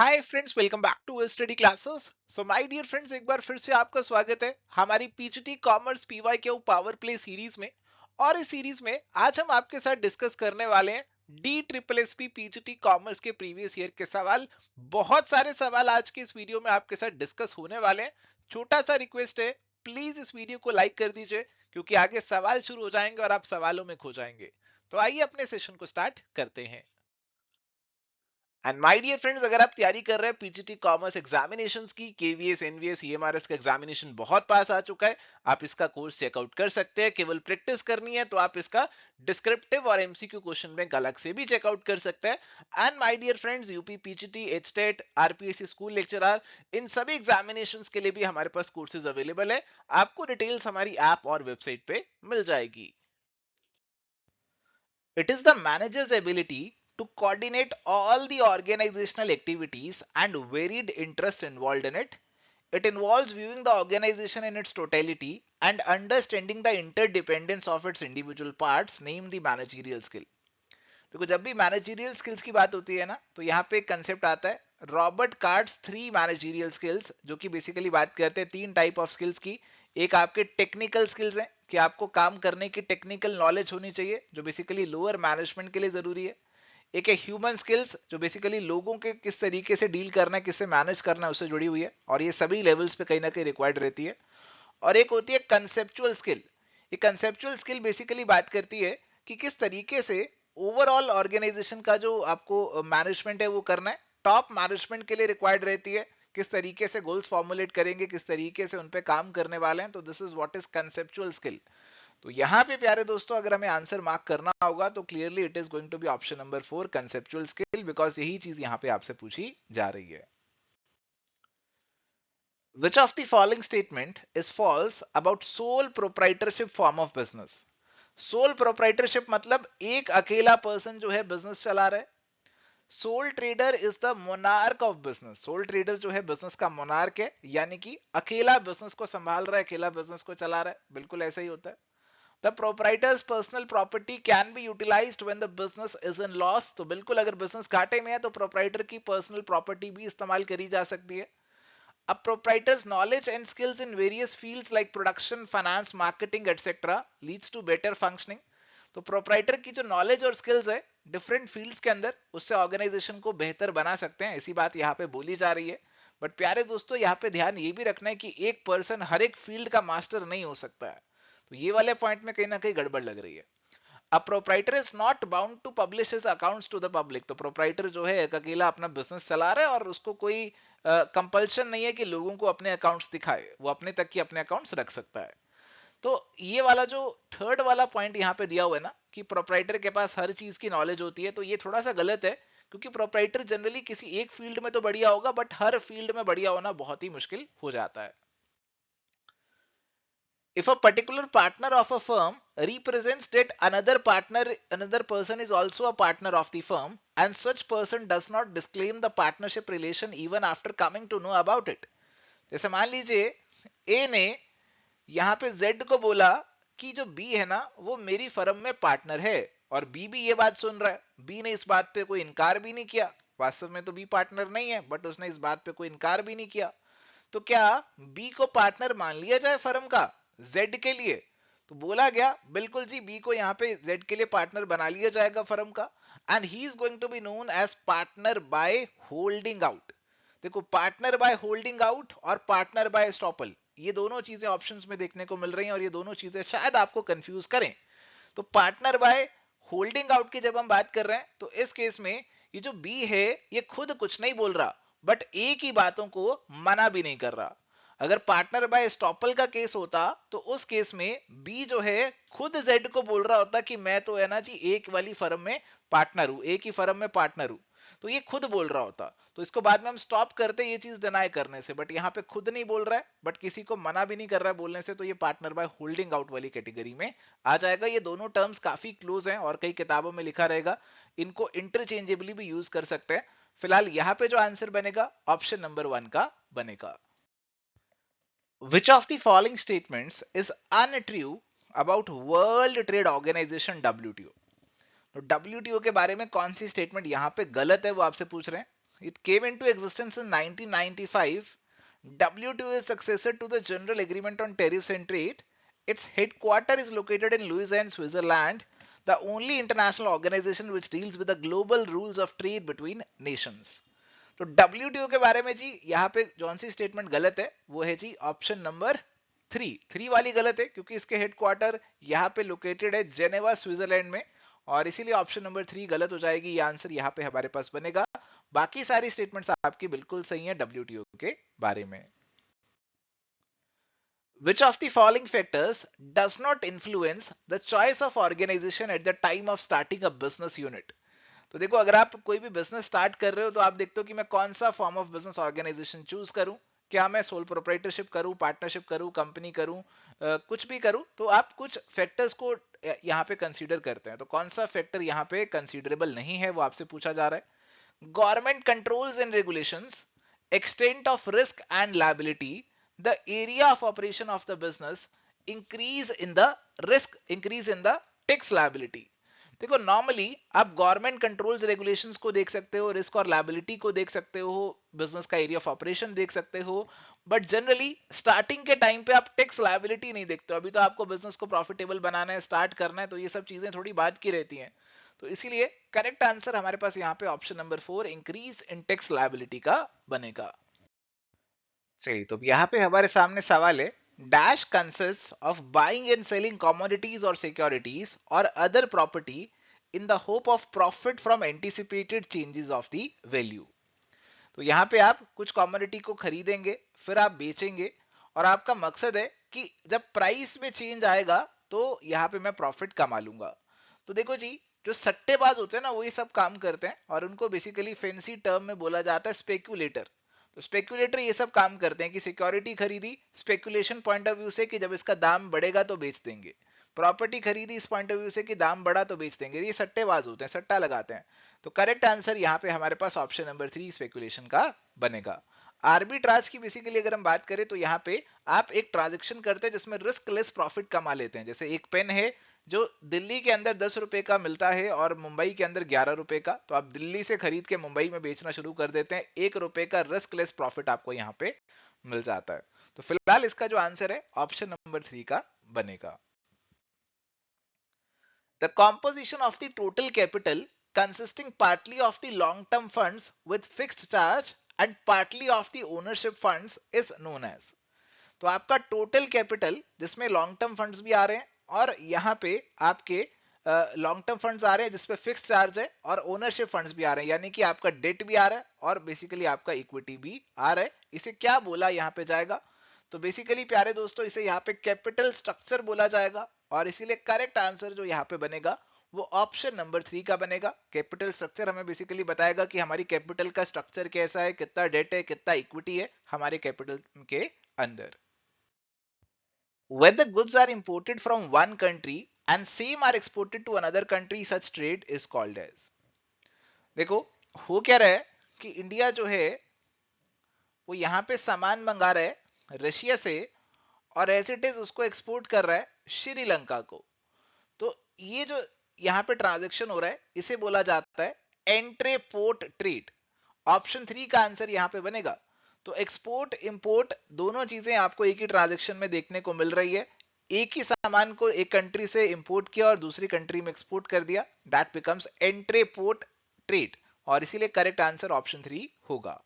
Hi friends, welcome back to study classes. So my dear friends, एक बार फिर से आपका स्वागत है हमारी PGT commerce PYQ power play series में। और इस सीरीज में आज हम आपके साथ डिस्कस करने वाले हैं D triple S P PGT commerce के प्रीवियस ईयर के सवाल। बहुत सारे सवाल आज के इस वीडियो में आपके साथ डिस्कस होने वाले हैं। छोटा सा रिक्वेस्ट है, प्लीज इस वीडियो को लाइक कर दीजिए क्योंकि आगे सवाल शुरू हो जाएंगे और आप सवालों में खो जाएंगे। तो आइए अपने सेशन को स्टार्ट करते हैं। एंड माय डियर फ्रेंड्स, अगर आप तैयारी कर रहे हैं पीजीटी कॉमर्स एग्जामिनेशंस की, केवीएस एनवीएस ईएमआरएस का एग्जामिनेशन बहुत पास आ चुका है, आप इसका कोर्स चेकआउट कर सकते हैं। केवल प्रैक्टिस करनी है तो आप इसका डिस्क्रिप्टिव और एमसीक्यू क्वेश्चन बैंक अलग से भी चेकआउट कर सकते हैं। And my dear friends, UP PGT, HTET, RPSC school lecturer, इन सभी एग्जामिनेशंस के लिए भी हमारे पास कोर्सेज अवेलेबल है। आपको डिटेल्स हमारी ऐप और वेबसाइट पे मिल जाएगी। It is the manager's ability to coordinate all the organizational activities and varied interests involved in it. It involves viewing the organization in its totality and understanding the interdependence of its individual parts, named the managerial skill. देखो, जब भी managerial skills की बात होती है ना, तो यहाँ पे एक कंसेप्ट आता है, Robert cards three managerial skills, जो कि बेसिकली बात करते हैं तीन टाइप ऑफ स्किल्स की। एक आपके टेक्निकल स्किल्स हैं कि आपको काम करने की टेक्निकल नॉलेज होनी चाहिए, जो बेसिकली लोअर मैनेजमेंट के लिए जरूरी है। एक है ह्यूमन स्किल्स, जो बेसिकली लोगों के किस तरीके से डील करना है, किससे मैनेज करना है, उससे जुड़ी हुई है, और ये सभी लेवल्स पे कहीं ना कहीं रिक्वायर्ड रहती है। और एक होती है कंसेप्चुअल स्किल। ये कंसेप्चुअल स्किल बेसिकली बात करती है कि किस तरीके से ओवरऑल ऑर्गेनाइजेशन का जो आपको मैनेजमेंट है वो करना है, टॉप मैनेजमेंट के लिए रिक्वायर्ड रहती है। किस तरीके से गोल्स फॉर्मुलेट करेंगे, किस तरीके से उन पे काम करने वाले हैं, तो this is what is conceptual skill. तो यहाँ पे प्यारे दोस्तों, अगर हमें आंसर मार्क करना होगा तो clearly it is going to be option number 4, conceptual skill, because यही चीज यहाँ पे आपसे पूछी जा रही है। Which of the following statement is false about sole proprietorship form of business? Sole proprietorship मतलब एक अकेला पर्सन जो है बिजनेस चला रहा है। Soul trader is the monarch of business. Soul trader जो है बिजनेस का मोनार्क है, यानी कि अकेला बिजनेस को संभाल रहा है, अकेला बिजनेस को चला रहा है। बिल्कुल ऐसा ही होता है। The proprietor's personal property can be utilised when the business is in loss. तो बिल्कुल, अगर बिजनेस घाटे में है तो प्रोप्राइटर की पर्सनल प्रॉपर्टी भी इस्तेमाल करी जा सकती है। A proprietor's knowledge and skills in various fields like production, finance, marketing, etc. leads to better functioning. तो प्रोप्राइटर की जो नॉलेज और स्किल्स है डिफरेंट फील्ड्स के अंदर, उससे ऑर्गेनाइजेशन को बेहतर बना सकते हैं, ऐसी बात यहाँ पे बोली जा रही है। बट प्यारे दोस्तों, यहाँ पे ध्यान ये भी रखना है कि एक पर्सन हर एक फील्ड का मास्टर नहीं हो सकता है। तो ये वाले पॉइंट में कहीं ना कहीं गड़बड़ लग रही है। A proprietor is not bound to publish his accounts to the public. तो प्रोप्राइटर जो है एक अकेला अपना बिजनेस चला रहा है और उसको कोई कंपल्शन नहीं है कि लोगों को अपने अकाउंट्स दिखाए, वो अपने तक ही अपने अकाउंट्स रख सकता है। तो ये वाला जो थर्ड वाला पॉइंट यहाँ पे दिया हुआ है ना, कि प्रोप्राइटर के पास हर चीज की नॉलेज होती है, तो ये थोड़ा सा गलत है। क्योंकि प्रोप्राइटर जनरली किसी एक फील्ड में तो बढ़िया होगा, बट हर फील्ड में बढ़िया होना बहुत ही मुश्किल हो जाता है। If a particular partner of a firm represents that another person is also a partner of the firm, and such person does not disclaim the partnership relation even after coming to know about it. जैसे मान लीजिए ए ने यहाँ पे Z को बोला कि जो बी है ना वो मेरी फर्म में पार्टनर है, और बी भी ये बात सुन रहा है। बी ने इस बात पे कोई इनकार भी नहीं किया, वास्तव में तो बी पार्टनर नहीं है, बट उसने इस बात पे कोई इनकार भी नहीं किया। तो क्या बी को पार्टनर मान लिया जाए फर्म का जेड के लिए? तो बोला गया बिल्कुल जी, बी को यहाँ पे जेड के लिए पार्टनर बना लिया जाएगा फर्म का, and he is going to be known as partner by holding out. देखो, पार्टनर बाय होल्डिंग आउट और पार्टनर बाय स्टॉपल, ये दोनों चीजें ऑप्शंस में देखने को मिल रही हैं, और ये दोनों चीजें शायद आपको कंफ्यूज करें। तो पार्टनर बाय होल्डिंग आउट की जब हम बात कर रहे हैं, तो इस केस में ये जो बी है ये खुद कुछ नहीं बोल रहा, बट ए की बातों को मना भी नहीं कर रहा। अगर पार्टनर बाय स्टॉपल का केस होता तो उस केस में बी जो है खुद जेड को बोल रहा होता कि मैं तो है ना जी एक वाली फर्म में पार्टनर हूं, एक ही फर्म में पार्टनर हूं। तो ये खुद बोल रहा होता, तो इसको बाद में हम स्टॉप करते ये चीज डिनाई करने से। बट यहाँ पे खुद नहीं बोल रहा है, बट किसी को मना भी नहीं कर रहा है बोलने से, तो ये पार्टनर बाय होल्डिंग आउट वाली कैटेगरी में आ जाएगा। ये दोनों टर्म्स काफी क्लोज हैं और कई किताबों में लिखा रहेगा, इनको इंटरचेंजेबली भी यूज कर सकते हैं। फिलहाल यहाँ पे जो आंसर बनेगा ऑप्शन नंबर 1 का बनेगा। Which of the following statements is untrue about World Trade Organization WTO? तो WTO के बारे में कौन सी स्टेटमेंट यहाँ पे गलत है वो आपसे पूछ रहे हैं। It came into existence in 1995. WTO is successor to the General Agreement on Tariffs and Trade. Its headquarters is located in Lausanne, Switzerland, the only international organization which deals with the global rules of trade between nations. तो WTO के बारे में जी यहाँ पे जौन सी statement गलत है वो है जी ऑप्शन नंबर 3 वाली गलत है क्योंकि इसके हेडक्वार्टर यहाँ पे लोकेटेड है जेनेवा स्विट्जरलैंड में और इसीलिए ऑप्शन नंबर 3 गलत हो जाएगी। ये आंसर यहाँ पे हमारे पास बनेगा। बाकी सारी स्टेटमेंट्स आपकी बिल्कुल सही है WTO के बारे में। Which of the following factors does not influence the choice of organization at the time of starting a business unit? तो देखो अगर आप कोई भी बिजनेस स्टार्ट कर रहे हो तो आप देखते हो कि मैं कौन सा form of business organisation choose करूं, क्या मैं सोल प्रोप्राइटरशिप करूं, पार्टनरशिप करूं, कंपनी करूं, कुछ भी करूं, तो आप कुछ फैक्टर्स को यहाँ पे कंसीडर करते हैं। तो कौन सा फैक्टर यहाँ पे कंसीडरेबल नहीं है वो आपसे पूछा जा रहा है। Government controls and regulations, extent of risk and liability, the area of operation of the business, increase in the tax liability। देखो नॉर्मली आप गवर्नमेंट कंट्रोल्स रेगुलेशंस को देख सकते हो, रिस्क और लायबिलिटी को देख सकते हो, बिजनेस का एरिया ऑफ ऑपरेशन देख सकते हो, बट जनरली स्टार्टिंग के टाइम पे आप टैक्स लायबिलिटी नहीं देखते हो। अभी तो आपको बिजनेस को प्रॉफिटेबल बनाना है, स्टार्ट करना है, तो ये सब चीजें थोड़ी बाद की रहती हैं। तो इसीलिए करेक्ट आंसर हमारे पास यहाँ पे option number 4 increase in tax liability का बनेगा। चलिए तो यहाँ पे हमारे सामने सवाल है, dash consist of buying and selling commodities और सिक्योरिटीज और other property in the hope of profit from anticipated changes of the value. तो यहाँ पे आप कुछ कमोडिटी को खरीदेंगे, फिर आप बेचेंगे और आपका मकसद है कि जब प्राइस में चेंज आएगा तो यहाँ पे मैं प्रॉफिट कमा लूंगा। तो देखो जी, जो सट्टेबाज होते हैं ना वो ये सब काम करते हैं और उनको बेसिकली फैंसी टर्म में बोला जाता है स्पेक्यूलेटर। तो स्पेक्यूलेटर ये सब काम करते हैं कि सिक्योरिटी खरीदी स्पेक्यूलेशन पॉइंट ऑफ व्यू से कि जब इसका दाम बढ़ेगा तो बेच देंगे, प्रॉपर्टी खरीदी इस पॉइंट ऑफ व्यू से कि दाम बढ़ा तो बेच देंगे। ये सट्टेबाज होते हैं, सट्टा लगाते हैं। तो करेक्ट आंसर यहाँ पे हमारे पास ऑप्शन नंबर 3 स्पेक्यूलेशन का बनेगा। आर्बिट्राज की बेसिकली अगर हम बात करें तो यहाँ पे आप एक ट्रांजेक्शन करते हैं जिसमें रिस्क लेस प्रॉफिट कमा लेते हैं। जैसे एक पेन है जो दिल्ली के अंदर 10 रुपए का मिलता है और मुंबई के अंदर 11 रुपए का, तो आप दिल्ली से खरीद के मुंबई में बेचना शुरू कर देते हैं। 1 रुपए का रिस्क लेस प्रॉफिट आपको यहाँ पे मिल जाता है। तो फिलहाल इसका जो आंसर है ऑप्शन नंबर 3 का बनेगा। The composition of the total capital consisting partly of the long-term funds with fixed charge and partly of the ownership funds is known as। तो आपका टोटल कैपिटल जिसमें लॉन्ग टर्म फंड्स भी आ रहे हैं और यहाँ पे आपके लॉन्ग टर्म फंड्स आ रहे हैं जिसपे फिक्स चार्ज है और ओनरशिप फंड्स भी आ रहे हैं, यानी कि आपका डेट भी आ रहा है और बेसिकली आपका इक्विटी भी आ रहा है। इसे क्या बोला यहाँ पे जाएगा? तो बेसिकली प्यारे दोस्तों इसे यहाँ पे कैपिटल स्ट्रक्चर बोला जाएगा और इसीलिए करेक्ट आंसर जो यहाँ पे बनेगा वो ऑप्शन नंबर 3 का बनेगा। कैपिटल स्ट्रक्चर हमें बेसिकली बताएगा कि हमारी कैपिटल का स्ट्रक्चर कैसा है, कितना डेट है, कितना इक्विटी है हमारे कैपिटल के अंदर। When the goods are imported from one country and same are exported to another country, such trade is called as। देखो हो क्या रहा है कि इंडिया जो है वो यहाँ पे सामान मंगा रहा है रशिया से और एज इट इज उसको एक्सपोर्ट कर रहा है श्रीलंका को। तो ये जो यहाँ पे ट्रांजैक्शन हो रहा है इसे बोला जाता है एंट्रे पोर्ट ट्रेड। ऑप्शन 3 का आंसर यहाँ पे बनेगा। तो एक्सपोर्ट इंपोर्ट दोनों चीजें आपको एक ही ट्रांजैक्शन में देखने को मिल रही है। एक ही सामान को एक कंट्री से इंपोर्ट किया और दूसरी कंट्री में एक्सपोर्ट कर दिया, दैट बिकम्स एंट्रे पोर्ट ट्रेड और इसीलिए करेक्ट आंसर ऑप्शन 3 होगा।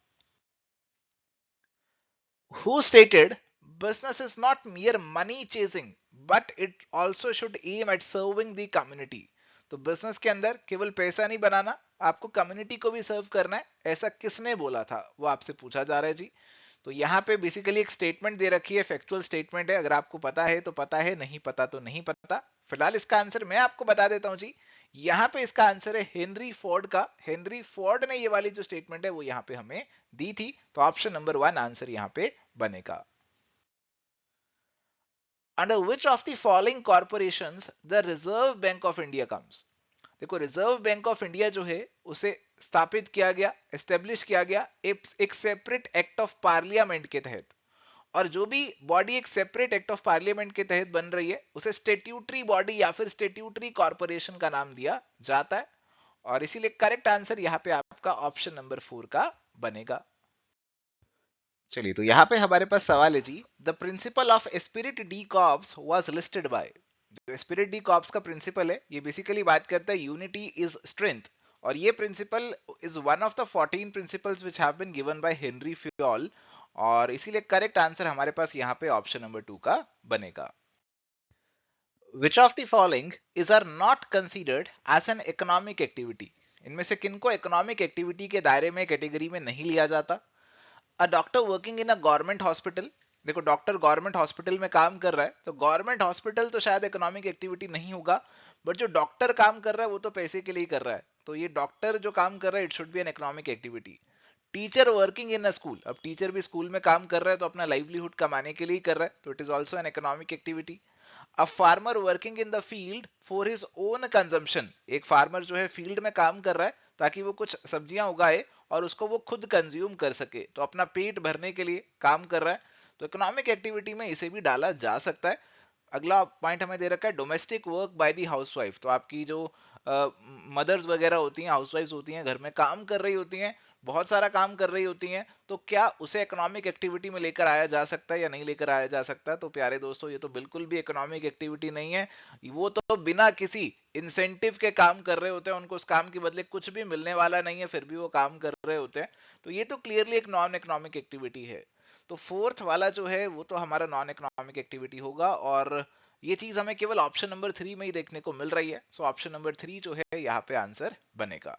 Who stated business is not mere money chasing but it also should aim at serving the community। तो बिजनेस के अंदर केवल पैसा नहीं बनाना, आपको कम्युनिटी को भी सर्व करना है, ऐसा किसने बोला था वो आपसे पूछा जा रहा है जी। तो यहाँ पे बेसिकली एक स्टेटमेंट दे रखी है, फैक्चुअल स्टेटमेंट है, अगर आपको पता है तो पता है, नहीं पता तो नहीं पता। फिलहाल इसका आंसर मैं आपको बता देता हूँ जी। यहाँ पे इसका आंसर है हेनरी फोर्ड का। हेनरी फोर्ड ने ये वाली जो स्टेटमेंट है वो यहाँ पे हमें दी थी। तो ऑप्शन नंबर 1 आंसर यहाँ पे बनेगा। Under which of the following corporations the Reserve Bank of India comes? देखो रिजर्व बैंक ऑफ इंडिया जो है उसे स्थापित किया गया, एस्टेब्लिश किया गया एक सेपरेट एक्ट ऑफ पार्लियामेंट के तहत, और जो भी बॉडी एक सेपरेट एक्ट ऑफ पार्लियामेंट के तहत बन रही है उसे स्टेट्यूटरी बॉडी या फिर स्टेट्यूटरी कॉर्पोरेशन का नाम दिया जाता है और इसीलिए करेक्ट आंसर यहाँ पे आपका ऑप्शन नंबर 4 का बनेगा। चलिए, तो यहाँ पे हमारे पास सवाल है जी, the principle of esprit de corps was listed by. जो एस्पिरिट डी कॉर्प्स का प्रिंसिपल है, ये बेसिकली बात करता है यूनिटी इज स्ट्रेंथ, और ये principle is one of the 14 principles which have been given by Henri Fayol, और इसीलिए करेक्ट आंसर हमारे पास यहाँ पे ऑप्शन नंबर 2 का बनेगा। Which of the following is are not considered as an economic activity? इनमें से किनको इकोनॉमिक एक्टिविटी के दायरे में कैटेगरी में नहीं लिया जाता? A doctor working in a government hospital. देखो, डॉक्टर गवर्नमेंट हॉस्पिटल में काम कर रहा है, तो गवर्नमेंट हॉस्पिटल तो शायद इकोनॉमिक एक्टिविटी नहीं होगा, बट जो डॉक्टर काम कर रहा है वो तो पैसे के लिए ही कर रहा है, तो ये डॉक्टर जो काम कर रहा है it should be N economic activity. Teacher working in a school, अब टीचर भी स्कूल में काम कर रहा है तो अपना लाइवलीहुड कमाने के लिए ही कर रहा है, तो it is also an economic activity. A farmer working in the field for his own consumption, एक फार्मर जो है फील्ड में काम कर रहा है ताकि वो कुछ सब्जियां उगाए और उसको वो खुद कंज्यूम कर सके, तो अपना पेट भरने के लिए काम कर रहा है, तो इकोनॉमिक एक्टिविटी में इसे भी डाला जा सकता है। अगला पॉइंट हमें दे रखा है domestic work by the housewife, तो आपकी जो मदर्स वगैरह होती हैं, हाउसवाइफ्स होती हैं, घर में काम कर रही होती हैं, बहुत सारा काम कर रही होती हैं, तो क्या उसे इकोनॉमिक एक्टिविटी में लेकर आया जा सकता है या नहीं लेकर आया जा सकता? तो प्यारे दोस्तों, ये तो बिल्कुल भी इकोनॉमिक एक्टिविटी नहीं है, वो तो बिना किसी इंसेंटिव के काम कर रहे होते हैं, उनको उस काम के बदले कुछ भी मिलने वाला नहीं है, फिर भी वो काम कर रहे होते हैं, तो ये तो क्लियरली एक नॉन इकोनॉमिक एक्टिविटी है। तो फोर्थ वाला जो है वो तो हमारा नॉन इकोनॉमिक एक्टिविटी होगा, और ये चीज हमें केवल ऑप्शन नंबर 3 में ही देखने को मिल रही है, सो ऑप्शन नंबर 3 जो है यहाँ पे आंसर बनेगा।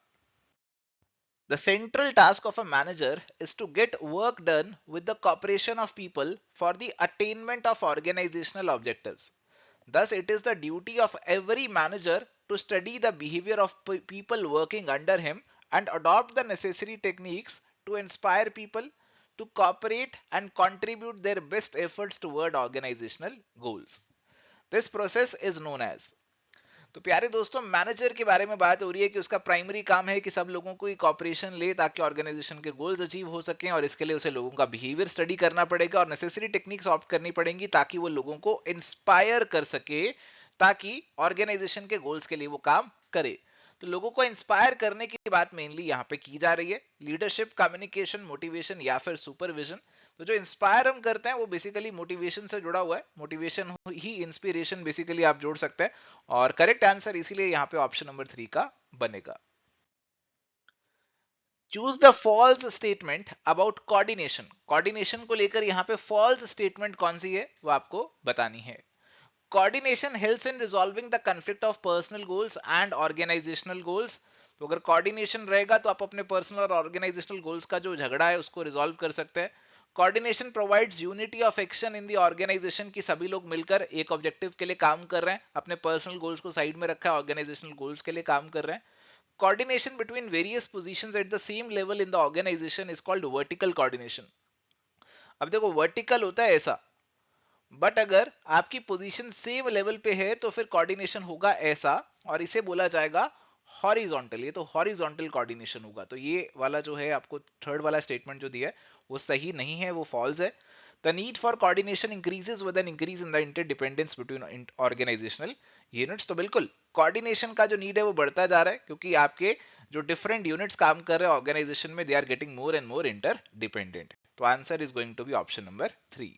The central task of a manager is to get work done with the cooperation of people for the attainment of organizational objectives. Thus, it is the duty of every manager to study the behavior of people working under him and adopt the necessary techniques to inspire people to cooperate and contribute their best efforts toward organizational goals. This process is known as। तो प्यारे दोस्तों, manager के बारे में बात हो रही है कि उसका प्राइमरी काम है कि सब लोगों को कॉपरेशन ले ताकि ऑर्गेनाइजेशन के गोल्स अचीव हो सकें, और इसके लिए उसे लोगों का बिहेवियर स्टडी करना पड़ेगा और नेसेसरी टेक्निक्स ऑप्ट करनी पड़ेंगी ताकि वो लोगों को इंस्पायर कर सके, ताकि ऑर्गेनाइजेशन के गोल्स के लिए वो काम करे। तो लोगों को इंस्पायर करने की बात मेनली यहाँ पे की जा रही है, लीडरशिप, कम्युनिकेशन, मोटिवेशन या फिर सुपरविजन। तो जो इंस्पायर हम करते हैं वो बेसिकली मोटिवेशन से जुड़ा हुआ है, मोटिवेशन ही इंस्पिरेशन बेसिकली आप जोड़ सकते हैं, और करेक्ट आंसर इसीलिए यहाँ पे ऑप्शन नंबर 3 का बनेगा। Choose the false statement about coordination. Coordination को लेकर यहाँ पे फॉल्स स्टेटमेंट कौन सी है वो आपको बतानी है। Coordination helps in resolving the conflict of personal goals and organisational goals. तो अगर कोऑर्डिनेशन रहेगा तो आप अपने पर्सनल और ऑर्गेनाइजेशनल गोल्स का जो झगड़ा है उसको रिजॉल्व कर सकते हैं। Coordination provides unity of action in the organisation, की सभी लोग मिलकर एक ऑब्जेक्टिव के लिए काम कर रहे हैं, अपने पर्सनल गोल्स को साइड में रखा है, ऑर्गेनाइजेशनल गोल्स के लिए काम कर रहे हैं। Coordination between various positions at the same level in the organisation is called vertical coordination. अब देखो, वर्टिकल होता है ऐसा, बट अगर आपकी पोजीशन सेम लेवल पे है तो फिर कोऑर्डिनेशन होगा ऐसा, और इसे बोला जाएगा हॉरिजॉन्टल। ये तो हॉरिजॉन्टल कोऑर्डिनेशन होगा, तो ये वाला जो है आपको थर्ड वाला स्टेटमेंट जो दिया है वो सही नहीं है, वो फॉल्स है। The need for coordination increases with an increase in the interdependence between organisational units. तो बिल्कुल कोऑर्डिनेशन का जो नीड है वो बढ़ता जा रहा है, क्योंकि आपके जो डिफरेंट यूनिट्स काम कर रहे हैं ऑर्गेनाइजेशन में, they are getting more and more interdependent. तो answer is going to be option number 3।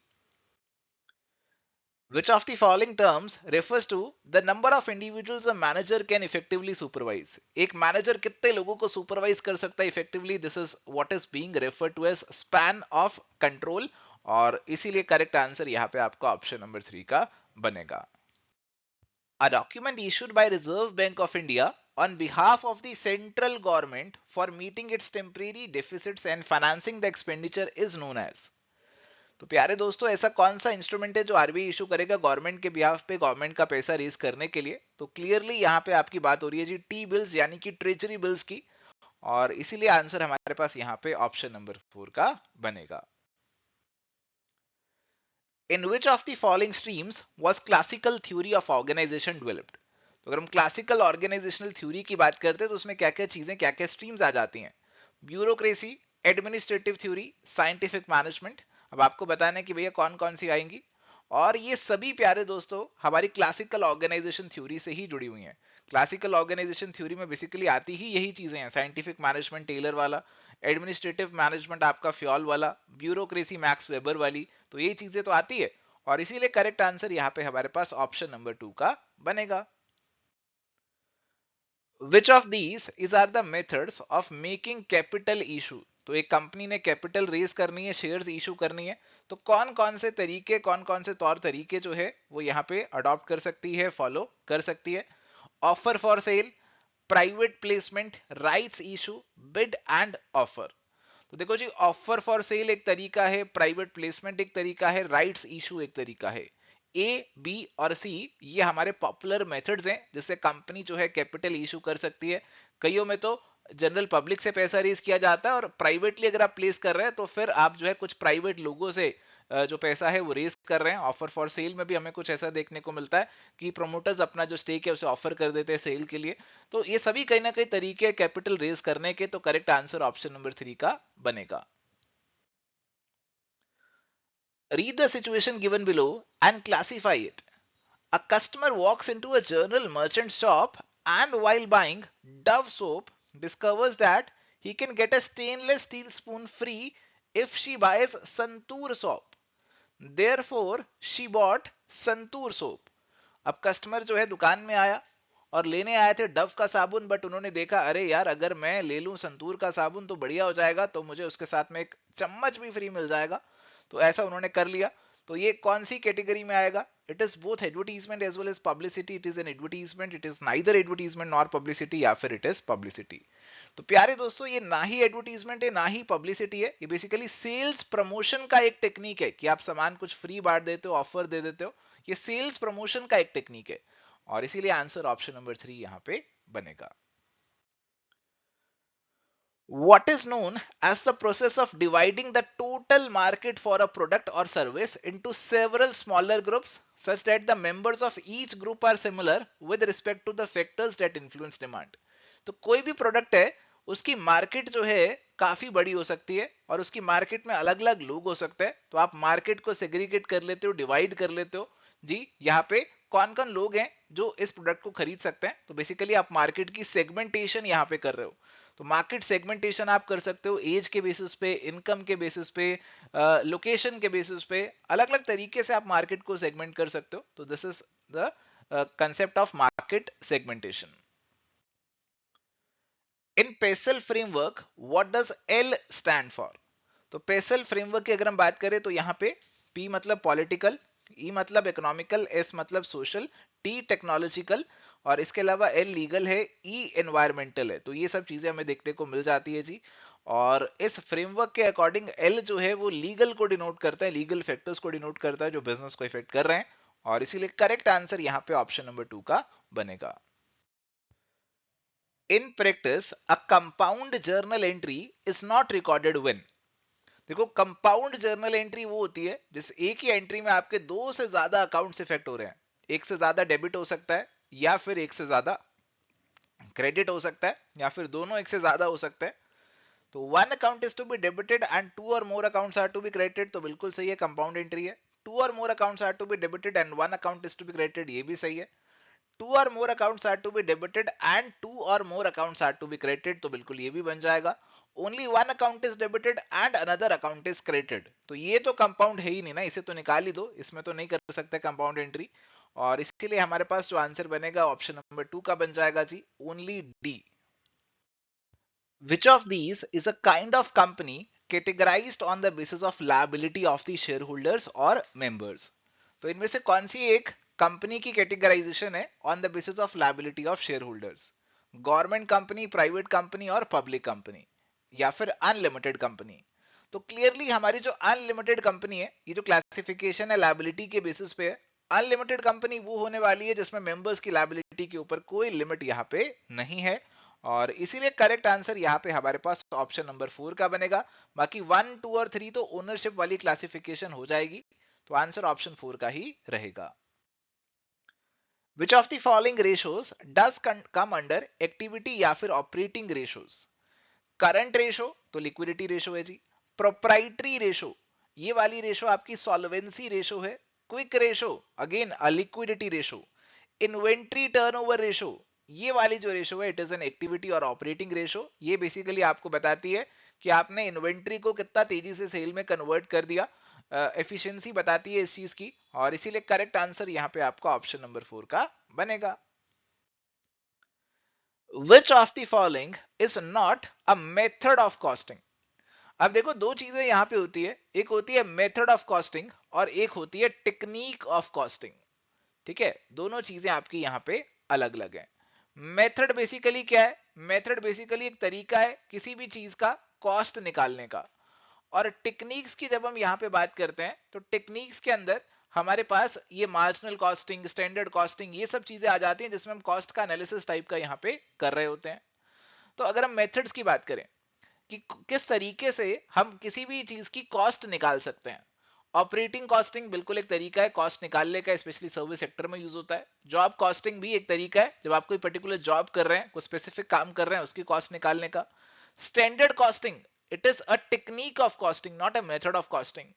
Which of the following terms refers to the number of individuals a manager can effectively supervise? एक manager कितने लोगों को supervise कर सकता है effectively? This is what is being referred to as span of control, और इसीलिए correct answer यहाँ पे आपका ऑप्शन नंबर 3 का बनेगा। A document issued by Reserve Bank of India on behalf of the central government for meeting its temporary deficits and financing the expenditure is known as। तो प्यारे दोस्तों, ऐसा कौन सा इंस्ट्रूमेंट है जो आरबीआई इशू करेगा गवर्नमेंट के बिहाफ पे, गवर्नमेंट का पैसा रेज करने के लिए? तो क्लियरली यहाँ पे आपकी बात हो रही है जी टी बिल्स यानी कि ट्रेजरी बिल्स की, और इसीलिए आंसर हमारे पास यहाँ पे ऑप्शन नंबर 4 का बनेगा। In which of the following streams was classical theory of organisation developed? तो अगर हम क्लासिकल ऑर्गेनाइजेशनल थ्योरी की बात करते हैं तो उसमें क्या क्या चीजें, क्या क्या स्ट्रीम्स आ जाती हैं? Bureaucracy, administrative theory, scientific management. अब आपको बताना है कि भैया कौन कौन सी आएंगी, और ये सभी प्यारे दोस्तों हमारी क्लासिकल ऑर्गेनाइजेशन थ्योरी से ही जुड़ी हुई हैं। क्लासिकल ऑर्गेनाइजेशन थ्योरी में बेसिकली आती ही यही चीजें हैं, साइंटिफिक मैनेजमेंट टेलर वाला, एडमिनिस्ट्रेटिव मैनेजमेंट आपका फ्योल वाला, ब्यूरोक्रेसी मैक्स वेबर वाली, तो ये चीजें तो आती है और इसीलिए करेक्ट आंसर यहाँ पे हमारे पास ऑप्शन नंबर 2 का बनेगा। Which of these is are the methods of making capital issue? तो एक कंपनी ने कैपिटल रेज करनी है, शेयर्स इशू करनी है, तो कौन कौन से तरीके, कौन कौन से तौर तरीके जो है वो यहाँ पे अडॉप्ट कर सकती है, फॉलो कर सकती है? Offer for sale, private placement, rights issue, bid and offer. तो देखो जी, ऑफर फॉर सेल एक तरीका है, प्राइवेट प्लेसमेंट एक तरीका है, राइट्स इशू एक तरीका है। ए, बी और सी ये हमारे पॉपुलर मेथड्स हैं जिससे कंपनी जो है कैपिटल इशू कर सकती है। कईयों में तो जनरल पब्लिक से पैसा रेज किया जाता है और प्राइवेटली अगर आप प्लेस कर रहे हैं तो फिर आप जो है कुछ प्राइवेट लोगों से जो पैसा है वो रेज कर रहे हैं। ऑफर फॉर सेल में भी हमें कुछ ऐसा देखने को मिलता है कि प्रमोटर्स अपना जो स्टेक है उसे ऑफर कर देते हैं सेल के लिए। तो ये सभी कहीं ना कहीं तरीके कैपिटल रेज करने के, तो करेक्ट आंसर ऑप्शन नंबर 3 का बनेगा। Read the situation given below and classify it. A customer walks into a general merchant shop and while buying Dove soap discovers that he can get a stainless steel spoon free if she buys Santoor soap. Therefore, she bought Santoor soap. अब customer जो है दुकान में आया और लेने आए थे डव का साबुन, बट उन्होंने देखा अरे यार अगर मैं ले लूं संतूर का साबुन तो बढ़िया हो जाएगा, तो मुझे उसके साथ में एक चम्मच भी फ्री मिल जाएगा। तो ऐसा उन्होंने कर लिया। तो ये कौन सी कैटेगरी में आएगा? It is both advertisement as well as publicity. It is an advertisement, it is neither advertisement nor publicity, या फिर इट इज पब्लिसिटी। तो प्यारे दोस्तों, ये ना ही एडवर्टीजमेंट है ना ही पब्लिसिटी है, ये बेसिकली सेल्स प्रमोशन का एक टेक्निक है कि आप सामान कुछ फ्री बांट देते हो, ऑफर दे देते हो। ये सेल्स प्रमोशन का एक टेक्निक है और इसीलिए आंसर ऑप्शन नंबर 3 यहां पे बनेगा। What is known as the process of dividing the total market for a product or service into several smaller groups such that the members of each group are similar with respect to the factors that influence demand? तो कोई भी product है उसकी market जो है काफी बड़ी हो सकती है और उसकी मार्केट में अलग अलग लोग हो सकते हैं, तो आप मार्केट को सेग्रीगेट कर लेते हो, डिवाइड कर लेते हो जी। यहाँ पे कौन कौन लोग हैं जो इस प्रोडक्ट को खरीद सकते हैं, तो बेसिकली आप मार्केट की सेगमेंटेशन यहाँ पे कर रहे हो। तो मार्केट सेगमेंटेशन आप कर सकते हो एज के बेसिस पे, इनकम के बेसिस पे, लोकेशन के बेसिस पे, अलग अलग तरीके से आप मार्केट को सेगमेंट कर सकते हो। तो this is the concept of market segmentation. In पेसल framework what does L stand for? तो पेसल फ्रेमवर्क की अगर हम बात करें तो यहाँ पे पी मतलब पॉलिटिकल, ई मतलब इकोनॉमिकल, एस मतलब सोशल, टी टेक्नोलॉजिकल और इसके अलावा एल लीगल है, ई एनवायरमेंटल है। तो ये सब चीजें हमें देखने को मिल जाती है जी। और इस फ्रेमवर्क के अकॉर्डिंग एल जो है वो लीगल को डिनोट करता है, लीगल फैक्टर्स को डिनोट करता है जो बिजनेस को इफेक्ट कर रहे हैं और इसीलिए करेक्ट आंसर यहाँ पे ऑप्शन नंबर 2 का बनेगा। In practice a compound journal entry is not recorded when? देखो, कंपाउंड जर्नल एंट्री वो होती है जिस एक ही एंट्री में आपके दो से ज्यादा अकाउंट्स इफेक्ट हो रहे हैं। एक से ज्यादा डेबिट हो सकता है या फिर एक से ज्यादा क्रेडिट हो सकता है या फिर दोनों एक से ज्यादा हो सकता है। तो one account is to be debited and two और more accounts are to be credited, तो बिल्कुल सही है, कंपाउंड एंट्री है। टू और more accounts are to be debited and one account is to be credited, ये भी सही है। टू और more accounts are to be debited and two और more accounts are to be credited, तो बिल्कुल ये भी बन जाएगा। Only one account is debited and another account is credited, तो ये तो कंपाउंड है ही नहीं ना, इसे तो निकाल ही दो, इसमें तो नहीं कर सकते कंपाउंड एंट्री। और इसके लिए हमारे पास जो आंसर बनेगा ऑप्शन नंबर 2 का बन जाएगा जी, only D. Which of these is a kind of company categorized on the basis of liability of the shareholders or members? तो इनमें से कौन सी एक कंपनी की कैटेगराइजेशन है on the basis of liability of share holders? Government company, private company और public company, या फिर अनलिमिटेड कंपनी? तो क्लियरली हमारी जो अनलिमिटेड कंपनी है, ये जो क्लासिफिकेशन है लायबिलिटी के बेसिस पे है, अनलिमिटेड कंपनी वो होने वाली है जिसमें मेंबर्स की लायबिलिटी के ऊपर कोई लिमिट यहाँ पे नहीं है और इसीलिए करेक्ट आंसर यहाँ पे हमारे पास ऑप्शन नंबर 4 का बनेगा। बाकी 1, 2 और 3 तो ओनरशिप वाली क्लासिफिकेशन हो जाएगी, तो आंसर ऑप्शन 4 का ही रहेगा। Which of the following ratios does come under activity या फिर ऑपरेटिंग रेशियोज? करंट रेशो तो लिक्विडिटी रेशो है जी। प्रोप्राइटरी रेशो, ये वाली रेशो आपकी सॉल्वेंसी रेशो है। Quick ratio again a liquidity ratio. Inventory turnover ratio, ये वाली जो रेशो है इट इज एन एक्टिविटी और ऑपरेटिंग रेशो। ये बेसिकली आपको बताती है कि आपने इन्वेंट्री को कितना तेजी से सेल में कन्वर्ट कर दिया, एफिशिएंसी बताती है इस चीज की, और इसीलिए करेक्ट आंसर यहाँ पे आपका ऑप्शन नंबर 4 का बनेगा। Which of the following is not a method of costing? अब देखो दो चीजें यहां पे होती है, एक होती है मेथड ऑफ कॉस्टिंग और एक होती है टेक्निक ऑफ कॉस्टिंग। ठीक है, दोनों चीजें आपकी यहां पे अलग अलग है। मेथड बेसिकली क्या है? मेथड बेसिकली एक तरीका है किसी भी चीज का कॉस्ट निकालने का। और टेक्निक्स की जब हम यहाँ पे बात करते हैं तो टेक्निक्स के अंदर हमारे पास ये मार्जिनल कॉस्टिंग, स्टैंडर्ड कॉस्टिंग, ये सब चीजें आ जाती हैं जिसमें हम कॉस्ट का एनालिसिस टाइप का यहाँ पे कर रहे होते हैं। तो अगर हम मेथड्स की बात करें कि किस तरीके से हम किसी भी चीज की कॉस्ट निकाल सकते हैं, ऑपरेटिंग कॉस्टिंग बिल्कुल एक तरीका है कॉस्ट निकालने का, स्पेशली सर्विस सेक्टर में यूज होता है। जॉब कॉस्टिंग भी एक तरीका है, जब आप कोई पर्टिकुलर जॉब कर रहे हैं, कोई स्पेसिफिक काम कर रहे हैं, उसकी कॉस्ट निकालने का। Standard costing, it is a technique of costing, not a method of costing.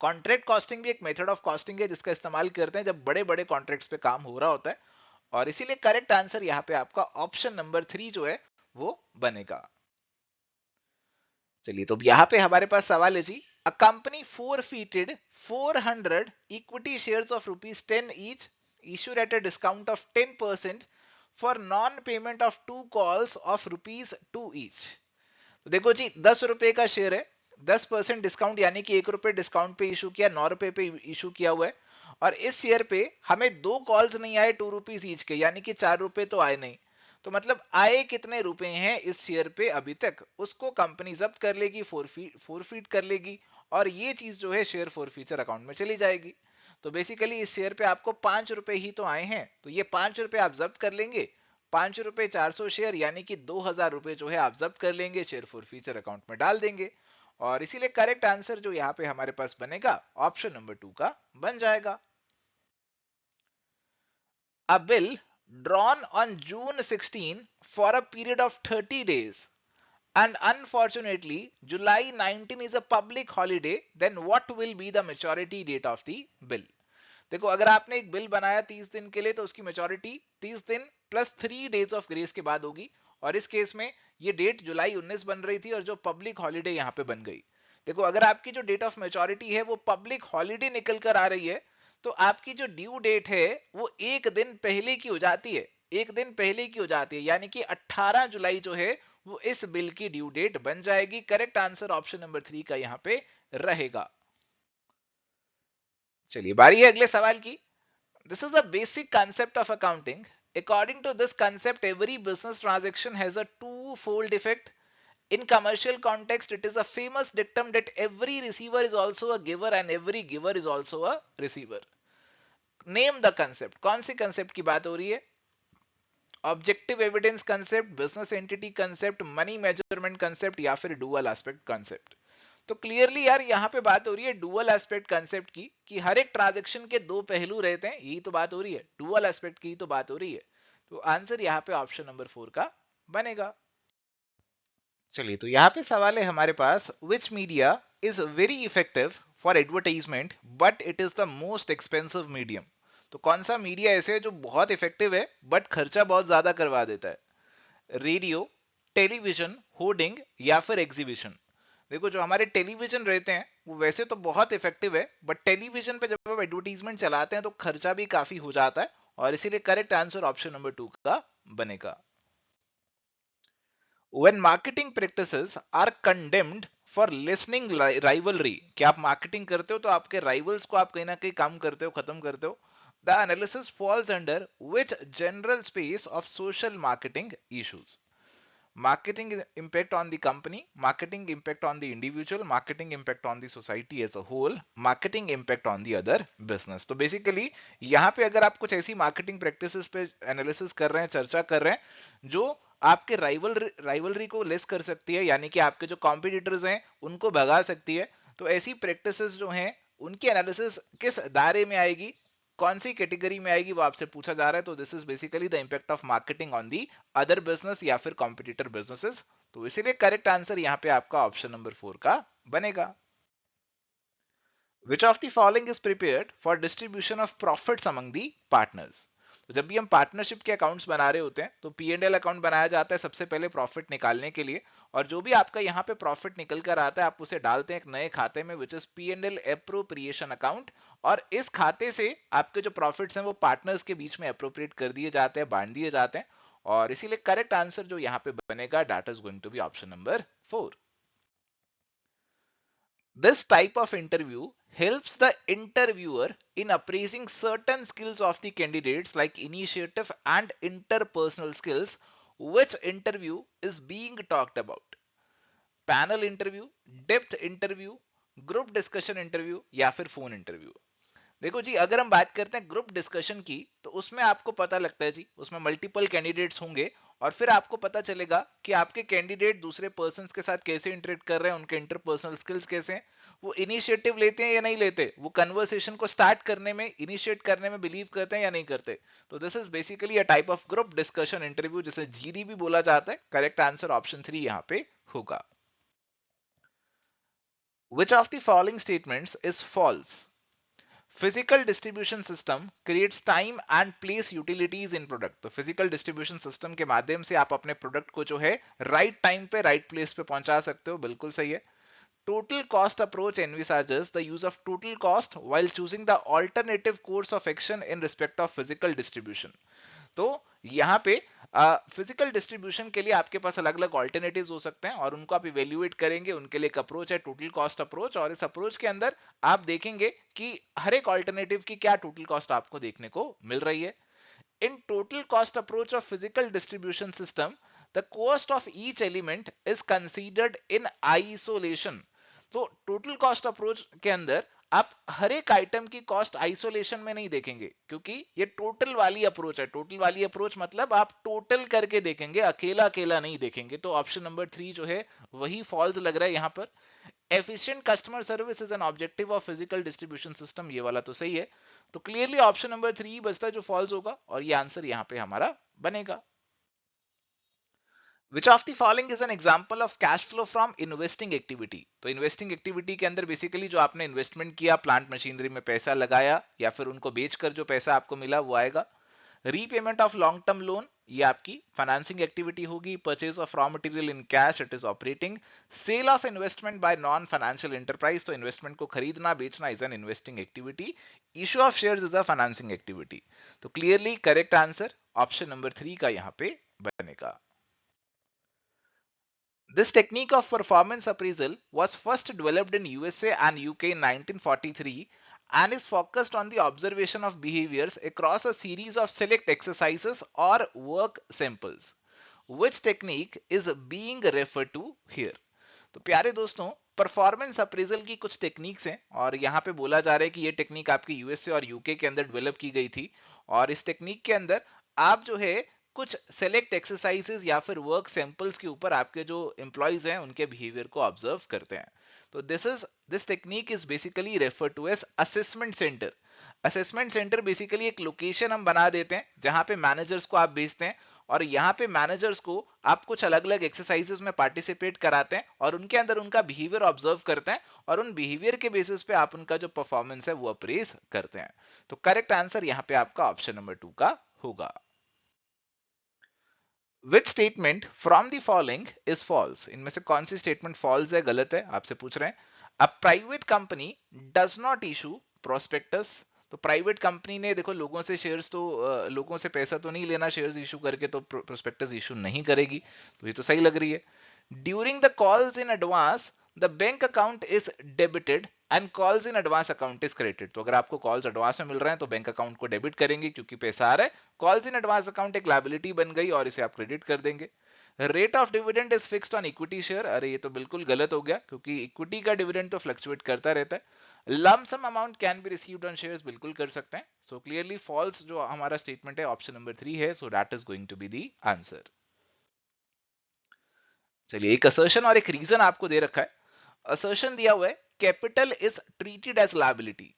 Contract costing भी एक मेथड ऑफ कॉस्टिंग है जिसका इस्तेमाल करते हैं जब बड़े बड़े कॉन्ट्रैक्ट्स पे काम हो रहा होता है। और इसीलिए करेक्ट आंसर यहाँ पे आपका ऑप्शन नंबर 3 जो है वो बनेगा। चलिए, तो यहाँ पे हमारे पास सवाल है जी, a company forfeited 400 equity shares of ₹10 each issued at a discount of 10% for non-payment of 2 calls of ₹2 each। तो देखो जी, 10 रुपए का शेयर है, 10% डिस्काउंट यानी कि 1 रुपए डिस्काउंट पे इशू किया, 9 रुपए पे इशू किया हुआ है। और इस शेयर पे हमें 2 कॉल्स नहीं आए ₹2 ईच के, यानी कि 4 रुपए तो आए नहीं। तो मतलब आए कितने रुपए हैं इस शेयर पे अभी तक, उसको कंपनी जब्त कर लेगी, फोरफीट कर लेगी, और ये चीज जो है शेयर फॉरफीचर अकाउंट में चली जाएगी। तो बेसिकली इस शेयर पे आपको 5 रुपए ही तो आए हैं, तो ये 5 रुपए आप जब्त कर लेंगे। 5 रुपए 400 शेयर यानी कि 2000 रुपए जो है आप जब्त कर लेंगे, शेयर फॉरफीचर अकाउंट में डाल देंगे। और इसीलिए करेक्ट आंसर जो यहाँ पे हमारे पास बनेगा ऑप्शन नंबर 2 का बन जाएगा। A bill drawn on June 16 for a period of 30 days and unfortunately July 19 is a public holiday, then what will be the maturity date of the bill? देखो, अगर आपने एक बिल बनाया 30 दिन के लिए तो उसकी मेच्योरिटी 30 दिन प्लस 3 डेज ऑफ ग्रेस के बाद होगी। और इस केस में ये डेट जुलाई 19 बन रही थी और जो पब्लिक हॉलीडे यहाँ पे बन गई। देखो, अगर आपकी जो डेट ऑफ मेच्योरिटी है वो पब्लिक हॉलीडे निकल कर आ रही है तो आपकी जो ड्यू डेट है वो एक दिन पहले की हो जाती है, एक दिन पहले की हो जाती है, यानी कि 18 जुलाई जो है वो इस बिल की ड्यू डेट बन जाएगी। करेक्ट आंसर ऑप्शन नंबर 3 का यहाँ पे रहेगा। चलिए, बारी है अगले सवाल की। This is a basic concept of accounting. According to this concept, every business transaction has a two-fold effect. In commercial context, it is a famous dictum that every receiver is also a giver and every giver is also a receiver. Name the concept. कौन सी concept की बात हो रही है? Objective evidence concept, business entity concept, money measurement concept या फिर dual aspect concept? तो clearly यार यहाँ पे बात हो रही है डुअल एस्पेक्ट कंसेप्ट की, कि हर एक ट्रांजैक्शन के दो पहलू रहते हैं, यही तो बात हो रही है, डुअल एस्पेक्ट की तो बात हो रही है। तो आंसर यहाँ पे ऑप्शन नंबर 4 का बनेगा। चलिए, तो यहाँ पे सवाल है हमारे पास, which media is very effective for advertisement but it is the most expensive medium? तो कौन सा मीडिया ऐसे है जो बहुत इफेक्टिव है बट खर्चा बहुत ज्यादा करवा देता है? रेडियो, टेलीविजन, होर्डिंग या फिर एग्जीबिशन? देखो, जो हमारे टेलीविजन रहते हैं वो वैसे तो बहुत इफेक्टिव है, बट टेलीविजन पे जब आप एडवर्टीजमेंट चलाते हैं तो खर्चा भी काफी हो जाता है, और इसीलिए करेक्ट आंसर ऑप्शन नंबर 2 का बनेगा। When marketing practices are condemned for listening rivalry, क्या आप मार्केटिंग करते हो तो आपके राइवल्स को आप कहीं ना कहीं काम करते हो, खत्म करते हो? The analysis falls under which general space of social marketing issues? Marketing impact on the company, marketing impact on the individual, marketing impact on the society as a whole, marketing impact on the other business? तो basically यहाँ पे अगर आप कुछ ऐसी marketing practices पे analysis कर रहे हैं, चर्चा कर रहे हैं जो आपके राइवलरी को लेस कर सकती है, यानी कि आपके जो कॉम्पिटिटर्स हैं उनको भगा सकती है, तो ऐसी प्रैक्टिसेस जो हैं उनकी एनालिसिस किस दायरे में आएगी, कौन सी कैटेगरी में आएगी, वो आपसे पूछा जा रहा है। तो this is basically the impact of marketing on the other business या फिर कॉम्पिटिटर बिजनेसेस। तो इसीलिए करेक्ट आंसर यहाँ पे आपका ऑप्शन नंबर 4 का बनेगा। Which of the following is prepared for distribution of profits among the partners? तो जब भी हम पार्टनरशिप के अकाउंट्स बना रहे होते हैं तो पी एंड एल अकाउंट बनाया जाता है सबसे पहले प्रॉफिट निकालने के लिए, और जो भी आपका यहाँ पे प्रॉफिट निकल कर आता है आप उसे डालते हैं एक नए खाते में which is P and L appropriation account, और इस खाते से आपके जो प्रॉफिट्स हैं वो पार्टनर्स के बीच में अप्रोप्रिएट कर दिए जाते हैं, बांट दिए जाते हैं, और इसीलिए करेक्ट आंसर जो यहाँ पे बनेगा that is going to be option number 4। This type of interview helps the interviewer in appraising certain skills of the candidates like initiative and interpersonal skills, which interview is being talked about. Panel interview, depth interview, group discussion interview या फिर phone interview. देखो जी, अगर हम बात करते हैं group discussion की तो उसमें आपको पता लगता है जी उसमें मल्टीपल कैंडिडेट्स होंगे, और फिर आपको पता चलेगा कि आपके कैंडिडेट दूसरे पर्सन्स के साथ कैसे इंटरेक्ट कर रहे हैं, उनके इंटरपर्सनल स्किल्स कैसे हैं, वो इनिशिएटिव लेते हैं या नहीं लेते, वो कन्वर्सेशन को स्टार्ट करने में, इनिशिएट करने में बिलीव करते हैं या नहीं करते। तो this is basically a type of group discussion interview जिसे जीडी भी बोला जाता है। करेक्ट आंसर ऑप्शन 3 यहाँ पे होगा। Which of the following statements is false? Physical distribution system creates time and place utilities in product. तो फिजिकल डिस्ट्रीब्यूशन सिस्टम के माध्यम से आप अपने प्रोडक्ट को जो है राइट टाइम पे राइट प्लेस पे पहुंचा सकते हो, बिल्कुल सही है। Total cost approach envisages the use of total cost while choosing the alternative course of action in respect of physical distribution। तो यहाँ पे फिजिकल डिस्ट्रीब्यूशन के लिए आपके पास अलग अलग ऑल्टरनेटिव्स हो सकते हैं और उनको आप इवेल्युएट करेंगे। उनके लिए एक अप्रोच है टोटल कॉस्ट अप्रोच, और इस अप्रोच के अंदर आप देखेंगे कि हर एक ऑल्टरनेटिव की क्या टोटल कॉस्ट आपको देखने को मिल रही है। In total cost approach of physical distribution system the cost of each element is considered in isolation. तो टोटल कॉस्ट अप्रोच के अंदर आप हर एक आइटम की कॉस्ट आइसोलेशन में नहीं देखेंगे, क्योंकि ये टोटल वाली अप्रोच है। टोटल वाली अप्रोच मतलब आप टोटल करके देखेंगे, अकेला अकेला नहीं देखेंगे। तो ऑप्शन नंबर 3 जो है वही फॉल्स लग रहा है यहाँ पर। Efficient customer service is an objective of physical distribution system, ये वाला तो सही है। तो क्लियरली ऑप्शन नंबर 3 बचता है जो फॉल्स होगा, और ये आंसर यहाँ पे हमारा बनेगा। Which of the following is an example of cash flow from investing activity? तो इन्वेस्टिंग एक्टिविटी के अंदर बेसिकली जो आपने इन्वेस्टमेंट किया, प्लांट मशीनरी में पैसा लगाया या फिर उनको बेचकर जो पैसा आपको मिला वो आएगा। Repayment of long term loan, ये आपकी फाइनेंसिंग एक्टिविटी होगी। Purchase of raw material in cash, it is operating. Sale of investment by non financial enterprise, तो इन्वेस्टमेंट को खरीदना बेचना is an investing activity. Issue of shares is a financing activity. तो clearly correct answer option number 3 का यहाँ पे बनेगा। This technique of performance appraisal was first developed in USA and UK in 1943 and is focused on the observation of behaviors across a series of select exercises or work samples. Which technique is being referred to here? तो प्यारे दोस्तों, performance appraisal की कुछ techniques हैं और यहाँ पे बोला जा रहा है कि ये टेक्निक आपकी यूएसए और यूके के अंदर डेवलप की गई थी, और इस टेक्निक के अंदर आप जो है कुछ सेलेक्ट एक्सरसाइजेस या फिर वर्क सैंपल्स के ऊपर आपके जो एम्प्लॉयज हैं उनके बिहेवियर को ऑब्जर्व करते हैं। तो this technique is basically refer to as assessment centre. Assessment centre basically एक लोकेशन हम बना देते हैं जहां पे मैनेजर्स को आप भेजते हैं, और यहाँ पे मैनेजर्स को आप कुछ अलग अलग एक्सरसाइजेस में पार्टिसिपेट कराते हैं और उनके अंदर उनका बिहेवियर ऑब्जर्व करते हैं, और उन बिहेवियर के बेसिस पे आप उनका जो परफॉर्मेंस है वो अप्रेज करते हैं। तो करेक्ट आंसर यहाँ पे आपका ऑप्शन नंबर 2 का होगा। Which statement from the following is false? इनमें से कौन सी स्टेटमेंट फॉल्स है, गलत है, आपसे पूछ रहे हैं। A private company does not issue prospectus। तो प्राइवेट कंपनी ने देखो लोगों से शेयर्स तो लोगों से पैसा तो नहीं लेना शेयर्स इशू करके, तो प्रोस्पेक्टस इशू नहीं करेगी, तो ये तो सही लग रही है। During the calls in advance the bank account is debited and calls in advance account is credited. तो अगर आपको कॉल्स एडवांस में मिल रहे हैं तो बैंक अकाउंट को डेबिट करेंगे क्योंकि पैसा आ रहा है। कॉल्स इन एडवांस अकाउंट एक लायबिलिटी बन गई और इसे आप क्रेडिट कर देंगे। Rate of dividend is fixed on equity share, अरे ये तो बिल्कुल गलत हो गया क्योंकि इक्विटी का डिविडेंड तो फ्लक्चुएट करता रहता है। Lump sum amount can be received on shares, बिल्कुल कर सकते हैं। सो क्लियरली फॉल्स जो हमारा स्टेटमेंट है ऑप्शन नंबर 3 है, so that is going to be the answer. चलिए, एक असर्शन और एक रीजन आपको दे रखा है। असर्शन दिया हुआ है capital is treated as liability.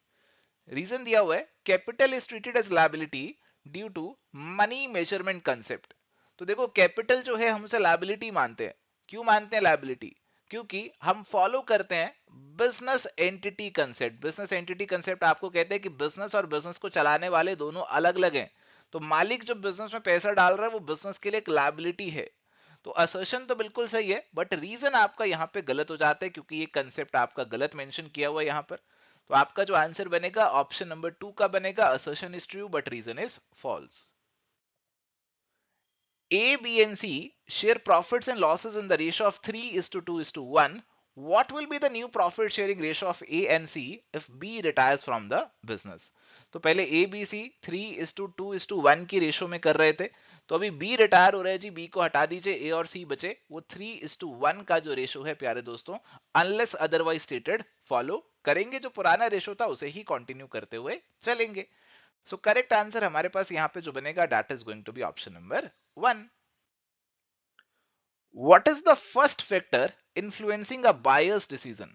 Reason दिया हुआ है capital is treated as liability due to money measurement concept. तो देखो कैपिटल जो है हम उसे लायबिलिटी मानते हैं। क्यों मानते हैं लायबिलिटी? क्योंकि हम फॉलो करते हैं business entity concept. Business entity concept आपको कहते हैं कि बिजनेस और बिजनेस को चलाने वाले दोनों अलग अलग हैं। तो मालिक जो बिजनेस में पैसा डाल रहा है वो बिजनेस के लिए एक लायबिलिटी है। तो असर्शन तो बिल्कुल सही है, बट रीजन आपका यहाँ पे गलत हो जाता है क्योंकि ये कंसेप्ट आपका गलत मेंशन किया हुआ है यहाँ पर। तो आपका जो आंसर बनेगा ऑप्शन नंबर 2 का बनेगा, assertion is true but reason is false. A, B, and C share profits and losses in the ratio of 3:2:1. What will be the new profit sharing ratio of A and C if B retires from the business? तो पहले A, B, C 3:2:1 की ratio में कर रहे थे, तो अभी B retire हो रहा है जी, B को हटा दीजिए, A और C बचे, वो 3:1 का जो रेशो है प्यारे दोस्तों, अनलेस अदरवाइज स्टेटेड फॉलो करेंगे, जो पुराना रेशो था उसे ही कंटिन्यू करते हुए चलेंगे। सो करेक्ट आंसर हमारे पास यहाँ पे जो बनेगा that is going to be option number 1. What is the first factor influencing a buyer's decision?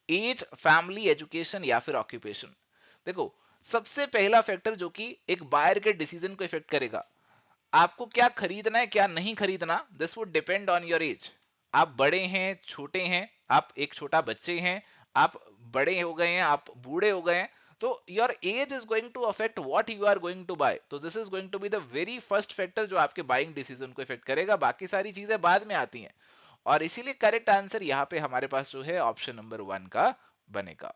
Age, family, education या फिर ऑक्यूपेशन? देखो, सबसे पहला फैक्टर जो कि एक बायर के डिसीजन को इफेक्ट करेगा, आपको क्या खरीदना है क्या नहीं खरीदना, this would depend on your age. आप बड़े हैं, छोटे हैं, आप एक छोटा बच्चे हैं, आप बड़े हो गए हैं, आप बूढ़े हो गए हैं, तो your age is going to affect what you are going to buy. तो this is going to be the very first factor जो आपके बाइंग डिसीजन को इफेक्ट करेगा, बाकी सारी चीजें बाद में आती हैं। और इसीलिए करेक्ट आंसर यहाँ पे हमारे पास जो है ऑप्शन नंबर 1 का बनेगा।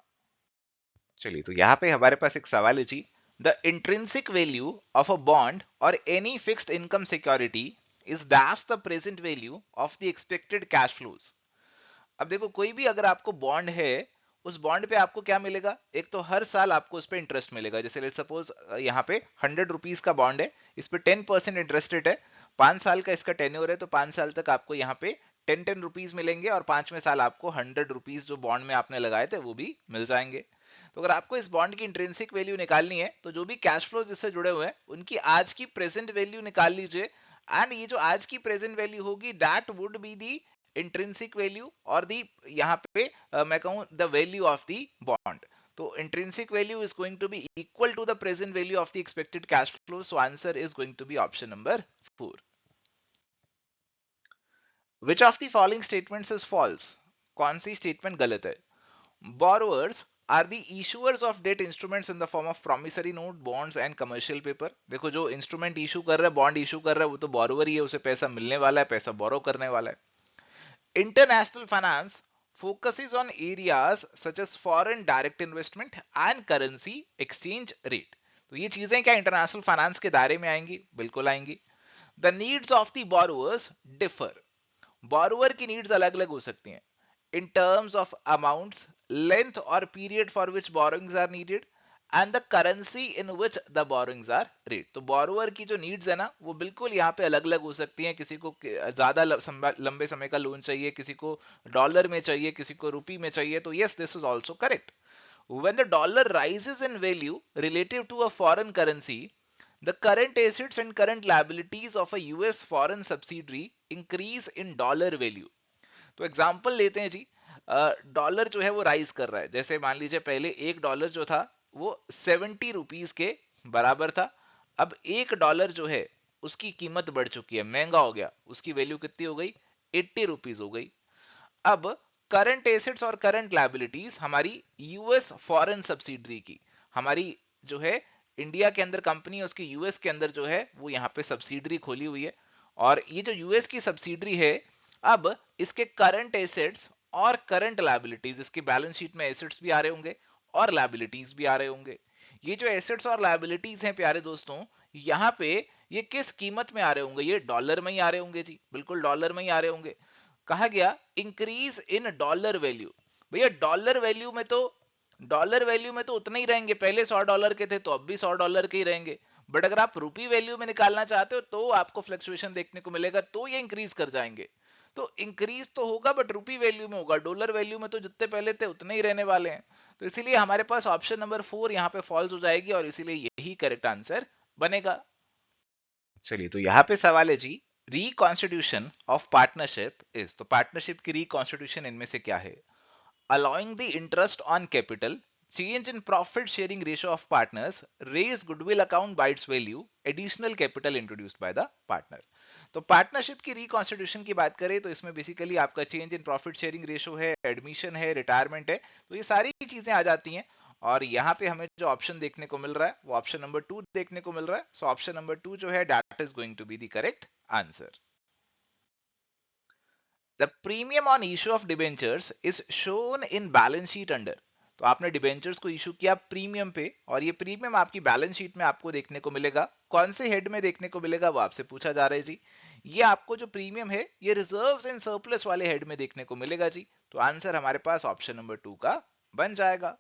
चलिए, तो यहाँ पे हमारे पास एक सवाल है जी, the intrinsic value of a bond और any fixed income security is dash the present value of the expected cash flows. अब देखो, कोई भी अगर आपको बॉन्ड है, उस बॉन्ड पे आपको क्या मिलेगा, एक तो हर साल आपको उस पे इंटरेस्ट मिलेगा। जैसे लेट्स सपोज यहाँ पे 100 रुपीज का बॉन्ड है, इस पे 10% इंटरेस्ट रेट है, 5 साल का इसका टेन्योर है, तो 5 साल तक आपको यहाँ पे 10 रुपीज मिलेंगे, और 5वें साल आपको 100 रुपीज जो बॉन्ड में आपने लगाए थे वो भी मिल जाएंगे। तो अगर आपको इस बॉन्ड की इंट्रिंसिक वैल्यू निकालनी है, तो जो भी कैश फ्लोज इससे जुड़े हुए हैं उनकी आज की प्रेजेंट वैल्यू निकाल लीजिए, एंड ये जो आज की प्रेजेंट वैल्यू होगी that would be the intrinsic value, और दी यहाँ पे मैं कहूँ the value of the bond. तो intrinsic value is going to be equal to the present value of the expected cash flow, so answer is going to be option number 4. Which of the following statements is false? कौन सी statement गलत है? Borrowers are the issuers of debt instruments in the form of promissory note, bonds and commercial paper. देखो, जो instrument issue कर रहा है, bond issue कर रहा है, वो तो बोरोवर ही है, उसे पैसा मिलने वाला है, पैसा बोरो करने वाला है। International finance focuses on areas such as foreign direct investment and currency exchange rate. तो ये चीजें क्या इंटरनेशनल फाइनेंस के दायरे में आएंगी? बिल्कुल आएंगी। The needs of the borrowers differ. Borrower की नीड्स अलग अलग हो सकती हैं in terms of amounts, length or period for which borrowings are needed and the currency in which the borrowings are rate. तो बोरोवर की जो नीड्स है ना, वो बिल्कुल यहाँ पे अलग अलग हो सकती हैं। किसी को ज्यादा लंबे समय का लोन चाहिए, किसी को डॉलर में चाहिए, किसी को रुपी में चाहिए। तो yes, this is also correct. When the dollar rises in value relative to a foreign currency, the current assets and current liabilities of a US foreign subsidiary increase in dollar value. तो example लेते हैं जी, dollar जो है वो rise कर रहा है। जैसे मान लीजिए पहले $1 जो था वो 70 रुपीज के बराबर था, अब $1 जो है उसकी कीमत बढ़ चुकी है, महंगा हो गया, उसकी वैल्यू कितनी हो गई? 80 रुपीज हो गई। अब करंट एसेट्स और करंट लायबिलिटीज हमारी यूएस फॉरेन सब्सिडरी की, हमारी जो है इंडिया के अंदर कंपनी है, उसकी यूएस के अंदर जो है वो यहाँ पे सब्सिडरी खोली हुई है, और ये जो यूएस की सब्सिडरी है, अब इसके करंट एसेट्स और करंट लायबिलिटीज, इसके बैलेंस शीट में एसेट्स भी आ रहे होंगे और लायबिलिटीज भी आ रहे होंगे। ये जो एसेट्स और लायबिलिटीज हैं प्यारे दोस्तों, यहाँ पे ये किस कीमत में आ रहे होंगे? ये डॉलर में ही आ रहे होंगे जी, बिल्कुल डॉलर में ही आ रहे होंगे। कहा गया इंक्रीज इन डॉलर वैल्यू। भैया डॉलर वैल्यू में तो उतना ही रहेंगे, पहले $100 के थे तो अब भी $100 के ही रहेंगे। बट अगर आप रुपी वैल्यू में निकालना चाहते हो तो आपको फ्लक्चुएशन देखने को मिलेगा, तो ये इंक्रीज कर जाएंगे। तो इंक्रीज तो होगा बट रुपी वैल्यू में होगा, डॉलर वैल्यू में तो जितने पहले थे उतने ही रहने वाले हैं। तो इसीलिए हमारे पास ऑप्शन नंबर 4 यहाँ पे फॉल्स हो जाएगी, और इसीलिए यही करेक्ट आंसर बनेगा। चलिए, तो यहाँ पे सवाल है जी, रिकॉन्स्टिट्यूशन ऑफ पार्टनरशिप इज, तो पार्टनरशिप की रिकॉन्स्टिट्यूशन इनमें से क्या है? Allowing the interest on capital, change in profit sharing ratio of partners, raise goodwill account by its value, additional capital introduced by the partner. तो पार्टनरशिप की reconstitution की बात करें तो इसमें बेसिकली आपका change in profit sharing ratio है, admission है, रिटायरमेंट है, तो ये सारी चीजें आ जाती हैं। और यहाँ पे हमें जो ऑप्शन देखने को मिल रहा है वो ऑप्शन नंबर 2 देखने को मिल रहा है. सो ऑप्शन नंबर 2 जो है that is going to be the correct answer. The premium on issue of debentures is shown in balance sheet under. तो आपने डिबेंचर्स को इशू किया प्रीमियम पे, और ये प्रीमियम आपकी बैलेंस शीट में आपको देखने को मिलेगा. कौन से हेड में देखने को मिलेगा वो आपसे पूछा जा रहा है जी. ये आपको जो प्रीमियम है ये रिजर्व्स एंड सरप्लस वाले हेड में देखने को मिलेगा जी. तो आंसर हमारे पास ऑप्शन नंबर 2 का बन जाएगा.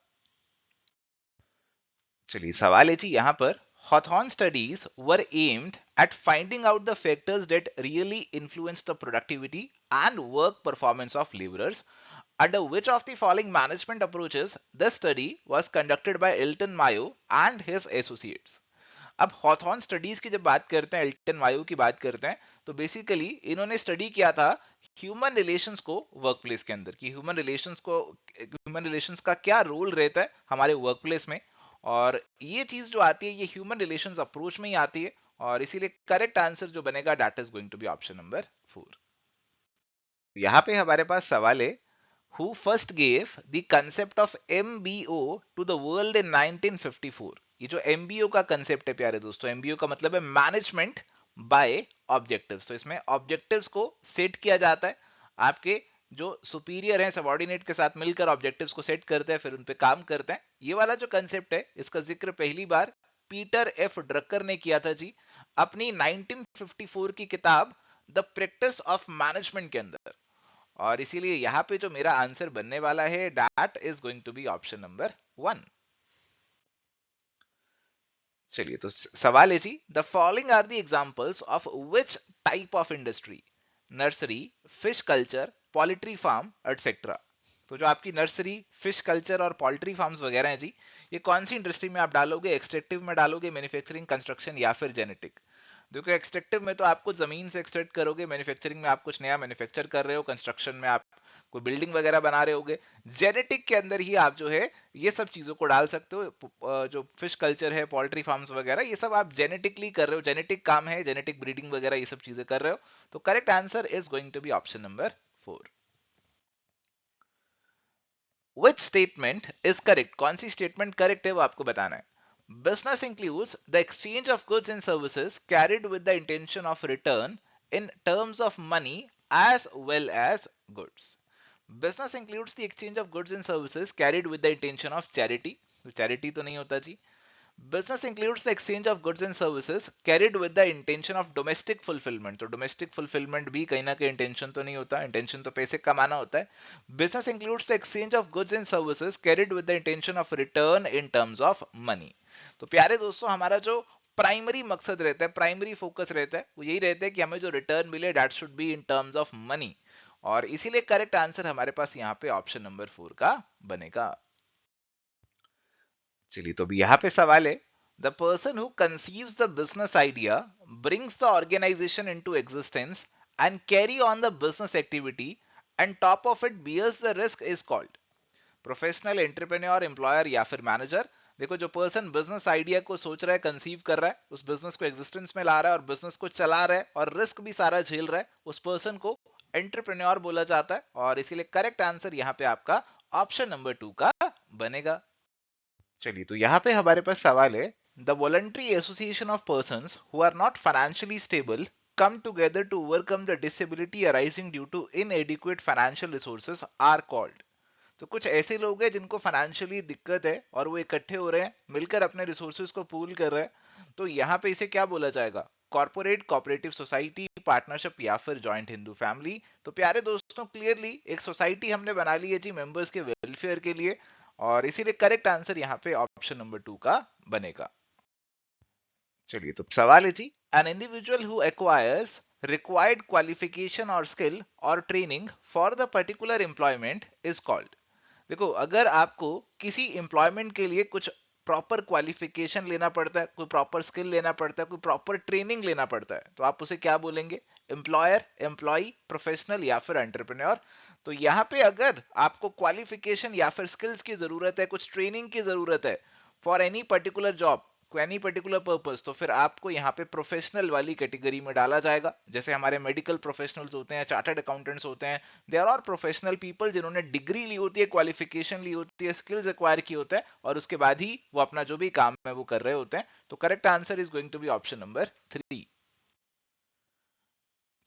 चलिए सवाल है जी यहाँ पर. Hawthorne studies were aimed at finding out the factors that really influence the productivity and work performance of laborers. Under which of the following management approaches the study was conducted by Elton Mayo and his associates? अब Hawthorne studies की जब बात करते हैं, Elton Mayo की बात करते हैं, तो बेसिकली इन्होंने स्टडी किया था ह्यूमन रिलेशंस को वर्क प्लेस के अंदर, कि ह्यूमन रिलेशंस का क्या रोल रहता है हमारे वर्क प्लेस में. और ये चीज जो आती है ये ह्यूमन रिलेशंस अप्रोच में ही आती है, और इसीलिए करेक्ट आंसर जो बनेगा that is going to be option number 4. यहाँ पे हमारे पास सवाल है. Who first gave the concept of MBO to the world in 1954? ये जो MBO का कंसेप्ट है प्यारे दोस्तों, MBO का मतलब है मैनेजमेंट बाय ऑब्जेक्टिव्स. तो इसमें ऑब्जेक्टिव्स को सेट किया जाता है, आपके जो सुपीरियर हैं सबऑर्डिनेट के साथ मिलकर ऑब्जेक्टिव्स को सेट करते हैं, फिर उन पे काम करते हैं. ये वाला जो कंसेप्ट है इसका जिक्र पहली बार पीटर एफ ड्रकर ने किया था जी अपनी 1954 की किताब द प्रैक्टिस ऑफ मैनेजमेंट के अंदर. और इसीलिए यहां पे जो मेरा आंसर बनने वाला है that is going to be option number 1. चलिए तो सवाल है जी. The following are the examples of which type of industry? Nursery, fish culture, poultry farm etcetera. तो जो आपकी नर्सरी, फिश कल्चर और पोल्ट्री फार्म्स वगैरह हैं जी, ये कौन सी इंडस्ट्री में आप डालोगे? एक्सट्रैक्टिव में डालोगे, मैन्युफैक्चरिंग, कंस्ट्रक्शन या फिर जेनेटिक? देखो एक्सट्रैक्टिव में तो आपको जमीन से एक्सट्रैक्ट करोगे, मैन्युफैक्चरिंग में आप कुछ नया मैन्युफैक्चर कर रहे हो, कंस्ट्रक्शन में आप कोई बिल्डिंग वगैरह बना रहे होगे, जेनेटिक के अंदर ही आप जो है ये सब चीजों को डाल सकते हो. जो फिश कल्चर है, पोल्ट्री फार्म्स वगैरह, ये सब आप जेनेटिकली कर रहे हो, जेनेटिक काम है, जेनेटिक ब्रीडिंग वगैरह ये सब चीजें कर रहे हो. तो correct answer is going to be option number 4. Which statement is correct? कौन सी स्टेटमेंट करेक्ट है वो आपको बताना है. Business includes the exchange of goods and services carried with the intention of return in terms of money as well as goods. Business includes the exchange of goods and services carried with the intention of charity. तो charity तो नहीं होता जी. Business includes the exchange of goods and services carried with the intention of domestic fulfillment. तो domestic fulfillment भी कहीं ना कहीं intention तो नहीं होता, intention तो पैसे कमाना होता है. Business includes the exchange of goods and services carried with the intention of return in terms of money. तो प्यारे दोस्तों हमारा जो प्राइमरी मकसद रहता है, प्राइमरी फोकस रहता है, वो यही रहता है कि हमें जो रिटर्न मिले that should be in terms of money. और इसीलिए करेक्ट आंसर हमारे पास यहाँ पे ऑप्शन नंबर 4 का बनेगा. चलिए तो अभी यहाँ पे सवाल है. The person who conceives the business idea brings the organisation into existence and carry on the business activity and top of it bears the risk is called professional, entrepreneur, employer या फिर मैनेजर. देखो जो person business idea को सोच रहा है, conceive कर रहा है, उस बिजनेस को एग्जिस्टेंस में ला रहा है और बिजनेस को चला रहा है और रिस्क भी सारा झेल रहा है, उस पर्सन को एंटरप्रेन्योर बोला जाता है. और इसीलिए करेक्ट आंसर यहाँ पे आपका ऑप्शन नंबर 2 का बनेगा. चलिए तो यहाँ पे हमारे पास सवाल है. The voluntary association of persons who are not financially stable come together to overcome the disability arising due to inadequate financial resources are called. तो कुछ ऐसे लोग हैं जिनको फाइनेंशियली दिक्कत है और वो इकट्ठे हो रहे हैं, मिलकर अपने रिसोर्सेज को पूल कर रहे हैं. तो यहाँ पे इसे क्या बोला जाएगा? कॉर्पोरेट, कोऑपरेटिव सोसाइटी, पार्टनरशिप या फिर जॉइंट हिंदू फैमिली. तो प्यारे दोस्तों क्लियरली एक सोसाइटी हमने बना ली है जी मेंबर्स के वेलफेयर के लिए, और इसीलिए करेक्ट आंसर यहाँ पे ऑप्शन नंबर 2 का बनेगा. चलिए तो सवाल है जी. An individual who acquires required qualification or skill or training for the particular employment is called. देखो अगर आपको किसी एम्प्लॉयमेंट के लिए कुछ प्रॉपर क्वालिफिकेशन लेना पड़ता है, कोई प्रॉपर स्किल लेना पड़ता है, कोई प्रॉपर ट्रेनिंग लेना पड़ता है, तो आप उसे क्या बोलेंगे? एम्प्लॉयर, एम्प्लॉय, प्रोफेशनल या फिर एंटरप्रेन्योर. तो यहाँ पे अगर आपको क्वालिफिकेशन या फिर स्किल्स की जरूरत है, कुछ ट्रेनिंग की जरूरत है फॉर एनी पर्टिकुलर जॉब, उसको एनी पर्टिकुलर पर्पस, तो फिर आपको यहाँ पे प्रोफेशनल वाली कैटेगरी में डाला जाएगा। जैसे हमारे मेडिकल प्रोफेशनल्स होते हैं, चार्टर्ड अकाउंटेंट्स होते हैं, they are all professional people जिन्होंने डिग्री ली होती है, क्वालिफिकेशन ली होती है, स्किल्स एक्वायर की होता है, और उसके बाद ही वो अपना जो भी काम है वो कर रहे होते हैं। तो correct answer is going to be option number 3।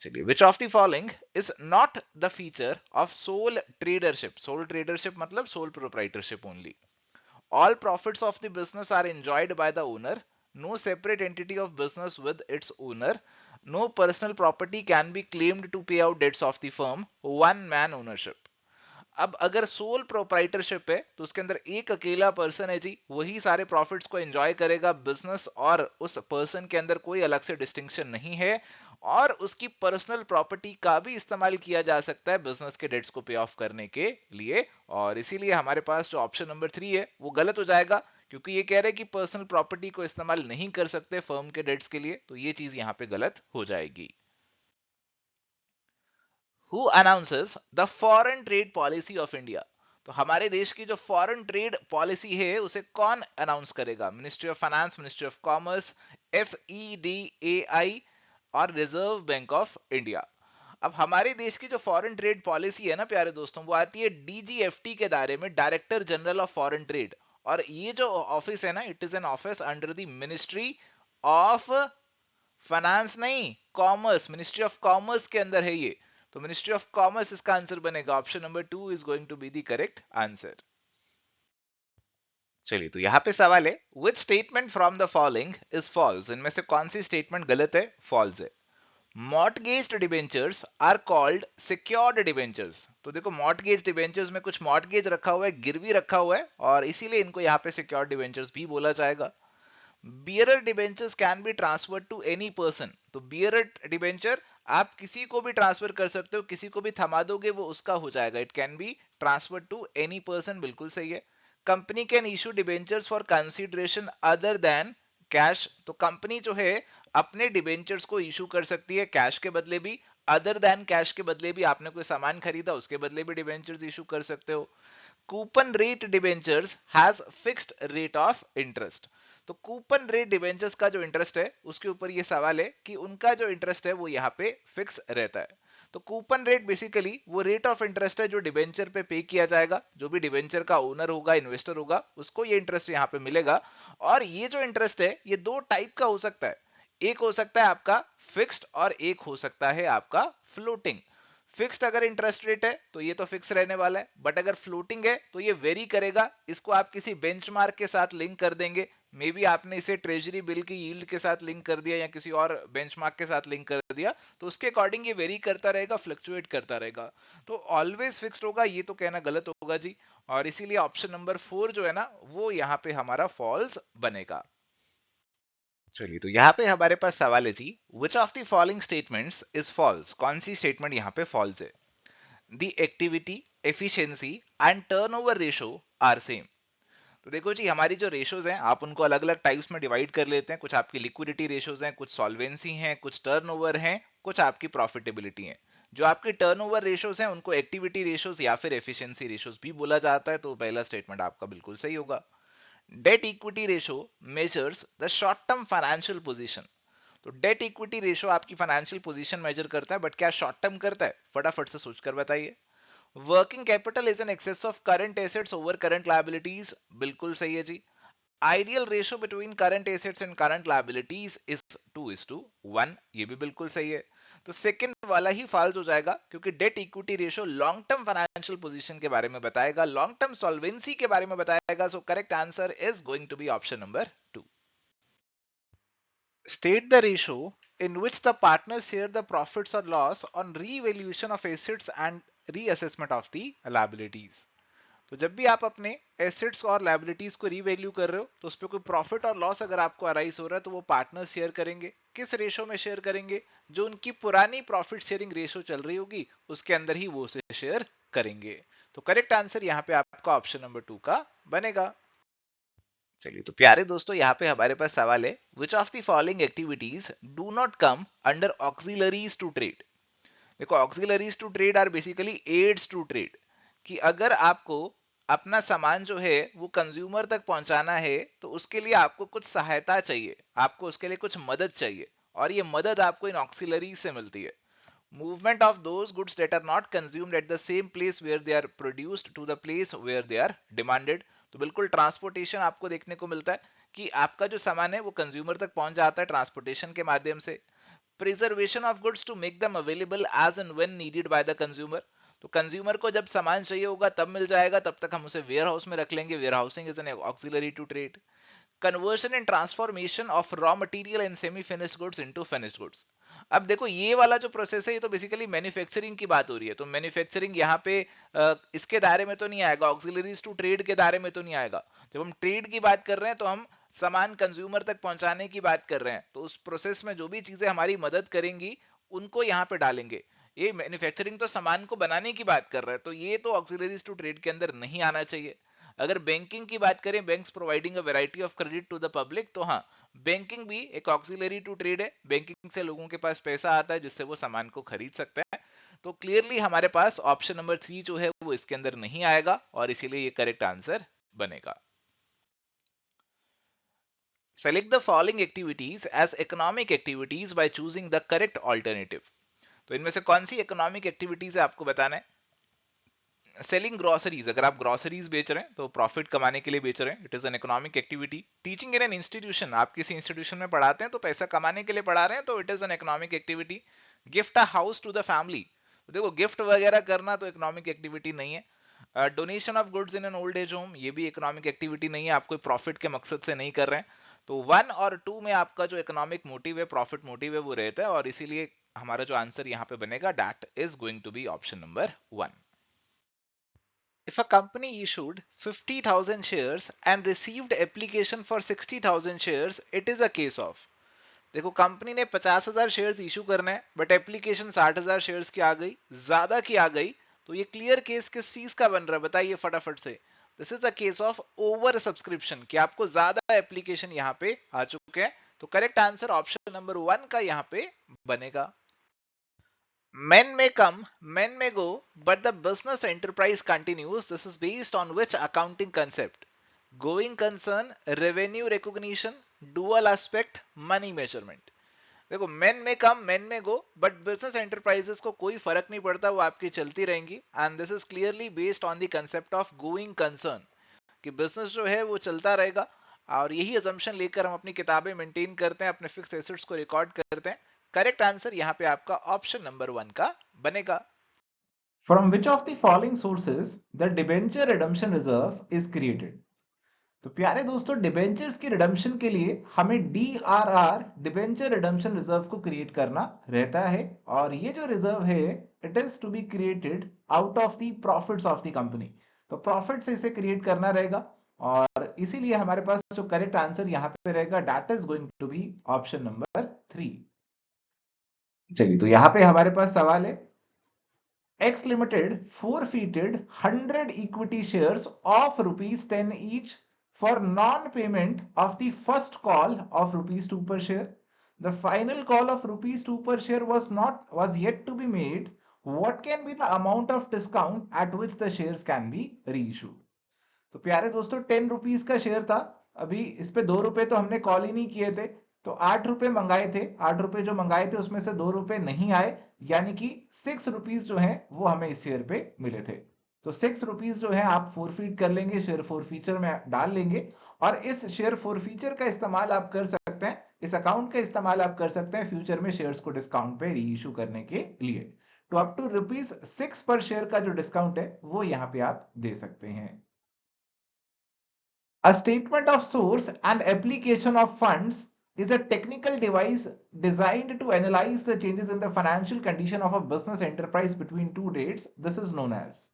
चलिए, which of the following is not the feature of sole tradership? Sole tradership मतलब sole proprietorship only. All profits of the business are enjoyed by the owner. No separate entity of business with its owner. No personal property can be claimed to pay out debts of the firm. One man ownership. अब अगर sole proprietorship है तो उसके अंदर एक अकेला person है जी, वही सारे प्रॉफिट्स को एंजॉय करेगा बिजनेस, और उस पर्सन के अंदर कोई अलग से डिस्टिंक्शन नहीं है, और उसकी पर्सनल प्रॉपर्टी का भी इस्तेमाल किया जा सकता है बिजनेस के डेट्स को पे ऑफ करने के लिए। और इसीलिए हमारे पास जो ऑप्शन नंबर 3 है वो गलत हो जाएगा, क्योंकि ये कह रहे हैं कि पर्सनल प्रॉपर्टी को इस्तेमाल नहीं कर सकते फर्म के डेट्स के लिए, तो ये चीज यहां पे गलत हो जाएगी। Who announces the foreign trade policy of India? तो हमारे देश की जो फॉरेन ट्रेड पॉलिसी है उसे कौन अनाउंस करेगा? Ministry of finance, ministry of commerce, FEDAI और रिजर्व बैंक ऑफ इंडिया। अब हमारे देश की जो फॉरेन ट्रेड पॉलिसी है ना प्यारे दोस्तों, वो आती है DGFT के दायरे में, director general of foreign trade. और ये जो ऑफिस है ना, it is an office under the ministry of finance, नहीं कॉमर्स, मिनिस्ट्री ऑफ कॉमर्स के अंदर है ये। तो मिनिस्ट्री ऑफ कॉमर्स इसका आंसर बनेगा। Option number 2 is going to be the correct answer. चलिए, तो यहां पे सवाल है, which statement from the following is false? इनमें से कौन सी स्टेटमेंट गलत है, फॉल्स है? Mortgaged debentures are called secured debentures. तो देखो, मॉर्टगेज डिबेंचर्स में कुछ मॉर्टगेज रखा हुआ है, गिरवी रखा हुआ है, और इसीलिए इनको यहाँ पे सिक्योर्ड डिबेंचर्स भी बोला जाएगा। Bearer debentures can be transfer to any person. तो बियरर डिबेंचर आप किसी को भी ट्रांसफर कर सकते हो, किसी को भी थमा दोगे वो उसका हो जाएगा। It can be transfer to any person, बिल्कुल सही है। Company can issue debentures for consideration other than cash. तो कंपनी जो है अपने डिबेंचर्स को इशू कर सकती है कैश के बदले भी, अदर देन कैश के बदले भी, आपने कोई सामान खरीदा उसके बदले भी डिबेंचर्स इशू कर सकते हो। Coupon rate debentures has fixed rate of interest. तो कूपन रेट डिबेंचर्स का जो इंटरेस्ट है उसके ऊपर ये सवाल है कि उनका जो इंटरेस्ट है वो यहाँ पे फिक्स रहता है। तो कूपन रेट बेसिकली वो रेट ऑफ इंटरेस्ट है जो डिबेंचर पे किया जाएगा। जो भी डिबेंचर का ओनर होगा, इन्वेस्टर होगा, उसको ये इंटरेस्ट यहाँ पे मिलेगा। और ये जो इंटरेस्ट है ये दो टाइप का हो सकता है। एक हो सकता है आपका फिक्स्ड, और एक हो सकता है आपका फ्लोटिंग। फिक्स्ड अगर इंटरेस्ट रेट है तो ये तो फिक्स रहने वाला है, बट अगर फ्लोटिंग है तो ये वेरी करेगा। इसको आप किसी बेंचमार्क के साथ लिंक कर देंगे, मे बी आपने इसे ट्रेजरी बिल की यील्ड के साथ लिंक कर दिया या किसी और बेंचमार्क के साथ लिंक कर दिया, तो उसके अकॉर्डिंग ये वेरी करता रहेगा, फ्लक्चुएट करता रहेगा। तो ऑलवेज फिक्स्ड होगा ये तो कहना गलत होगा जी, और इसीलिए ऑप्शन नंबर 4 जो है ना वो यहाँ पे हमारा फॉल्स बनेगा। चलिए, तो यहाँ पे हमारे पास सवाल है जी, which of the following statements is false? कौन सी स्टेटमेंट यहाँ पे फॉल्स है? The activity, efficiency and turnover ratio are same. तो देखो जी, हमारी जो रेशोज हैं आप उनको अलग अलग टाइप्स में डिवाइड कर लेते हैं। कुछ आपकी लिक्विडिटी रेशोज हैं, कुछ सॉल्वेंसी हैं, कुछ टर्नओवर हैं, कुछ आपकी प्रॉफिटेबिलिटी है। जो आपकी टर्नओवर रेशोज हैं उनको एक्टिविटी रेशोज या फिर एफिशिएंसी रेशोज भी बोला जाता है। तो पहला स्टेटमेंट आपका बिल्कुल सही होगा। Debt equity ratio measures the short term financial position. तो डेट इक्विटी रेशो आपकी फाइनेंशियल पोजीशन मेजर करता है, बट क्या शॉर्ट टर्म करता है? फटाफट से सोचकर बताइए। Working capital is an excess of current assets over current liabilities, बिल्कुल सही है जी। Ideal ratio between current assets and current liabilities is 2:1, ये भी बिल्कुल सही है। तो सेकंड वाला ही फॉल्स हो जाएगा, क्योंकि debt equity ratio long term financial position के बारे में बताएगा, लॉन्ग टर्म सॉल्वेंसी के बारे में बताएगा। So correct answer is going to be option number 2। State the ratio in which the partners share the profits or loss on revaluation of assets and reassessment of the liabilities. तो जब भी आप अपने assets और liabilities को revalue कर रहे हो तो उस पर कोई प्रॉफिट और लॉस अगर आपको अराइज हो रहा है तो वो पार्टनर शेयर करेंगे। किस रेशो में शेयर करेंगे? जो उनकी पुरानी प्रॉफिट शेयरिंग रेशो चल रही होगी उसके अंदर ही वो उसे शेयर करेंगे। तो करेक्ट आंसर यहाँ पे आपका ऑप्शन नंबर 2 का बनेगा। चलिए, तो प्यारे दोस्तों यहाँ पे हमारे पास सवाल है, which of the following activities do not come under auxiliaries to trade? देखो, auxiliaries to trade are basically aids to trade. कि अगर आपको अपना सामान जो है वो कंज्यूमर तक पहुंचाना है, तो उसके लिए आपको कुछ सहायता चाहिए, आपको उसके लिए कुछ मदद चाहिए, और ये मदद आपको इन ऑक्सिलरी से मिलती है। Movement of those goods that are not consumed at the same place where they are produced to the place where they are demanded। तो बिल्कुल ट्रांसपोर्टेशन आपको देखने को मिलता है कि आपका जो सामान है वो कंज्यूमर तक पहुंच जाता है ट्रांसपोर्टेशन के माध्यम से। Preservation of goods to make them available as and when needed by the consumer. तो कंज्यूमर को जब सामान चाहिए होगा तब मिल जाएगा, तब तक हम उसे वेयर हाउस में रख लेंगे। Warehousing is an auxiliary to trade. Conversion and transformation of raw material and semi finished goods into finished goods. अब देखो ये वाला जो प्रोसेस है ये तो बेसिकली मैन्युफैक्चरिंग की बात हो रही है, तो मैन्युफैक्चरिंग यहाँ पे इसके दायरे में तो नहीं आएगा, ऑक्सिलरीज टू ट्रेड के दायरे में तो नहीं आएगा। जब हम ट्रेड की बात कर रहे हैं तो हम सामान कंज्यूमर तक पहुंचाने की बात कर रहे हैं, तो उस प्रोसेस में जो भी चीजें हमारी मदद करेंगी उनको यहाँ पे डालेंगे। ये मैन्युफैक्चरिंग तो सामान को बनाने की बात कर रहा है, तो ये तो ऑक्सिलरीज टू ट्रेड के अंदर नहीं आना चाहिए। अगर बैंकिंग की बात करें, banks providing a variety of credit to the public, तो हाँ बैंकिंग भी एक ऑक्सिलरी टू ट्रेड है। बैंकिंग से लोगों के पास पैसा आता है जिससे वो सामान को खरीद सकते हैं। तो क्लियरली हमारे पास ऑप्शन नंबर 3 जो है वो इसके अंदर नहीं आएगा, और इसीलिए ये करेक्ट आंसर बनेगा। Select the following activities as economic activities by choosing the correct alternative। तो इनमें से कौन सी इकोनॉमिक एक्टिविटीज है आपको बताना है। सेलिंग ग्रोसरीज, अगर आप ग्रोसरीज बेच रहे हैं तो प्रॉफिट कमाने के लिए बेच रहे हैं, it is an economic activity. Teaching in an institution, आप किसी इंस्टीट्यूशन में पढ़ाते हैं तो पैसा कमाने के लिए पढ़ा रहे हैं, तो it is an economic activity. Gift a house to the family, देखो गिफ्ट वगैरह करना तो इकोनॉमिक एक्टिविटी नहीं है। Donation of goods in an old age home, ये भी इकोनॉमिक एक्टिविटी नहीं है, आप कोई प्रॉफिट के मकसद से नहीं कर रहे हैं। तो 1 और 2 में आपका जो इकोनॉमिक मोटिव है, प्रॉफिट मोटिव है, वो रहता है, और इसीलिए हमारा जो आंसर यहाँ पे बनेगा that is going to be option number 1। If a company issued 50,000 shares and received application for 60,000 shares, it is a case of। देखो कंपनी ने 50,000 शेयर्स इशू करना है बट एप्लीकेशन 60,000 शेयर्स की आ गई, ज्यादा की आ गई, तो ये क्लियर केस किस चीज का बन रहा है बताइए फटाफट से। This is a case of over subscription, कि आपको ज्यादा एप्लीकेशन यहाँ पे आ चुके हैं। तो करेक्ट आंसर ऑप्शन नंबर 1 का यहाँ पे बनेगा। Men may come, men may go, but the business enterprise continues. This is based on which accounting concept? Going concern, revenue recognition, dual aspect, money measurement। देखो men may come, men may go, but business enterprises को कोई फर्क नहीं पड़ता, वो आपकी चलती रहेंगी। And this is clearly based on the concept of going concern, कि बिजनेस जो है वो चलता रहेगा, और यही अजम्पशन लेकर हम अपनी किताबें मेंटेन करते हैं, अपने फिक्स एसेट्स को रिकॉर्ड करते हैं। करेक्ट आंसर यहाँ पे आपका ऑप्शन नंबर 1 का बनेगा। From which of the following sources the debenture redemption reserve is created? तो प्यारे दोस्तों, डिबेंचर्स की रिडम्पशन के लिए हमें डीआरआर डिबेंचर रिडम्पशन रिजर्व को क्रिएट करना रहता है, और ये जो रिजर्व है it is to be created out of the profits of the company. तो प्रॉफिट से इसे क्रिएट करना रहेगा, और इसीलिए हमारे पास जो करेक्ट आंसर यहाँ पे रहेगा that is going to be option number 3। चलिए, तो यहाँ पे हमारे पास सवाल है, X Limited forfeited 100 equity shares of rupees 10 each for non-payment of the first call of rupees 2 per share. The final call of rupees 2 per share was yet to be made. What can be the amount of discount at which the shares can be reissued? तो प्यारे दोस्तों, 10 rupees का share था, अभी इस पे 2 रुपए तो हमने कॉल ही नहीं किए थे, तो 8 रुपए मंगाए थे, 8 रुपए जो मंगाए थे उसमें से 2 रुपए नहीं आए, यानी कि 6 रुपीज जो है वो हमें इस शेयर पे मिले थे। तो 6 रुपीज जो है आप फोरफीट कर लेंगे, शेयर फोरफीचर में डाल लेंगे, और इस शेयर फोरफीचर का इस्तेमाल आप कर सकते हैं, इस अकाउंट का इस्तेमाल आप कर सकते हैं फ्यूचर में शेयर्स को डिस्काउंट पे री इशू करने के लिए। तो अप टू ₹6 पर शेयर का जो डिस्काउंट है वो यहाँ पे आप दे सकते हैं। A statement of source and application of funds is a technical device designed to analyze the changes in the financial condition of a business enterprise between two dates. This is known as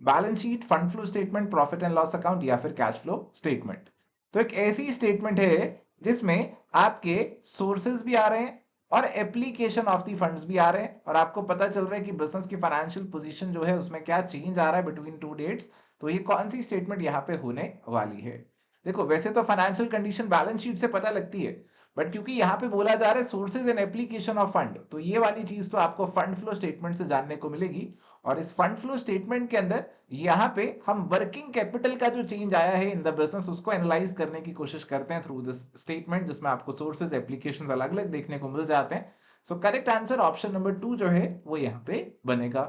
balance sheet, fund flow statement, profit and loss account, या फिर cash flow statement. तो एक ऐसी statement है जिसमें आपके sources भी आ रहे हैं और एप्लीकेशन ऑफ दी फंड्स भी आ रहे हैं, और आपको पता चल रहा है कि बिजनेस की फाइनेंशियल पोजीशन जो है उसमें क्या चेंज आ रहा है बिटवीन टू डेट्स। तो ये कौन सी स्टेटमेंट यहाँ पे होने वाली है? देखो, वैसे तो फाइनेंशियल कंडीशन बैलेंस शीट से पता लगती है, बट क्योंकि यहाँ पे बोला जा रहा है sources and application of fund, तो ये वाली चीज तो आपको फंड फ्लो स्टेटमेंट से जानने को मिलेगी। और इस फंड फ्लो स्टेटमेंट के अंदर यहाँ पे हम वर्किंग कैपिटल का जो चेंज आया है इन द बिजनेस उसको एनालाइज करने की कोशिश करते हैं थ्रू दिस स्टेटमेंट, जिसमें आपको सोर्सेज एप्लीकेशंस अलग अलग देखने को मिल जाते हैं। सो करेक्ट आंसर ऑप्शन नंबर 2 जो है वो यहाँ पे बनेगा।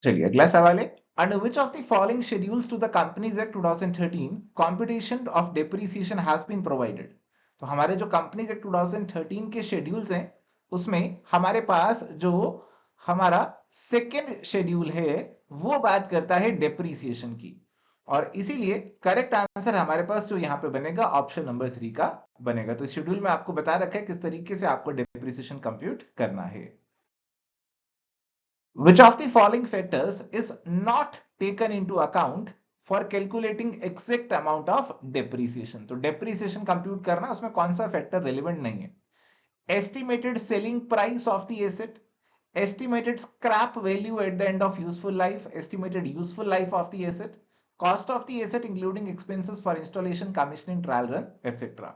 चलिए अगला सवाल है, under which of the following schedules to the Companies Act 2013 computation of depreciation has been provided? तो हमारे जो कंपनीज एक्ट 2013 के शेड्यूल्स हैं उसमें हमारे पास जो हमारा सेकेंड शेड्यूल है वो बात करता है डेप्रीसिएशन की, और इसीलिए करेक्ट आंसर हमारे पास जो यहाँ पे बनेगा ऑप्शन नंबर 3 का बनेगा। तो शेड्यूल में आपको बता रखा है किस तरीके से आपको डेप्रीसिएशन कंप्यूट करना है। Which of the following factors is not taken into account for calculating exact amount of depreciation? तो depreciation compute करना उसमें कौन सा फैक्टर रेलिवेंट नहीं है? Estimated selling price of the asset, estimated scrap value at the end of useful life, estimated useful life of the asset, cost of the asset including expenses for installation, commissioning, trial run, etc.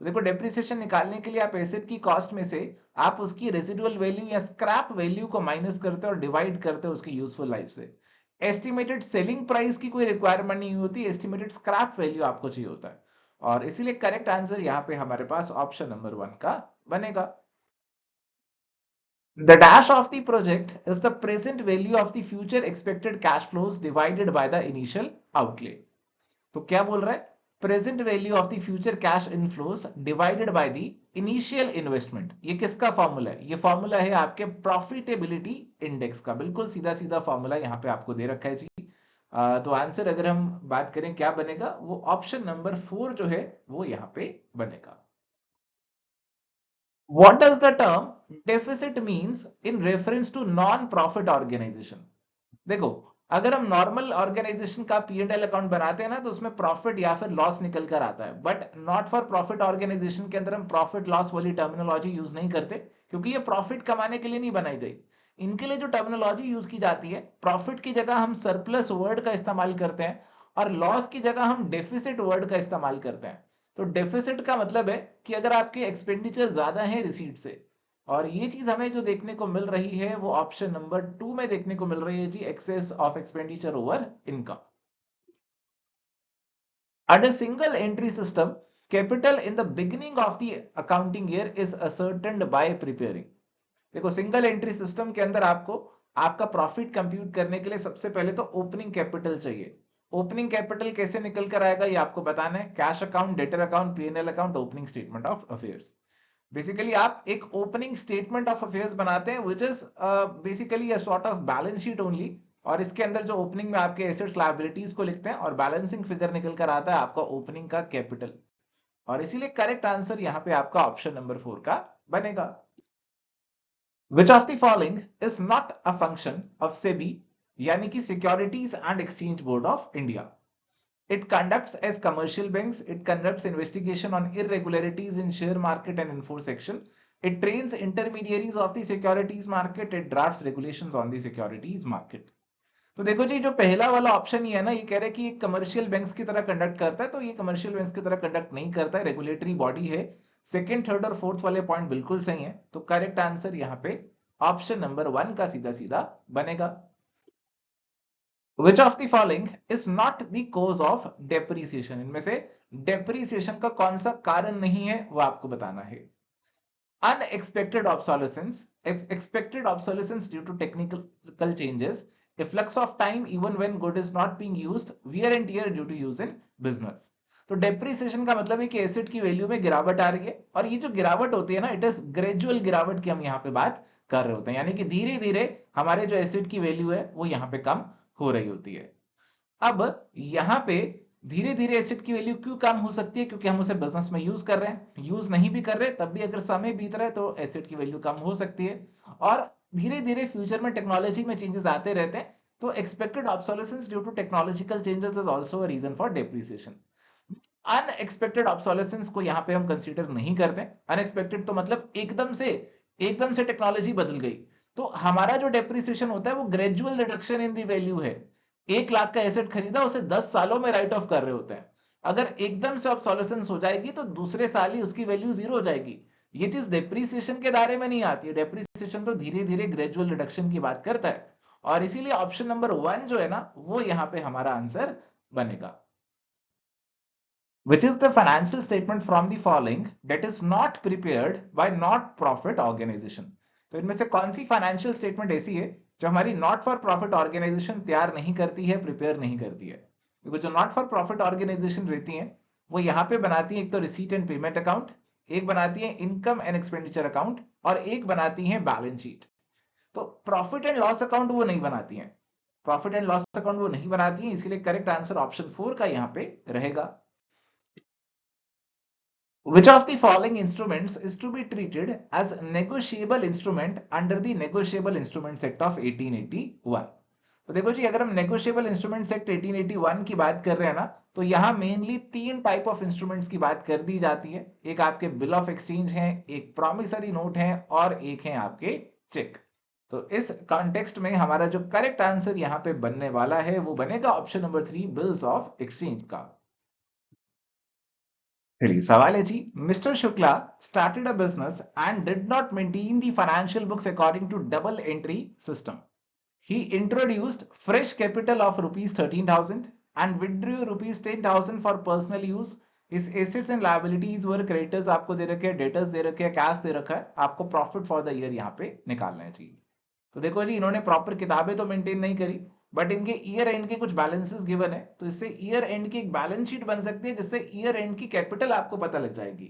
देखो depreciation निकालने के लिए आप asset की cost में से आप उसकी रेसिडुअल वैल्यू या स्क्रैप वैल्यू को माइनस करते हो और डिवाइड करते हो उसकी यूजफुल लाइफ से। एस्टिमेटेड सेलिंग प्राइस की कोई रिक्वायरमेंट नहीं होती, एस्टिमेटेड स्क्रैप वैल्यू आपको चाहिए होता है, और इसीलिए करेक्ट आंसर यहाँ पे हमारे पास ऑप्शन नंबर 1 का बनेगा। The dash of the project is the present value of the future expected cash flows divided by the initial outlay. तो क्या बोल रहा है? Present value of the future cash inflows divided by the initial investment. ये किसका formula है? ये formula है आपके प्रॉफिटेबिलिटी इंडेक्स का, बिल्कुल सीधा सीधा फॉर्मूला यहाँ पे आपको दे रखा है जी। तो आंसर अगर हम बात करें क्या बनेगा, वो ऑप्शन नंबर 4 जो है वो यहाँ पे बनेगा। What does the term deficit means in reference to non-profit organization? देखो अगर हम नॉर्मल ऑर्गेनाइजेशन का P&L अकाउंट बनाते हैं ना तो उसमें प्रॉफिट या फिर लॉस निकल कर आता है, but not for profit organisation के अंदर हम प्रॉफिट लॉस वाली टर्मिनोलॉजी यूज नहीं करते, क्योंकि ये प्रॉफिट कमाने के लिए नहीं बनाई गई। इनके लिए जो टर्मिनोलॉजी यूज की जाती है, प्रॉफिट की जगह हम सरप्लस वर्ड का इस्तेमाल करते हैं और लॉस की जगह हम डेफिसिट वर्ड का इस्तेमाल करते हैं। तो डेफिसिट का मतलब है कि अगर आपके एक्सपेंडिचर ज्यादा है रिसीट से, और ये चीज हमें जो देखने को मिल रही है वो ऑप्शन नंबर 2 में देखने को मिल रही है जी, excess of expenditure over income. Under single entry system, capital in the beginning of the accounting year is ascertained by preparing. देखो सिंगल एंट्री सिस्टम के अंदर आपको आपका प्रॉफिट कंप्यूट करने के लिए सबसे पहले तो ओपनिंग कैपिटल चाहिए। ओपनिंग कैपिटल कैसे निकल कर आएगा ये आपको बताना है। Cash account, debtor account, P&L account, opening statement of affairs. Basically आप एक ओपनिंग स्टेटमेंट ऑफ अफेयर्स बनाते हैं which is basically a sort of balance sheet only, और इसके अंदर जो ओपनिंग में आपके एसेट्स लायबिलिटीज को लिखते हैं और बैलेंसिंग फिगर निकल कर आता है आपका ओपनिंग का कैपिटल, और इसीलिए करेक्ट आंसर यहाँ पे आपका ऑप्शन नंबर 4 का बनेगा। विच of the following is not a function of SEBI यानी कि securities and exchange board of India? It conducts as commercial banks. It conducts investigation on irregularities in share market and enforce action. It trains intermediaries of the securities market. It drafts regulations on the securities market. तो देखो जी जो पहला वाला option ही है ना, ये कह रहे हैं कि ये कमर्शियल बैंक्स की तरह कंडक्ट करता है, तो ये कमर्शियल बैंक्स की तरह कंडक्ट नहीं करता है, रेगुलेटरी बॉडी है। सेकंड, थर्ड और फोर्थ वाले पॉइंट बिल्कुल सही है, तो करेक्ट आंसर यहाँ पे ऑप्शन नंबर 1 का सीधा सीधा बनेगा। Which of the following is not the cause of depreciation? इनमें से depreciation का कौन सा कारण नहीं है वो आपको बताना है। Unexpected obsolescence, expected obsolescence due to technical changes, efflux of time even when good is not being used, wear and tear due to use in business. तो डेप्रिसिएशन का मतलब है कि एसेट की वैल्यू में गिरावट आ रही है, और ये जो गिरावट होती है ना, इट इज ग्रेजुअल गिरावट की हम यहाँ पे बात कर रहे होते हैं, यानी कि धीरे धीरे हमारे जो एसेट की वैल्यू है वो यहाँ पे कम हो रही होती है। अब यहां पे धीरे धीरे एसेट की वैल्यू क्यों कम हो सकती है? क्योंकि हम उसे बिजनेस में यूज कर रहे हैं। यूज नहीं भी कर रहे तब भी अगर समय बीत रहा है तो एसेट की वैल्यू कम हो सकती है, और धीरे धीरे फ्यूचर में टेक्नोलॉजी में चेंजेस आते रहते हैं, तो expected obsolescence due to technological changes is also a reason for depreciation. Unexpected obsolescence को यहां पे हम कंसीडर नहीं करते। अनएक्सपेक्टेड तो मतलब एकदम से टेक्नोलॉजी बदल गई, तो हमारा जो डेप्रिसिएशन होता है वो gradual reduction in the value है। 1 लाख का एसेट खरीदा, उसे 10 सालों में राइट ऑफ कर रहे होते हैं, अगर एकदम से ऑब्सोलेसेंस हो जाएगी तो दूसरे साल ही उसकी वैल्यू जीरो हो जाएगी। ये चीज डेप्रीसिएशन के दायरे में नहीं आती है। डेप्रीसिएशन तो धीरे धीरे ग्रेजुअल रिडक्शन की बात करता है, और इसीलिए ऑप्शन नंबर 1 जो है ना, वो यहां पे हमारा आंसर बनेगा। Which is the financial statement from the following that is not prepared by not profit organization? तो इनमें से कौन सी फाइनेंशियल स्टेटमेंट ऐसी है जो हमारी नॉट फॉर प्रॉफिट ऑर्गेनाइजेशन तैयार नहीं करती है, प्रिपेयर नहीं करती है? क्योंकि जो नॉट फॉर प्रॉफिट ऑर्गेनाइजेशन रहती है वो यहाँ पे बनाती है एक तो रिसीट एंड पेमेंट अकाउंट, एक बनाती है इनकम एंड एक्सपेंडिचर अकाउंट, और एक बनाती है बैलेंस शीट। तो प्रॉफिट एंड लॉस अकाउंट वो नहीं बनाती है, प्रॉफिट एंड लॉस अकाउंट वो नहीं बनाती है, इसके लिए करेक्ट आंसर ऑप्शन 4 का यहाँ पे रहेगा। Which of the following instruments is to be treated as negotiable instrument under the Negotiable Instruments Act of 1881? तो देखो जी, अगर हम नेगोशिएबल इंस्ट्रूमेंट्स एक्ट 1881 की बात कर रहे हैं ना, तो यहाँ मेनली 3 टाइप ऑफ इंस्ट्रूमेंट्स की बात कर दी जाती है। एक आपके बिल ऑफ एक्सचेंज है, एक प्रॉमिसरी नोट है, और एक है आपके चेक। तो इस कॉन्टेक्स्ट में हमारा जो करेक्ट आंसर यहाँ पे बनने वाला है वो बनेगा option number 3, bills of exchange का। चलिए सवाल है जी, mister Shukla started a business and did not maintain the financial books according to double entry system. He introduced fresh capital of rupees 13,000 and withdrew rupees 10,000 for personal use. His assets and liabilities were creditors आपको दे रखे हैं, debtors दे रखे हैं, cash दे रखा है, आपको profit for the year यहाँ पे निकालना है जी। तो देखो जी, इन्होंने प्रॉपर किताबें तो मेंटेन नहीं करी, बट इनके ईयर एंड के कुछ बैलेंसेस गिवन है, तो इससे ईयर एंड की एक बैलेंस शीट बन सकती है जिससे ईयर एंड की कैपिटल आपको पता लग जाएगी।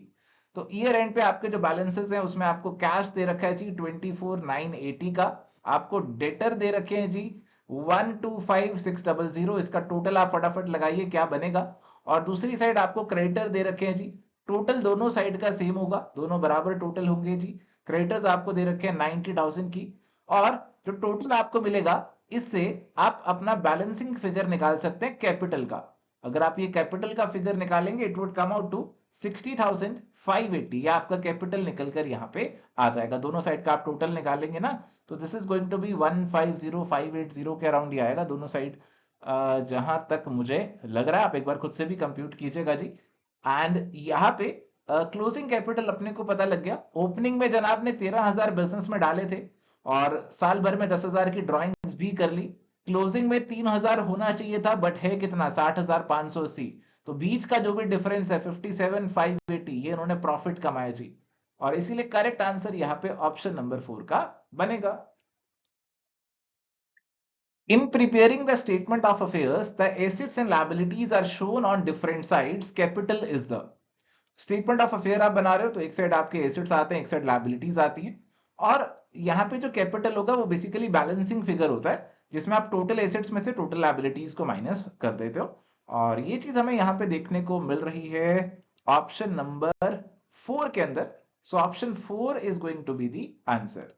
तो ईयर एंड पे आपके जो बैलेंसेस हैं उसमें आपको कैश दे रखा है जी 24,980 का, आपको डेटर दे रखे हैं जी 125,600, इसका टोटल आप फटाफट लगाइए क्या बनेगा। और दूसरी साइड आपको क्रेडिटर दे रखे हैं जी, टोटल दोनों साइड का सेम होगा, दोनों बराबर टोटल होंगे जी। क्रेडिटर्स आपको दे रखे हैं 90,000 की, और जो टोटल आपको मिलेगा इससे आप अपना बैलेंसिंग फिगर निकाल सकते हैं कैपिटल का। अगर आप ये कैपिटल का फिगर निकालेंगे it would come out to 60,580, या आपका कैपिटल निकलकर यहाँ पे आ जाएगा। दोनों साइड का आप टोटल निकालेंगे ना, तो this is going to be 150,580 के अराउंड ही आएगा दोनों साइड, जहां तक मुझे लग रहा है। आप एक बार खुद से भी कंप्यूट कीजिएगा जी। एंड यहाँ पे क्लोजिंग कैपिटल अपने को पता लग गया। ओपनिंग में जनाब ने 13,000 बिजनेस में डाले थे और साल भर में 10,000 की ड्राइंग्स भी कर ली। क्लोजिंग में 3,000 होना चाहिए था, बट है कितना 60,580, तो बीच का जो भी डिफरेंस है 57,580, ये उन्होंने प्रॉफिट कमाया जी। और इसीलिए करेक्ट आंसर यहाँ पे ऑप्शन नंबर 4 का बनेगा। In preparing the statement of affairs, the assets and liabilities are shown on different sides. Capital is the statement of affair आप बना रहे हो, तो एक साइड आपके एसेट्स आते हैं, एक साइड लायबिलिटीज आती हैं, और यहाँ पे जो कैपिटल होगा वो बेसिकली बैलेंसिंग फिगर होता है जिसमें आप टोटल एसेट्स में से टोटल लायबिलिटीज को माइनस कर देते हो। और ये चीज हमें यहाँ पे देखने को मिल रही है ऑप्शन नंबर 4 के अंदर। So option 4 is going to be the answer.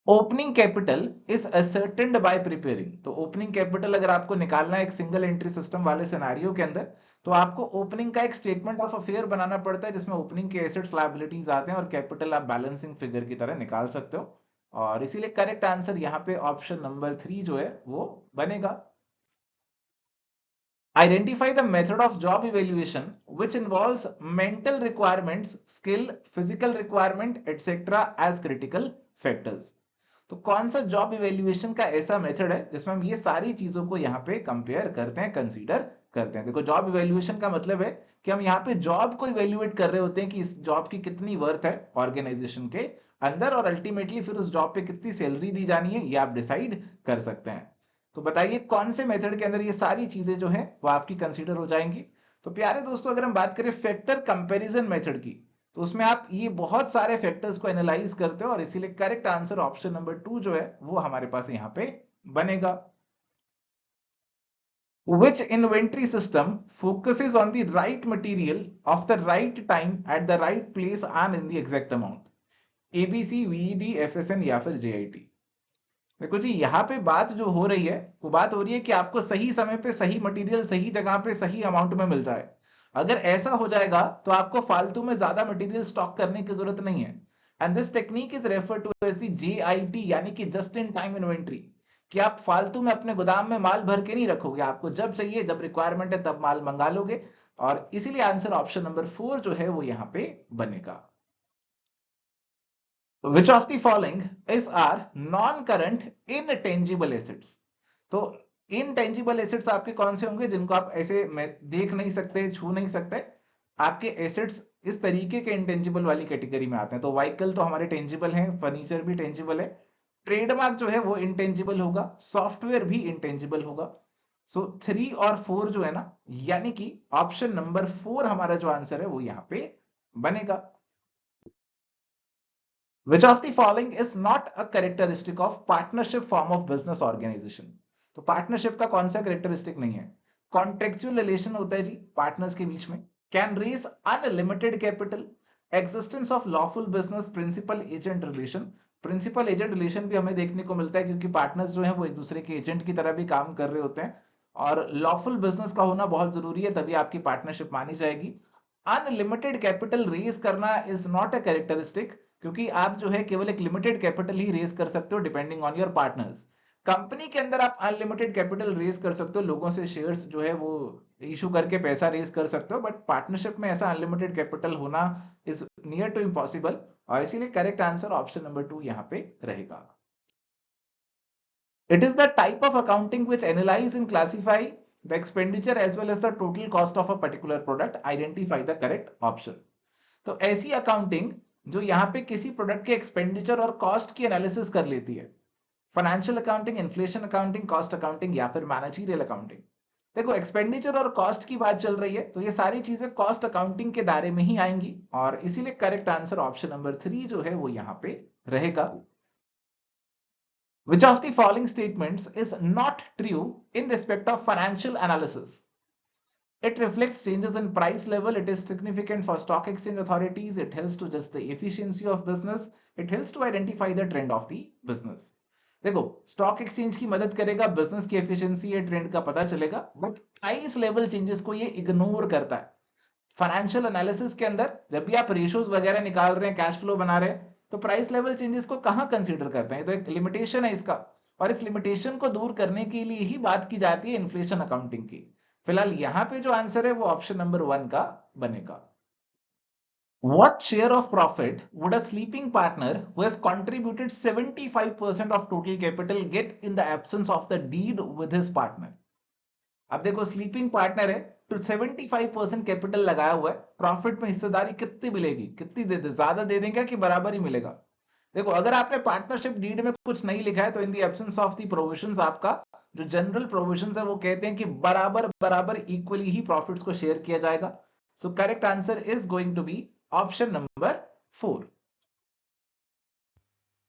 Opening capital is ascertained by preparing. तो ओपनिंग कैपिटल अगर आपको निकालना है एक सिंगल एंट्री सिस्टम वाले सिनेरियो के अंदर, तो आपको ओपनिंग का एक स्टेटमेंट ऑफ अफेयर बनाना पड़ता है जिसमें ओपनिंग के एसेट्स लायबिलिटीज आते हैं और कैपिटल आप बैलेंसिंग फिगर की तरह निकाल सकते हो। और इसीलिए करेक्ट आंसर यहाँ पे ऑप्शन नंबर 3 जो है वो बनेगा। Identify the method of job evaluation which involves mental requirements, skill, physical requirement, etc. as critical factors. तो कौन सा जॉब इवेल्युएशन का ऐसा मेथड है जिसमें हम ये सारी चीजों को यहाँ पे कंपेयर करते हैं, कंसीडर करते हैं। देखो, जॉब इवेल्युएशन का मतलब है कि हम यहाँ पे जॉब को इवेल्युएट कर रहे होते हैं कि इस जॉब की कितनी वर्थ है ऑर्गेनाइजेशन के अंदर, और अल्टीमेटली फिर उस जॉब पे कितनी सैलरी दी जानी है ये आप डिसाइड कर सकते हैं। तो बताइए कौन से मेथड के अंदर ये सारी चीजें जो है वो आपकी कंसीडर हो जाएंगी। तो प्यारे दोस्तों, अगर हम बात करें फैक्टर कंपैरिजन मेथड की, तो उसमें आप ये बहुत सारे फैक्टर्स को एनालाइज करते हो, और इसीलिए करेक्ट आंसर ऑप्शन नंबर 2 जो है वो हमारे पास यहाँ पे बनेगा। Which inventory system focuses on the right material of the right time at the right place and in the exact amount? ABC, VED, FSN या फिर JIT? देखो जी, यहाँ पे बात जो हो रही है वो बात हो रही है कि आपको सही समय पे सही मटेरियल सही जगह पे सही अमाउंट में मिल जाए। अगर ऐसा हो जाएगा तो आपको फालतू में ज्यादा मटेरियल स्टॉक करने की जरूरत नहीं है। And this technique is refer to as the JIT, यानी कि जस्ट इन टाइम इन्वेंट्री। कि आप फालतू में अपने गोदाम में माल भर के नहीं रखोगे, आपको जब चाहिए, जब रिक्वायरमेंट है तब माल मंगा लोगे, और इसीलिए आंसर ऑप्शन नंबर 4 जो है वो यहां पे बनेगा। Which of the following is are non-current intangible assets? तो intangible assets आपके कौन से होंगे जिनको आप ऐसे देख नहीं सकते, छू नहीं सकते? आपके assets इस तरीके के intangible वाली कैटेगरी में आते हैं। तो व्हीकल तो हमारे टेंजिबल हैं, फर्नीचर भी टेंजिबल है, ट्रेडमार्क जो है वो इंटेंजिबल होगा, सॉफ्टवेयर भी इंटेंजिबल होगा। सो 3 और 4 जो है ना, यानी कि ऑप्शन नंबर 4 हमारा जो आंसर है वो यहां पे बनेगा। Which of the following is not a characteristic of partnership form of business organization? तो पार्टनरशिप का कौन सा कैरेक्टरिस्टिक नहीं है? कॉन्ट्रेक्चुअल रिलेशन होता है जी पार्टनर्स के बीच में, can raise unlimited capital, existence of lawful business principal agent relation. Principal agent relation भी हमें देखने को मिलता है क्योंकि पार्टनर्स जो है वो एक दूसरे के एजेंट की तरह भी काम कर रहे होते हैं, और लॉफुल बिजनेस का होना बहुत जरूरी है, तभी आपकी पार्टनरशिप मानी जाएगी। अनलिमिटेड कैपिटल रेज करना इज नॉट अ कैरेक्टरिस्टिक, क्योंकि आप जो है केवल एक लिमिटेड कैपिटल ही रेज कर सकते हो depending on your partners. Company के अंदर आप अनलिमिटेड कैपिटल रेज कर सकते हो, लोगों से शेयर्स जो है वो इशू करके पैसा रेज कर सकते हो, बट पार्टनरशिप में ऐसा अनलिमिटेड कैपिटल होना इज नियर टू इम्पॉसिबल, और इसीलिए करेक्ट आंसर ऑप्शन नंबर 2 यहां पे रहेगा। It is the type of accounting which analyze and classify the expenditure as well as the total cost of a particular product. Identify the correct option. तो ऐसी accounting जो यहाँ पे किसी product के एक्सपेंडिचर और कॉस्ट की एनालिसिस कर लेती है, financial accounting, inflation accounting, cost accounting या फिर मैनेजरियल अकाउंटिंग। देखो एक्सपेंडिचर और कॉस्ट की बात चल रही है तो ये सारी चीजें कॉस्ट अकाउंटिंग के दायरे में ही आएंगी, और इसीलिए करेक्ट आंसर ऑप्शन नंबर 3 जो है वो यहाँ पे रहेगा। Which of the following statements is not true in respect of financial analysis? It reflects changes in price level. It is significant for stock exchange authorities. It helps to judge the efficiency of business. It helps to identify the trend of the business. देखो stock exchange की मदद करेगा, business की efficiency या trend का पता चलेगा, but price level changes को ये इग्नोर करता है। फाइनेंशियल एनालिसिस के अंदर जब भी आप रेशियोज वगैरह निकाल रहे हैं, कैश फ्लो बना रहे हैं, तो प्राइस लेवल चेंजेस को कहां कंसीडर करते हैं? तो एक लिमिटेशन है इसका, और इस लिमिटेशन को दूर करने के लिए ही बात की जाती है इन्फ्लेशन अकाउंटिंग की। फिलहाल यहां पे जो आंसर है वो ऑप्शन नंबर 1 का बनेगा। What share of profit would a sleeping partner who has contributed 75% of total capital get in the absence of the deed with his partner? अब देखो स्लीपिंग पार्टनर है तो 75% कैपिटल लगाया हुआ है, प्रॉफिट में हिस्सेदारी कितनी मिलेगी, कितनी दे दे, ज्यादा दे देंगे कि बराबर ही मिलेगा? देखो अगर आपने पार्टनरशिप डीड में कुछ नहीं लिखा है तो इन the absence of the provisions आपका जो जनरल प्रोविजंस है वो कहते हैं कि बराबर बराबर इक्वली ही प्रॉफिट्स को शेयर किया जाएगा। So correct answer is going to be option number 4।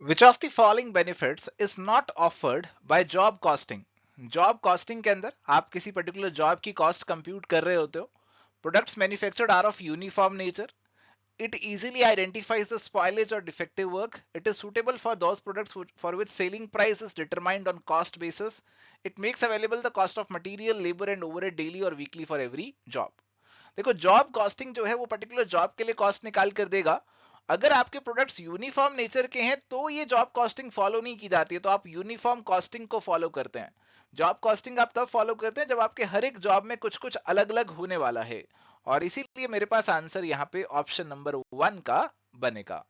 Which of the following benefits is not offered by job costing? Job costing के अंदर आप किसी पर्टिकुलर जॉब की कॉस्ट कंप्यूट कर रहे होते हो। Products manufactured are of uniform nature. It easily identifies the spoilage or defective work. It is suitable for those products for which selling price is determined on cost basis. It makes available the cost of material, labor and overhead daily or weekly for every job. देखो job costing जो है वो particular job के लिए cost निकाल कर देगा। अगर आपके प्रोडक्ट्स यूनिफॉर्म नेचर के हैं तो ये जॉब कॉस्टिंग फॉलो नहीं की जाती है, तो आप यूनिफॉर्म कॉस्टिंग को फॉलो करते हैं। जॉब कॉस्टिंग आप तब फॉलो करते हैं जब आपके हर एक जॉब में कुछ कुछ अलग अलग होने वाला है, और इसीलिए मेरे पास आंसर यहाँ पे ऑप्शन नंबर 1 का बनेगा।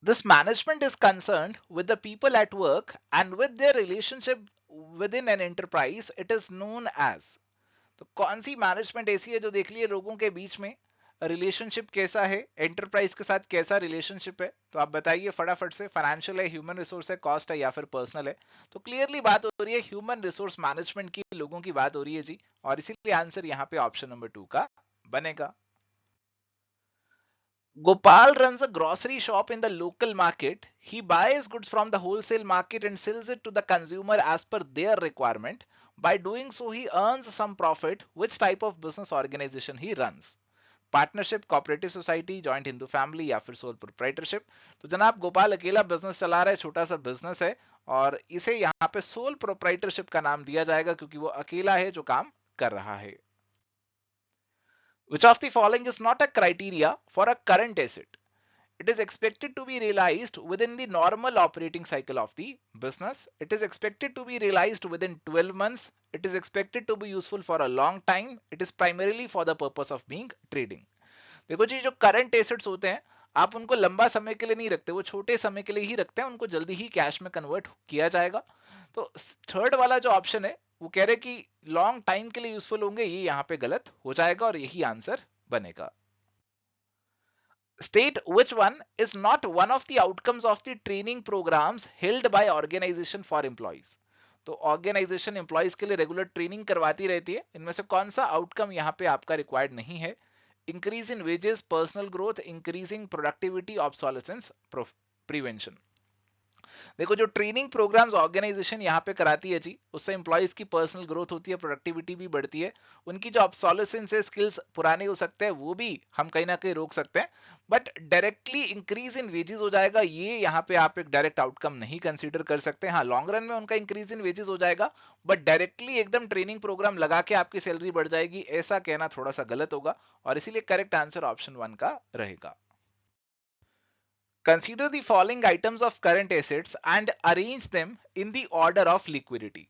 This management is concerned with the people at work and with their relationship within an enterprise. It is known as। तो कौन सी मैनेजमेंट ऐसी है जो देख लिए लोगों के बीच में रिलेशनशिप कैसा है, एंटरप्राइज के साथ कैसा रिलेशनशिप है? तो आप बताइए फटाफट से, फाइनेंशियल है, ह्यूमन रिसोर्स है, कॉस्ट है या फिर पर्सनल है? तो क्लियरली बात हो रही है ह्यूमन रिसोर्स मैनेजमेंट की, लोगों की बात हो रही है जी, और इसीलिए आंसर यहाँ पे ऑप्शन नंबर 2 का बनेगा। Gopal runs a grocery shop in the local market. He buys goods from the wholesale market and sells it to the consumer as per their requirement. By doing so, he earns some profit. Which type of business organization he runs? Partnership, cooperative society, joint Hindu family या फिर sole proprietorship? तो जनाब गोपाल अकेला business चला रहा है, छोटा सा बिजनेस है, और इसे यहाँ पे सोल प्रोप्राइटरशिप का नाम दिया जाएगा क्योंकि वो अकेला है जो काम कर रहा है। Which of the following is not a criteria for a current asset? It is expected to be realized within the normal operating cycle of the business. It is expected to be realized within 12 months. It is expected to be useful for a long time. It is primarily for the purpose of being trading. देखो जी, जो current assets होते हैं आप उनको लंबा समय के लिए नहीं रखते, वो छोटे समय के लिए ही रखते हैं, उनको जल्दी ही कैश में कन्वर्ट किया जाएगा। तो थर्ड वाला जो ऑप्शन है वो कह रहे कि लॉन्ग टाइम के लिए यूजफुल होंगे, ये यहाँ पे गलत हो जाएगा और यही आंसर बनेगा। State which one is not one of the outcomes of the training programs held by organization for employees. तो ऑर्गेनाइजेशन एम्प्लॉइज के लिए रेगुलर ट्रेनिंग करवाती रहती है, इनमें से कौन सा आउटकम यहाँ पे आपका रिक्वायर्ड नहीं है? Increase in wages, personal growth, increasing productivity, obsolescence prevention. देखो, जो ट्रेनिंग प्रोग्राम्स ऑर्गेनाइजेशन यहाँ पे कराती है जी, उससे एम्प्लॉइज की पर्सनल ग्रोथ होती है, प्रोडक्टिविटी भी बढ़ती है, उनकी जो ऑब्सोलेसेंस है, स्किल्स पुराने हो सकते हैं, वो भी हम कहीं ना कहीं रोक सकते हैं। But directly increase in wages हो जाएगा, ये यहाँ पे आप एक डायरेक्ट आउटकम नहीं कंसीडर कर सकते। हाँ, लॉन्ग रन में उनका इंक्रीज इन वेजेस हो जाएगा, बट डायरेक्टली एकदम ट्रेनिंग प्रोग्राम लगा के आपकी सैलरी बढ़ जाएगी, ऐसा कहना थोड़ा सा गलत होगा, और इसीलिए करेक्ट आंसर ऑप्शन 1 का रहेगा। Consider the following items of current assets and arrange them in the order of liquidity.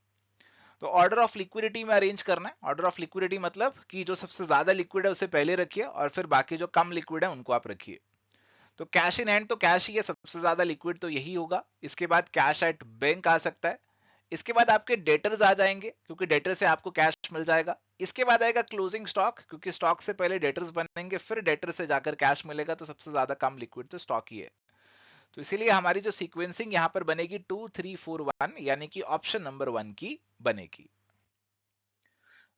तो ऑर्डर ऑफ लिक्विडिटी में अरेंज करना है। ऑर्डर ऑफ लिक्विडिटी मतलब कि जो सबसे ज्यादा लिक्विड है उसे पहले रखिए और फिर बाकी जो कम लिक्विड है उनको आप रखिए। तो कैश इन हैंड तो कैश ही है, सबसे ज्यादा लिक्विड तो यही होगा। इसके बाद कैश एट बैंक आ सकता है। इसके बाद आपके डेटर्स आ जाएंगे क्योंकि डेटर से आपको कैश मिल जाएगा। इसके बाद आएगा क्लोजिंग स्टॉक, क्योंकि स्टॉक से पहले डेटर्स बनेंगे, फिर डेटर से जाकर कैश मिलेगा, तो सबसे ज्यादा कम लिक्विड तो स्टॉक ही है। तो इसीलिए हमारी जो सीक्वेंसिंग यहां पर बनेगी 2 3 4 1, यानी कि ऑप्शन नंबर 1 की बनेगी।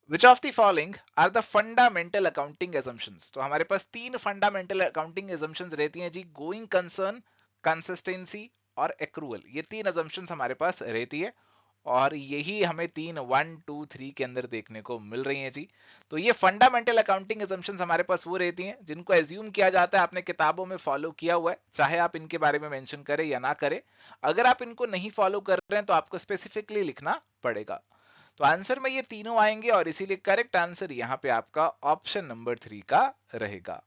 Which of the following are the fundamental accounting assumptions? तो हमारे पास 3 फंडामेंटल अकाउंटिंग assumptions रहती हैं जी, गोइंग कंसर्न, कंसिस्टेंसी और एक्रूअल। ये 3 assumptions हमारे पास रहती है और यही हमें 3 1 2 3 के अंदर देखने को मिल रही हैं जी। तो ये फंडामेंटल अकाउंटिंग assumptions हमारे पास वो रहती हैं जिनको एज्यूम किया जाता है, आपने किताबों में फॉलो किया हुआ है, चाहे आप इनके बारे में मेंशन करें या ना करें। अगर आप इनको नहीं फॉलो कर रहे हैं तो आपको स्पेसिफिकली लिखना पड़ेगा। तो आंसर में ये तीनों आएंगे और इसीलिए करेक्ट आंसर यहां पे आपका ऑप्शन नंबर 3 का रहेगा।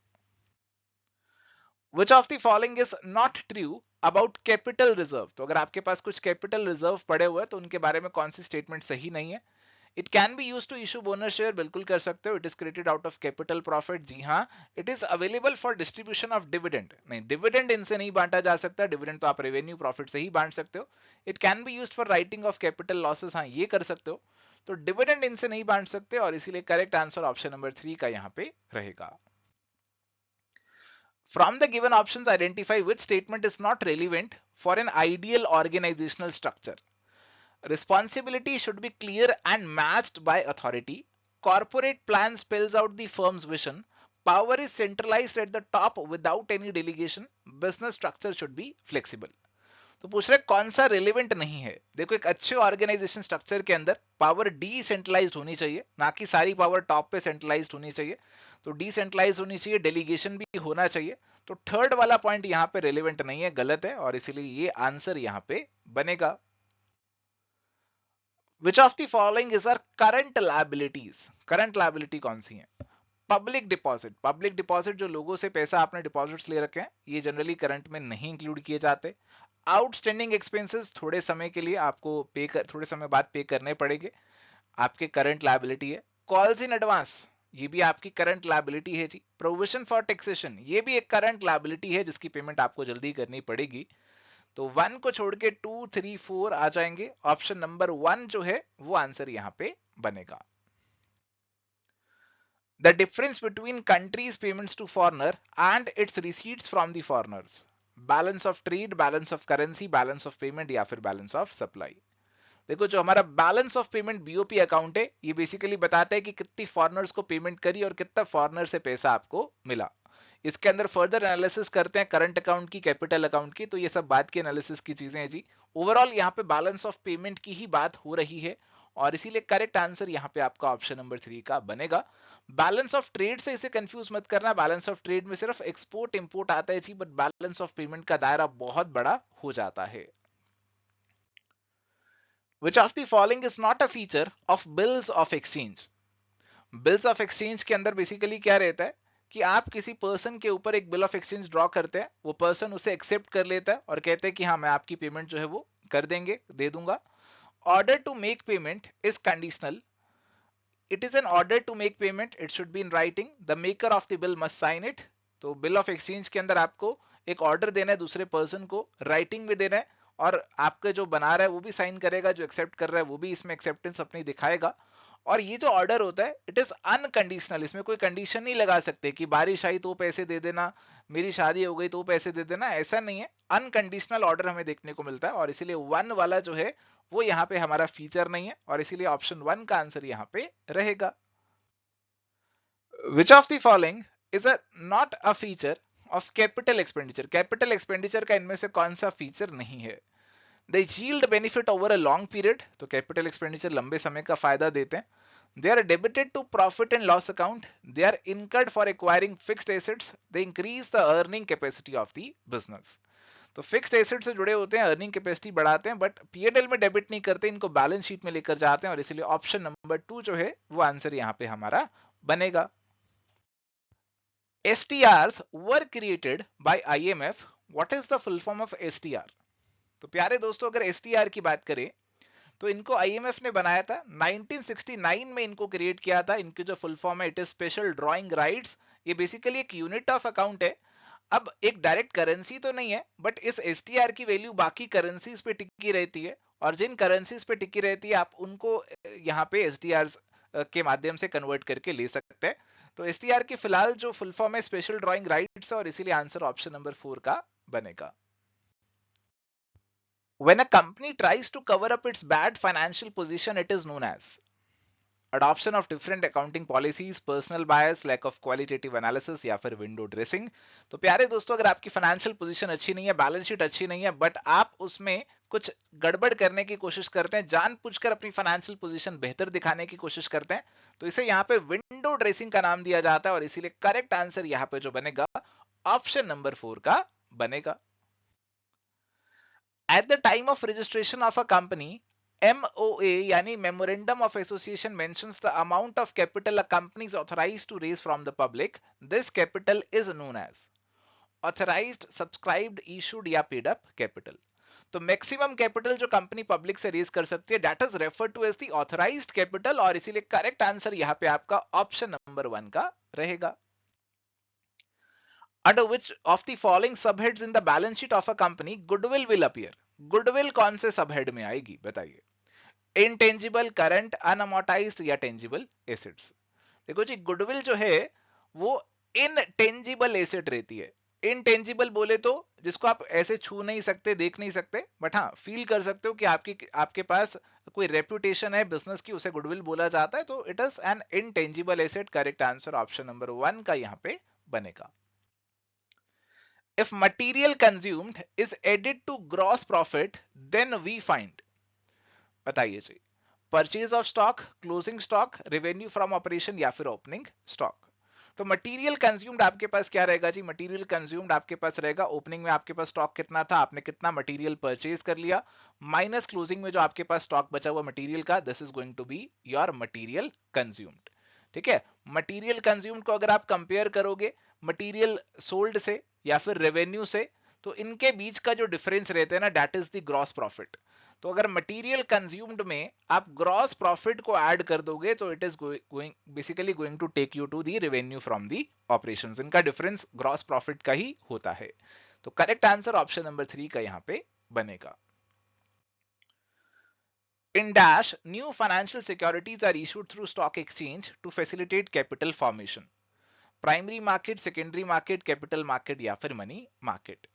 Which of the following is not true about capital reserve? तो अगर आपके पास कुछ कैपिटल रिजर्व पड़े हुए हैं तो उनके बारे में कौन सी स्टेटमेंट सही नहीं है? It can be use to issue bonus share, बिल्कुल कर सकते हो। It is created out of capital profit, जी हाँ। It is available for distribution of dividend, नहीं, डिविडेंड इनसे नहीं बांटा जा सकता, डिविडेंड तो आप रेवेन्यू प्रॉफिट से ही बांट सकते हो। It can be use for writing of capital losses, हाँ ये कर सकते हो। तो डिविडेंड इनसे नहीं बांट सकते और इसीलिए करेक्ट आंसर ऑप्शन नंबर 3 का यहाँ पे रहेगा। From the given options, identify which statement is not relevant for an ideal organizational structure. Responsibility should be clear and matched by authority. Corporate plan spells out the firm's vision. Power is centralized at the top without any delegation. Business structure should be flexible. तो पूछ रहे कौन सा relevant नहीं है? देखो, एक अच्छे ऑर्गेनाइजेशन स्ट्रक्चर के अंदर पावर डिसेंट्रलाइज्ड होनी चाहिए, ना कि सारी पावर टॉप पे सेंट्रलाइज्ड होनी चाहिए। तो डिसेंट्रलाइज्ड होनी चाहिए, डेलीगेशन भी होना चाहिए। तो थर्ड वाला पॉइंट यहाँ पे रिलेवेंट नहीं है, गलत है, और इसीलिए ये आंसर यहाँ पे बनेगा। Which of the following is our current liabilities? Current liability कौन सी है? Public deposit. पब्लिक डिपॉजिट जो लोगों से पैसा आपने डिपॉजिट्स ले रखे हैं, ये जनरली करंट में नहीं इंक्लूड किए जाते। आउटस्टैंडिंग एक्सपेंसेस थोड़े समय के लिए आपको थोड़े समय बाद पे करने पड़ेंगे, आपके करंट लायबिलिटी है। कॉल्स इन एडवांस, ये भी आपकी करंट लायबिलिटी है जी। प्रोविजन फॉर टैक्सेशन, ये भी एक करंट लायबिलिटी है जिसकी पेमेंट आपको जल्दी करनी पड़ेगी। तो 1 को छोड़ के 2 3 4 आ जाएंगे। ऑप्शन नंबर 1 जो है वो आंसर यहां पे बनेगा। The difference between countries' payments to foreigner and its receipts from the foreigners. Balance of trade, balance of currency, balance of payment या फिर balance of supply. देखो, जो हमारा balance of payment BOP account है, ये बेसिकली बताता है कि कितनी फॉरेनर्स को पेमेंट करी और कितना फॉरेनर से पैसा आपको मिला। इसके अंदर फर्दर एनालिसिस करते हैं करंट अकाउंट की, कैपिटल अकाउंट की, तो ये सब बात की एनालिसिस की चीजें हैं जी। ओवरऑल यहाँ पे बैलेंस ऑफ पेमेंट की ही बात हो रही है और इसीलिए करेक्ट आंसर यहाँ पे आपका ऑप्शन नंबर 3 का बनेगा। बैलेंस ऑफ ट्रेड से इसे कंफ्यूज मत करना, बैलेंस ऑफ ट्रेड में सिर्फ एक्सपोर्ट इंपोर्ट आता है जी, बट बैलेंस ऑफ पेमेंट का दायरा बहुत बड़ा हो जाता है। Which of the following is not a feature of bills of exchange? Bills of exchange के अंदर बेसिकली क्या रहता है कि आप किसी पर्सन के ऊपर एक बिल ऑफ एक्सचेंज ड्रॉ करते हैं, वो पर्सन उसे एक्सेप्ट कर लेता है और कहते हैं कि हाँ मैं आपकी पेमेंट जो है वो कर देंगे, दे दूंगा. Order to make payment is conditional. It is an order to make payment. It should be in writing. The maker of the bill must sign it. तो बिल ऑफ एक्सचेंज के अंदर आपको एक ऑर्डर देना है दूसरे पर्सन को, writing में देना है, और आपके जो बना रहा है वो भी साइन करेगा, जो एक्सेप्ट कर रहा है वो भी इसमें एक्सेप्टेंस अपनी दिखाएगा. और ये जो ऑर्डर होता है इट इज अनकंडीशनल. इसमें कोई कंडीशन नहीं लगा सकते कि बारिश आई तो पैसे दे देना, मेरी शादी हो गई तो पैसे दे देना, ऐसा नहीं है. अनकंडीशनल ऑर्डर हमें देखने को मिलता है और इसीलिए वन वाला जो है वो यहाँ पे हमारा फीचर नहीं है और इसीलिए ऑप्शन वन का आंसर यहाँ पे रहेगा. विच of the following is a not a feature of capital expenditure. Capital expenditure का इनमें से कौन सा फीचर नहीं है? They yield benefit over a long period. तो कैपिटल एक्सपेंडिचर लंबे समय का फायदा देते हैं. They are debited to profit and loss account. They are incurred for acquiring fixed assets. They increase the earning capacity of the business. तो fixed asset से जुड़े होते हैं, अर्निंग कैपेसिटी बढ़ाते हैं, बट पीएनएल में डेबिट नहीं करते, इनको बैलेंस शीट में लेकर जाते हैं और इसीलिए ऑप्शन नंबर 2 जो है वो आंसर यहाँ पे हमारा बनेगा. STRs were created by IMF. What is the full form of STR? तो प्यारे दोस्तों अगर STR की बात करें तो इनको IMF ने बनाया था 1969 में, इनको क्रिएट किया था. इनकी जो फुल फॉर्म है it is special drawing rights. ये बेसिकली एक यूनिट ऑफ अकाउंट है. अब एक डायरेक्ट करेंसी तो नहीं है, बट इस STR की वैल्यू बाकी करेंसीज पे टिकी रहती है और जिन करेंसीज पे टिकी रहती है आप उनको यहाँ पे STRs के माध्यम से कन्वर्ट करके ले सकते हैं. तो STR की फिलहाल जो फुल फॉर्म है स्पेशल ड्रॉइंग राइट्स है और इसीलिए आंसर ऑप्शन नंबर 4 का बनेगा. When a company tries to cover up its bad financial position, it is known as adoption of different accounting policies, personal bias, lack of qualitative analysis या फिर window dressing. तो प्यारे दोस्तों अगर आपकी financial position अच्छी नहीं है, बैलेंस शीट अच्छी नहीं है, बट आप उसमें कुछ गड़बड़ करने की कोशिश करते हैं, जानबूझकर अपनी फाइनेंशियल पोजीशन बेहतर दिखाने की कोशिश करते हैं, तो इसे यहाँ पे विंडो ड्रेसिंग का नाम दिया जाता है और इसीलिए करेक्ट आंसर यहाँ पे जो बनेगा ऑप्शन नंबर 4 का बनेगा. At the time of registration of a company, MOA यानी Memorandum of Association mentions the amount of capital a company is authorized to raise from the public. This capital is known as authorized, subscribed, issued या paid up capital. तो maximum capital जो company public से raise कर सकती है that is referred to as the authorised capital और इसीलिए correct answer यहाँ पे आपका ऑप्शन नंबर 1 का रहेगा. Under which of the following subheads in the balance sheet of a company goodwill will appear? Goodwill कौन से सबहेड में आएगी बताइए? Intangible, current, unamortized या tangible assets? देखो जी गुडविल जो है वो इनटेंजिबल एसेट रहती है. इनटेंजिबल बोले तो जिसको आप ऐसे छू नहीं सकते, देख नहीं सकते, बट हाँ फील कर सकते हो कि आपके पास कोई रेपुटेशन है बिजनेस की, उसे गुडविल बोला जाता है. तो it is N intangible asset. Correct answer option number 1 का यहाँ पे बनेगा. If material consumed is added to gross profit, then we find. बताइए जी. Purchase of stock, closing stock, revenue from operation या फिर opening stock. तो मटेरियल कंज्यूम्ड आपके पास क्या रहेगा जी? मटेरियल कंज्यूम्ड आपके पास रहेगा ओपनिंग में आपके पास स्टॉक कितना था, आपने कितना मटेरियल परचेज कर लिया, माइनस क्लोजिंग में जो आपके पास स्टॉक बचा हुआ मटेरियल का, this is going to be your material consumed. ठीक है. मटेरियल कंज्यूम्ड को अगर आप कंपेयर करोगे मटेरियल सोल्ड से या फिर रेवेन्यू से, तो इनके बीच का जो डिफरेंस रहता है ना that is the gross profit. तो अगर मटेरियल कंज्यूम्ड में आप ग्रॉस प्रॉफिट को ऐड कर दोगे तो it is basically going to take you to the revenue from the operations. इनका डिफरेंस ग्रॉस प्रॉफिट का ही होता है. तो करेक्ट आंसर ऑप्शन नंबर 3 का यहां पे बनेगा. In dash, new financial securities are issued through stock exchange to facilitate capital formation. Primary market, secondary market, capital market या फिर मनी मार्केट.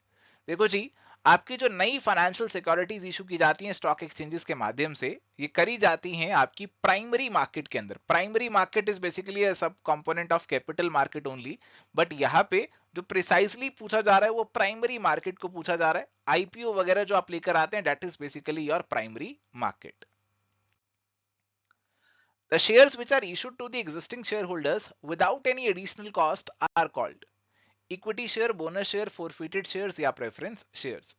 देखो जी आपकी जो नई फाइनेंशियल सिक्योरिटीज इशू की जाती हैं स्टॉक एक्सचेंजेस के माध्यम से, ये करी जाती हैं आपकी प्राइमरी मार्केट के अंदर. Primary market is basically a sub component of capital market only, but यहाँ पे जो प्रिसाइसली पूछा जा रहा है वो प्राइमरी मार्केट को पूछा जा रहा है. आईपीओ वगैरह जो आप लेकर आते हैं that is basically your primary market. The shares which are issued to the existing shareholders without any additional cost are called equity share, bonus share, forfeited shares या preference shares.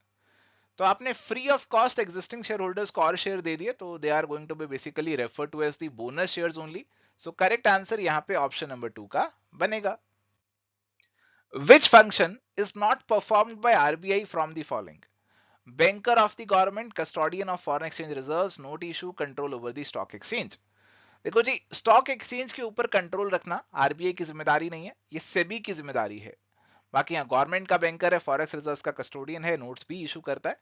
तो आपने free of cost existing shareholders को और share दे दिए तो they are going to be basically referred to as the bonus shares only. So correct answer यहाँ पे option number 2 का बनेगा. Which function is not performed by RBI from the following? Banker of the government, custodian of foreign exchange reserves, note issue, control over the stock exchange. देखो जी, stock exchange के ऊपर control रखना RBI की जिम्मेदारी नहीं है, ये सेबी की जिम्मेदारी है। बाकी यहाँ गवर्नमेंट का बैंकर है, फॉरेक्स रिजर्व्स का कस्टोडियन है, नोट्स भी इशू करता है,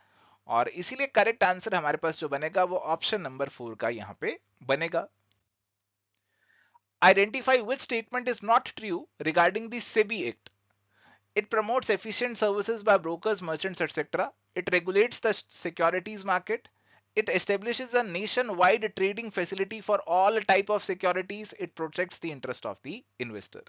और इसीलिए करेक्ट आंसर हमारे पास जो बनेगा वो ऑप्शन नंबर 4 का यहाँ पे बनेगा। Identify which statement is not true regarding the SEBI act. It promotes efficient services by brokers, merchants, etc. It regulates the securities market. It establishes a nationwide trading facility for all type of securities. It protects the interest of the investor.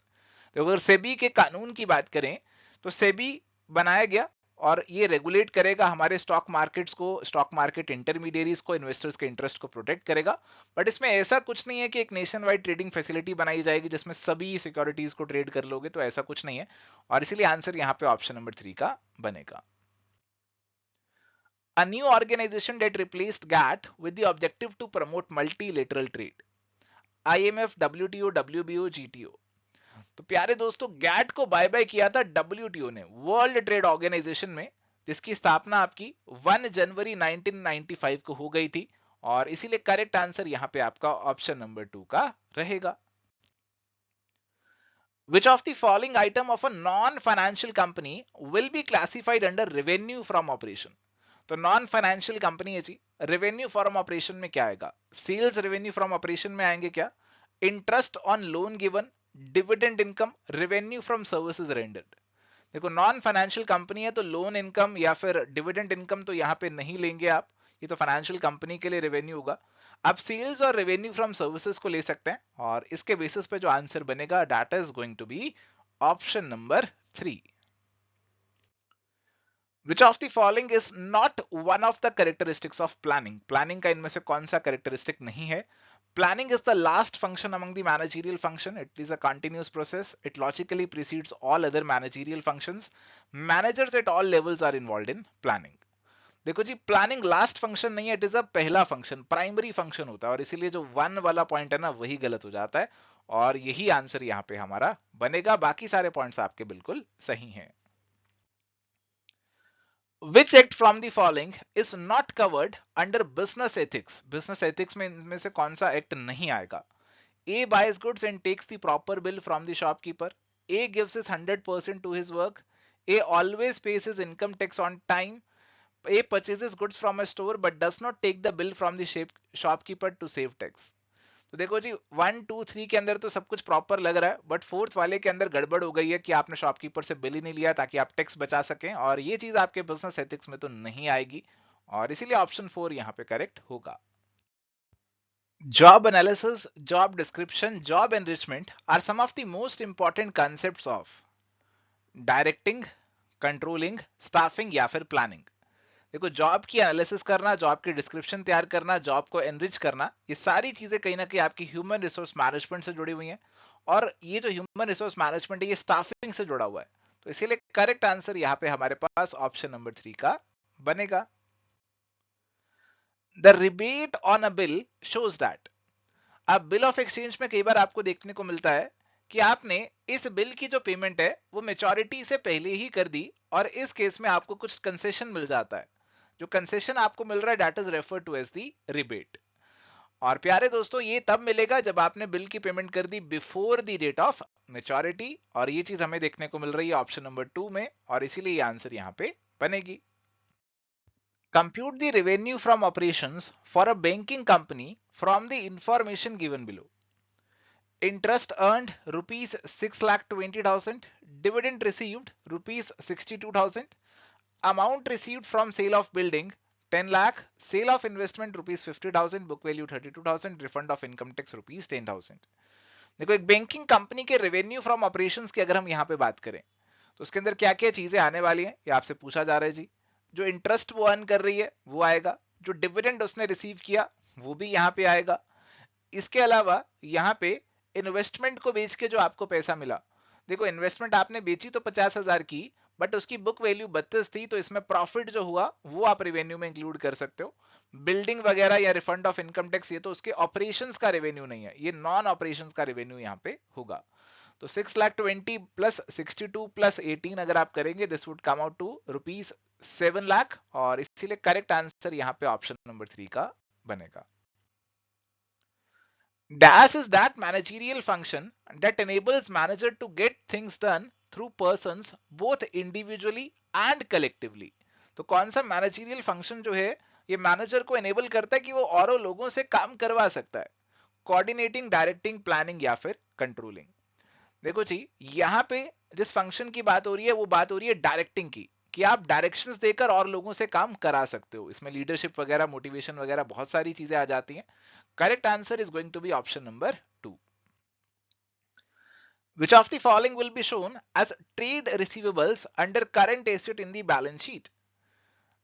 तो अगर सेबी के कानून की बात करें तो सेबी बनाया गया और ये रेगुलेट करेगा हमारे स्टॉक मार्केट्स को, स्टॉक मार्केट इंटरमीडियरीज को, इन्वेस्टर्स के इंटरेस्ट को प्रोटेक्ट करेगा। बट इसमें ऐसा कुछ नहीं है कि एक नेशन वाइड ट्रेडिंग फैसिलिटी बनाई जाएगी जिसमें सभी सिक्योरिटीज को ट्रेड कर लोगे, तो ऐसा कुछ नहीं है, और इसीलिए आंसर यहाँ पे ऑप्शन नंबर 3 का बनेगा। A new organization that replaced GATT with the objective to promote multilateral trade. IMF, WTO, WBO, GTO. तो प्यारे दोस्तों, गैट को बाय बाय किया था डब्ल्यूटीओ ने, वर्ल्ड ट्रेड ऑर्गेनाइजेशन में, जिसकी स्थापना आपकी 1 जनवरी 1995 को हो गई थी, और इसीलिए करेक्ट आंसर यहां पे आपका ऑप्शन नंबर 2 का रहेगा। Which of the following item of a non-financial company will be classified under revenue from operation? तो नॉन फाइनेंशियल कंपनी है जी, रेवेन्यू फ्रॉम ऑपरेशन में क्या आएगा? सेल्स रेवेन्यू फ्रॉम ऑपरेशन में आएंगे क्या? Interest on loan given, dividend income, revenue from services rendered. देखो, non financial company है तो लोन इनकम या फिर डिविडेंड इनकम तो यहाँ पे नहीं लेंगे आप, ये तो फाइनेंशियल कंपनी के लिए रेवेन्यू होगा। आप सेल्स और रेवेन्यू फ्रॉम सर्विसेज को ले सकते हैं, और इसके बेसिस पे जो आंसर बनेगा that is going to be option number 3। Which of the following is not one of the characteristics of planning? Planning का इनमें से कौन सा characteristic नहीं है? Planning is the last function among the managerial function. It is a continuous process. It logically precedes all other managerial functions. Managers at all levels are involved in planning. देखो जी, planning last function नहीं है, it is a पहला function, primary function होता है, और इसीलिए जो 1 वाला पॉइंट है ना वही गलत हो जाता है, और यही आंसर यहाँ पे हमारा बनेगा। बाकी सारे पॉइंट्स आपके बिल्कुल सही हैं। Which act from the following is not covered under business ethics? Business ethics में इनमें से कौन सा एक्ट नहीं आएगा? A buys goods and takes the proper bill from the shopkeeper. A gives his 100% to his work. A always pays his income tax on time. A purchases goods from a store but does not take the bill from the shopkeeper to save tax. तो देखो जी, 1, 2, 3 के अंदर तो सब कुछ proper लग रहा है, बट 4th वाले के अंदर गड़बड़ हो गई है कि आपने शॉपकीपर से बिल ही नहीं लिया ताकि आप टैक्स बचा सकें, और ये चीज आपके बिजनेस एथिक्स में तो नहीं आएगी, और इसीलिए ऑप्शन 4 यहाँ पे करेक्ट होगा। Job analysis, job description, job enrichment are some of the most important concepts of directing, controlling, staffing या फिर प्लानिंग। देखो, जॉब की एनालिसिस करना, जॉब की डिस्क्रिप्शन तैयार करना, जॉब को एनरिच करना, ये सारी चीजें कहीं ना कहीं आपकी ह्यूमन रिसोर्स मैनेजमेंट से जुड़ी हुई हैं, और ये जो ह्यूमन रिसोर्स मैनेजमेंट है ये स्टाफिंग से जुड़ा हुआ है, तो इसीलिए करेक्ट आंसर यहाँ पे हमारे पास ऑप्शन नंबर 3 का बनेगा। The rebate on a bill shows that. अब बिल ऑफ एक्सचेंज में कई बार आपको देखने को मिलता है कि आपने इस बिल की जो पेमेंट है वो मेच्योरिटी से पहले ही कर दी, और इस केस में आपको कुछ कंसेशन मिल जाता है। जो कंसेशन आपको मिल रहा है that is refer to as the rebate. और प्यारे दोस्तों, ये तब मिलेगा जब आपने बिल की पेमेंट कर दी before the date of maturity, और ये चीज हमें देखने को मिल रही है ऑप्शन नंबर 2 में, और इसीलिए ये आंसर यहां पे बनेगी। Compute the revenue from operations for a banking company from the information given below. Interest earned rupees 6,20,000, dividend received rupees 62,000, amount received from sale of building 10 lakh, sale of investment rupees 50,000, book value 32,000, refund of income tax rupees 10,000। देखो, एक banking company के revenue from operations की अगर हम यहाँ पे बात करें तो उसके अंदर क्या क्या चीजें आने वाली हैं, ये आपसे पूछा जा रहा है जी। जो इंटरेस्ट वो अर्न कर रही है वो आएगा, जो डिविडेंड उसने रिसीव किया वो भी यहाँ पे आएगा, इसके अलावा यहाँ पे इन्वेस्टमेंट को बेच के जो आपको पैसा मिला। देखो, इन्वेस्टमेंट आपने बेची तो 50,000 की, बट उसकी बुक वैल्यू 32 थी, तो इसमें प्रॉफिट जो हुआ वो आप रेवेन्यू में इंक्लूड कर सकते हो। बिल्डिंग वगैरह या रिफंड ऑफ इनकम टैक्स, ये तो उसके ऑपरेशंस का रेवेन्यू नहीं है, ये नॉन ऑपरेशंस का रेवेन्यू यहाँ पे होगा। तो 6,20,000 प्लस 62 प्लस 18 अगर आप करेंगे this would come out to rupees 7 lakh, और इसीलिए करेक्ट आंसर यहाँ पे ऑप्शन नंबर 3 का बनेगा। Dash is that managerial function that enables manager to get things done through persons both individually and collectively। तो कौन सा मैनेजरियल फंक्शन जो है ये मैनेजर को एनेबल करता है कि वो औरों लोगों से काम करवा सकता है, कोऑर्डिनेटिंग, डायरेक्टिंग, प्लानिंग या फिर कंट्रोलिंग। देखो जी, यहाँ पे जिस फंक्शन की बात हो रही है वो बात हो रही है डायरेक्टिंग की, कि आप डायरेक्शंस देकर और लोगों से काम करा सकते हो। इसमें लीडरशिप वगैरह, मोटिवेशन वगैरह बहुत सारी चीजें आ जाती हैं। Correct answer is going to be option number 2। Which of the following will be shown as trade receivables under current asset in the balance sheet?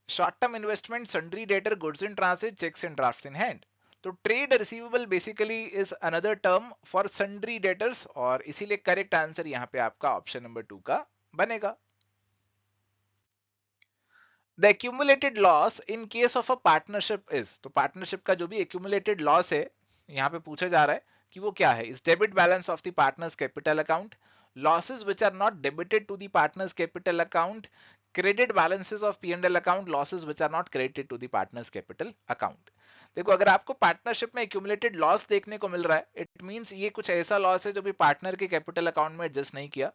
Short-term investment, sundry debtor, goods in transit, checks and drafts in hand। तो trade receivable basically is another term for sundry debtors, और इसीलिए correct answer यहां पे आपका option number 2 का बनेगा। The accumulated loss in case of a partnership is, तो partnership का जो भी एक्यूमुलेटेड लॉस है यहां पे पूछा जा रहा है कि वो क्या है। Is debit balance of the partners capital account, losses which are not debited to the partner's capital account, credit balances of P&L account, losses which are not credited to the partner's capital account। देखो, अगर आपको partnership में accumulated loss देखने को मिल रहा है, it means ये कुछ ऐसा लॉस है जो भी पार्टनर के कैपिटल अकाउंट में एडजस्ट नहीं किया।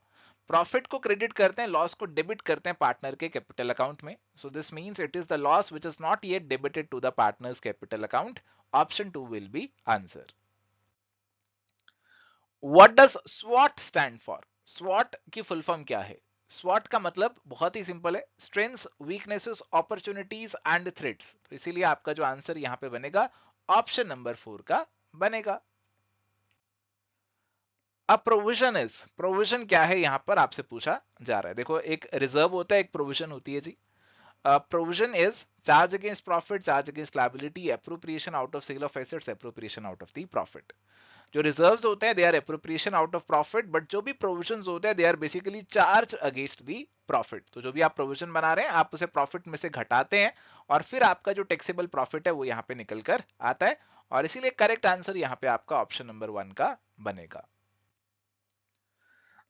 प्रॉफिट को क्रेडिट करते हैं, लॉस को डेबिट करते हैं पार्टनर के कैपिटल अकाउंट में। So this means it is the loss which is not yet debited to the partners capital account. Option 2 will be answer. What does स्वॉट स्टैंड फॉर? स्वॉट की फुल फॉर्म क्या है? स्वॉट का मतलब बहुत ही सिंपल है, strengths, weaknesses, opportunities and threats. तो इसीलिए आपका जो आंसर यहां पे बनेगा ऑप्शन नंबर 4 का बनेगा। अब प्रोविजन इज, प्रोविजन क्या है यहां पर आपसे पूछा जा रहा है। देखो, एक रिजर्व होता है, एक प्रोविजन होती है जी। Provision is charge against profit, charge against liability, appropriation out of sale of assets, appropriation out of the profit. जो रिजर्व्स होते हैं they are appropriation out of profit, but जो भी प्रोविजंस होते हैं they are basically charge against the profit. तो जो भी आप प्रोविजन बना रहे हैं आप उसे प्रॉफिट में से घटाते हैं, और फिर आपका जो टैक्सेबल प्रॉफिट है वो यहाँ पे निकल कर आता है, और इसीलिए करेक्ट आंसर यहाँ पे आपका ऑप्शन नंबर 1 का बनेगा।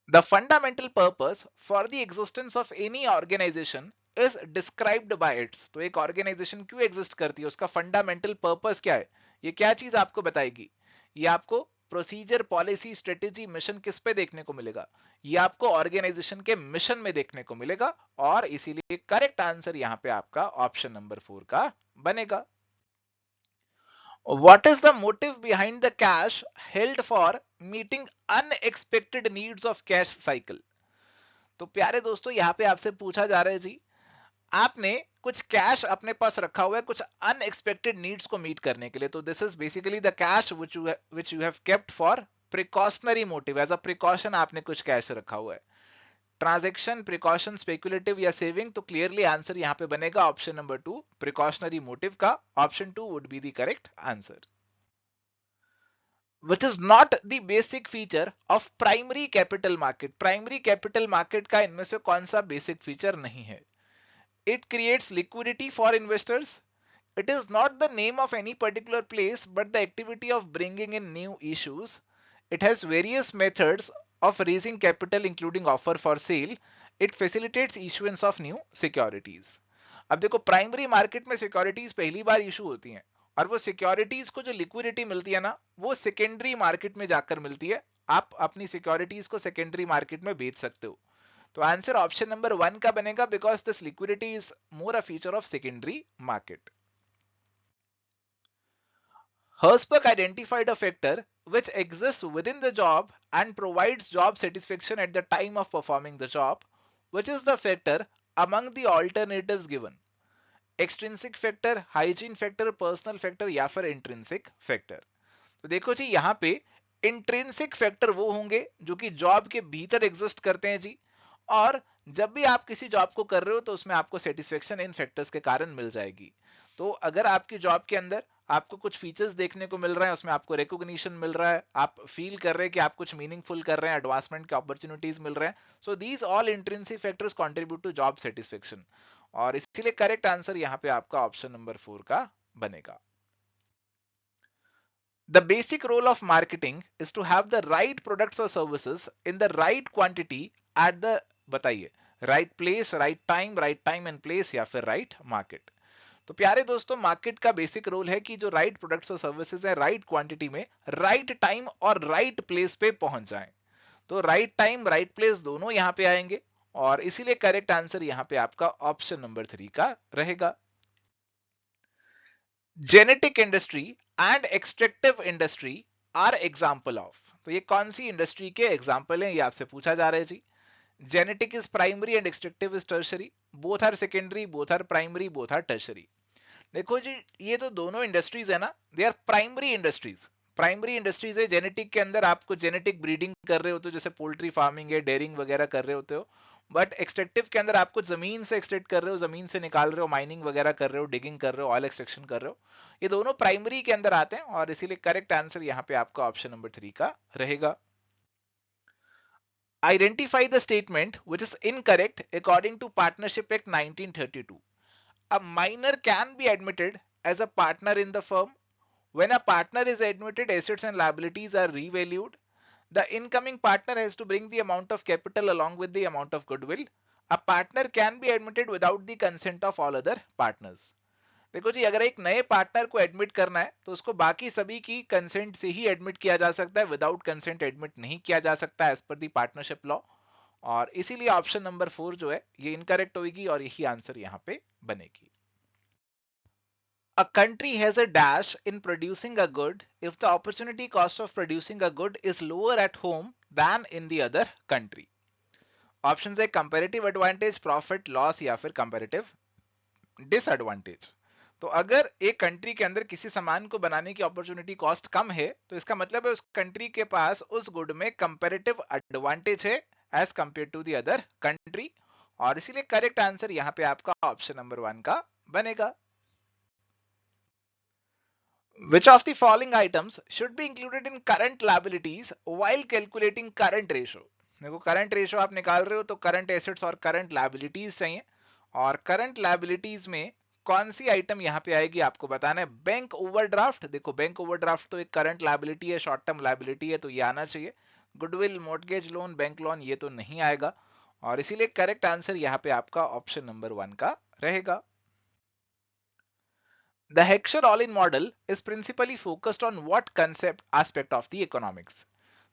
The fundamental purpose for the existence of any organization is described by its। तो एक ऑर्गेनाइजेशन क्यों एग्जिस्ट करती है, उसका फंडामेंटल पर्पस क्या है, ये क्या चीज आपको बताएगी। ये आपको प्रोसीजर, पॉलिसी, स्ट्रेटेजी, मिशन किस पे देखने को मिलेगा? ये आपको ऑर्गेनाइजेशन के मिशन में देखने को मिलेगा, और इसीलिए करेक्ट आंसर यहां पे आपका ऑप्शन नंबर 4 का बनेगा। What is the motive behind the cash held for meeting unexpected needs of cash cycle? तो प्यारे दोस्तों, यहाँ पे आपसे पूछा जा रहा है जी, आपने कुछ कैश अपने पास रखा हुआ है कुछ अनएक्सपेक्टेड नीड्स को मीट करने के लिए। तो this is basically the cash which you have kept for precautionary motive, as a precaution आपने कुछ कैश रखा हुआ है। ट्रांजैक्शन, प्रिकॉशन, स्पेकुलेटिव या सेविंग? तो क्लियरली आंसर यहां पे बनेगा ऑप्शन नंबर 2, प्रिकॉशनरी मोटिव का। Option 2 would be the correct answer. Which is not the basic feature of primary capital market? Primary capital market का इनमें से कौन सा बेसिक फीचर नहीं है? It creates liquidity for investors. It is not the name of any particular place but the activity of bringing in new issues. It has various methods of raising capital including offer for sale. It facilitates issuance of new securities। अब देखो, primary market में securities पहली बार issue होती हैं, और वो securities को जो लिक्विडिटी मिलती है ना, वो सेकेंडरी मार्केट में जाकर मिलती है। आप अपनी सिक्योरिटीज को सेकेंडरी मार्केट में बेच सकते हो। तो आंसर ऑप्शन नंबर 1 का बनेगा, because this liquidity is more a feature of secondary market. Herzberg identified a factor which exists within the job and provides job satisfaction at the time of performing the job. Which is the factor among the alternatives given? Extrinsic factor, hygiene factor, personal factor या फिर intrinsic factor? तो देखो जी, यहाँ पे intrinsic factor वो होंगे जो कि जॉब के भीतर एग्जिस्ट करते हैं जी, और जब भी आप किसी जॉब को कर रहे हो तो उसमें आपको सेटिस्फेक्शन इन फैक्टर्स के कारण मिल जाएगी। तो अगर आपकी जॉब के अंदर आपको कुछ फीचर्स देखने को मिल रहे हैं, उसमें आपको रिकॉग्निशन मिल रहा है, आप फील कर रहे हैं कि आप कुछ मीनिंगफुल कर रहे हैं, एडवांसमेंट के अपॉर्चुनिटीज मिल रहे हैं, so these all intrinsic factors contribute to job satisfaction, और इसीलिए करेक्ट आंसर यहां पे आपका ऑप्शन नंबर 4 का बनेगा। The basic role of marketing is to have the right products or services in the right quantity at the बताइए right place, right time and place या फिर right market. तो प्यारे दोस्तों, मार्केट का बेसिक रोल है कि जो राइट प्रोडक्ट्स और सर्विसेज है राइट क्वांटिटी में राइट टाइम और राइट प्लेस पे पहुंच जाएं. तो राइट टाइम राइट प्लेस दोनों यहां पे आएंगे और इसीलिए करेक्ट आंसर यहां पे आपका ऑप्शन नंबर 3 का रहेगा. Genetic industry and extractive industry are example of. तो ये कौन सी इंडस्ट्री के एग्जाम्पल हैं, ये आपसे पूछा जा रहा है जी. Genetic is primary and extractive is tertiary. Both are secondary, both are primary, both are tertiary. देखो जी, ये तो दोनों इंडस्ट्रीज है ना, they are primary industries. Primary industries है. जेनेटिक के अंदर आपको जेनेटिक ब्रीडिंग कर रहे होते हो, जैसे पोल्ट्री फार्मिंग है, डेयरिंग वगैरह कर रहे होते हो. बट एक्सट्रैक्टिव के अंदर आपको जमीन से एक्सट्रैक्ट कर रहे हो, जमीन से निकाल रहे हो, माइनिंग वगैरह कर रहे हो, डिगिंग कर रहे हो, ऑयल एक्सट्रैक्शन कर रहे हो. ये दोनों प्राइमरी के अंदर आते हैं और इसीलिए करेक्ट आंसर यहाँ पे आपका ऑप्शन नंबर 3 का रहेगा. Identify the statement which is incorrect according to partnership act 1932. A minor can be admitted as a partner in the firm. When a partner is admitted, assets and liabilities are revalued. The incoming partner has to bring the amount of capital along with the amount of goodwill. A partner can be admitted without the consent of all other partners. देखो जी, अगर एक नए partner को admit करना है तो उसको बाकी सभी की कंसेंट से ही एडमिट किया जा सकता है, विदाउट कंसेंट एडमिट नहीं किया जा सकता एज पर दी पार्टनरशिप लॉ. और इसीलिए ऑप्शन नंबर 4 जो है ये इनकरेक्ट होगी और यही आंसर यहाँ पे बनेगी. A country has a dash in producing a good if the opportunity cost of producing a good is lower at home than in the other country. Option है कंपैरेटिव एडवांटेज, प्रॉफिट, लॉस या फिर comparative disadvantage. तो अगर एक country के अंदर किसी सामान को बनाने की अपॉर्चुनिटी कॉस्ट कम है तो इसका मतलब है उस कंट्री के पास उस गुड में कंपैरेटिव एडवांटेज है as compare to the other country. और इसीलिए करेक्ट आंसर यहाँ पे आपका ऑप्शन नंबर 1 का बनेगा. Which of the following items should be included in current liabilities while calculating current ratio? देखो, करंट रेशियो आप निकाल रहे हो तो करंट एसेट्स और करंट लायबिलिटीज चाहिए. और करंट लायबिलिटीज में कौन सी आइटम यहाँ पे आएगी आपको बताना है. Bank overdraft. देखो, बैंक ओवरड्राफ्ट तो एक करंट लायबिलिटी है, शॉर्ट टर्म लायबिलिटी है, तो ये आना चाहिए. Goodwill, mortgage loan, bank loan, ये तो नहीं आएगा. और इसीलिए करेक्ट आंसर यहाँ पे आपका ऑप्शन नंबर 1 का रहेगा. The Heckscher all-in model is principally focused on what concept aspect of the economics.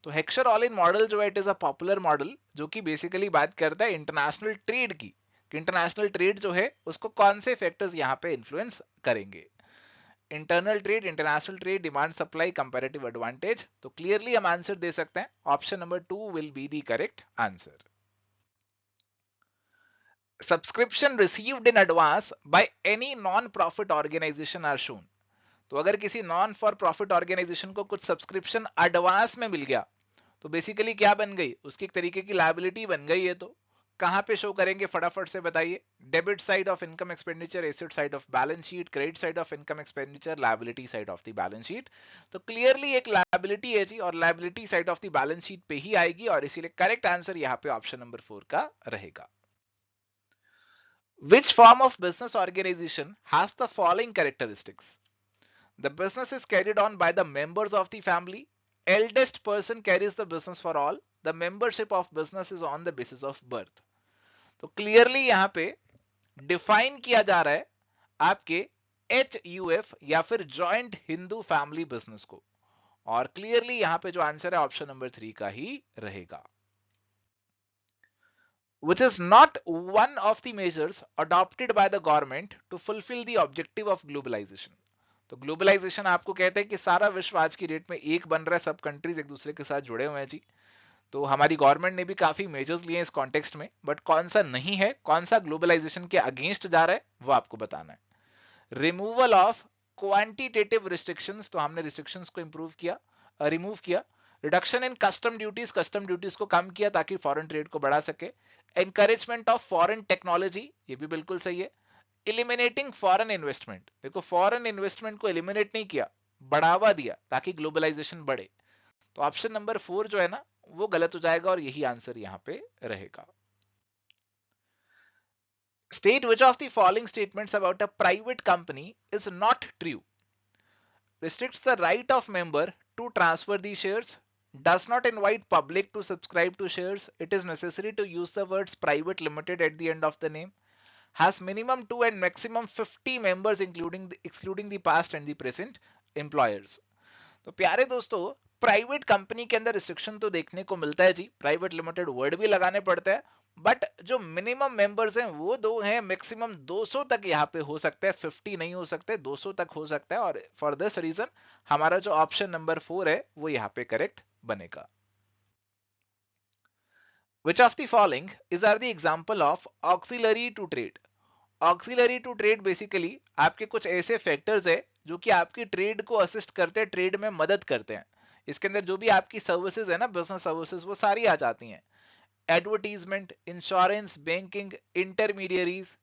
तो Heckscher all-in model जो है it is a popular model जो कि basically बात करता है इंटरनेशनल ट्रेड की. इंटरनेशनल ट्रेड जो है उसको कौन से फैक्टर्स यहाँ पे इन्फ्लुएंस करेंगे. Internal trade, international trade, demand supply, comparative advantage. तो क्लियरली हम आंसर दे सकते हैं option number 2 will B the correct answer. Subscription received in advance by any non-profit organization are shown. तो अगर किसी नॉन फॉर प्रॉफिट ऑर्गेनाइजेशन को कुछ subscription advance में मिल गया तो बेसिकली क्या बन गई, उसकी एक तरीके की लायबिलिटी बन गई है. तो कहां पे शो करेंगे फटाफट से बताइए. Debit side of income expenditure, asset side of balance sheet, credit side of income expenditure, liability side of the balance sheet. तो क्लियरली एक लायबिलिटी है जी और liability side of the balance sheet पे ही आएगी और इसीलिए करेक्ट आंसर यहाँ पे ऑप्शन नंबर 4 का रहेगा. Which form of business organization has the following characteristics? The business is carried on by the members of the family. Eldest person carries the business for all. The membership of business is on the basis of birth. तो clearly यहाँ पे define किया जा रहा है आपके HUF या फिर जॉइंट हिंदू फैमिली बिजनेस को. और क्लियरली यहाँ पे जो आंसर है ऑप्शन नंबर 3 का ही रहेगा. Which is not one of the measures adopted by the government to fulfill the objective of globalization. तो ग्लोबलाइजेशन आपको कहते हैं कि सारा विश्व आज की डेट में एक बन रहा है, सब कंट्रीज एक दूसरे के साथ जुड़े हुए हैं जी. तो हमारी गवर्नमेंट ने भी काफी मेजर्स लिए हैं इस कॉन्टेक्स्ट में, बट कौन सा नहीं है, कौन सा ग्लोबलाइजेशन के अगेंस्ट जा रहा है वो आपको बताना है. रिमूवल ऑफ क्वांटिटेटिव रिस्ट्रिक्शंस, तो हमने रिस्ट्रिक्शंस को इंप्रूव किया, रिमूव किया. Reduction in custom duties, custom duties को कम किया ताकि फॉरेन ट्रेड को बढ़ा सके. एनकरेजमेंट ऑफ फॉरेन टेक्नोलॉजी, ये भी बिल्कुल सही है. एलिमिनेटिंग फॉरेन इन्वेस्टमेंट, देखो फॉरेन इन्वेस्टमेंट को एलिमिनेट नहीं किया, बढ़ावा दिया ताकि ग्लोबलाइजेशन बढ़े. तो ऑप्शन नंबर 4 जो है ना वो गलत हो जाएगा और यही आंसर यहां पे रहेगा. State which of the following statements about a private company is not true. restricts the right of member to transfer the shares, does not invite public to subscribe to shares, it is necessary to use the words private limited at the end of the name, has minimum 2 and maximum 50 members excluding the past and the present employers. तो प्यारे दोस्तों, private company के अंदर restriction तो देखने को मिलता है जी, प्राइवेट लिमिटेड वर्ड भी लगाने पड़ता है, बट जो मिनिमम मेंबर्स हैं वो दो हैं, मैक्सिमम 200 तक यहाँ पे हो सकता है, 50 नहीं हो सकते, 200 तक हो सकता है, और फॉर दिस रीजन हमारा जो ऑप्शन नंबर 4 है वो यहाँ पे करेक्ट बनेगा. Which of the following is are the example of auxiliary to trade? Auxiliary to trade basically आपके कुछ ऐसे फैक्टर्स है जो कि आपकी ट्रेड को असिस्ट करते हैं, ट्रेड में मदद करते हैं. इसके अंदर जो भी आपकी सर्विसेज है ना, बिजनेस सर्विसेज, वो सारी आ जाती हैं. एडवर्टीजमेंट, इंश्योरेंस, बैंकिंग, इंटरमीडियरीज,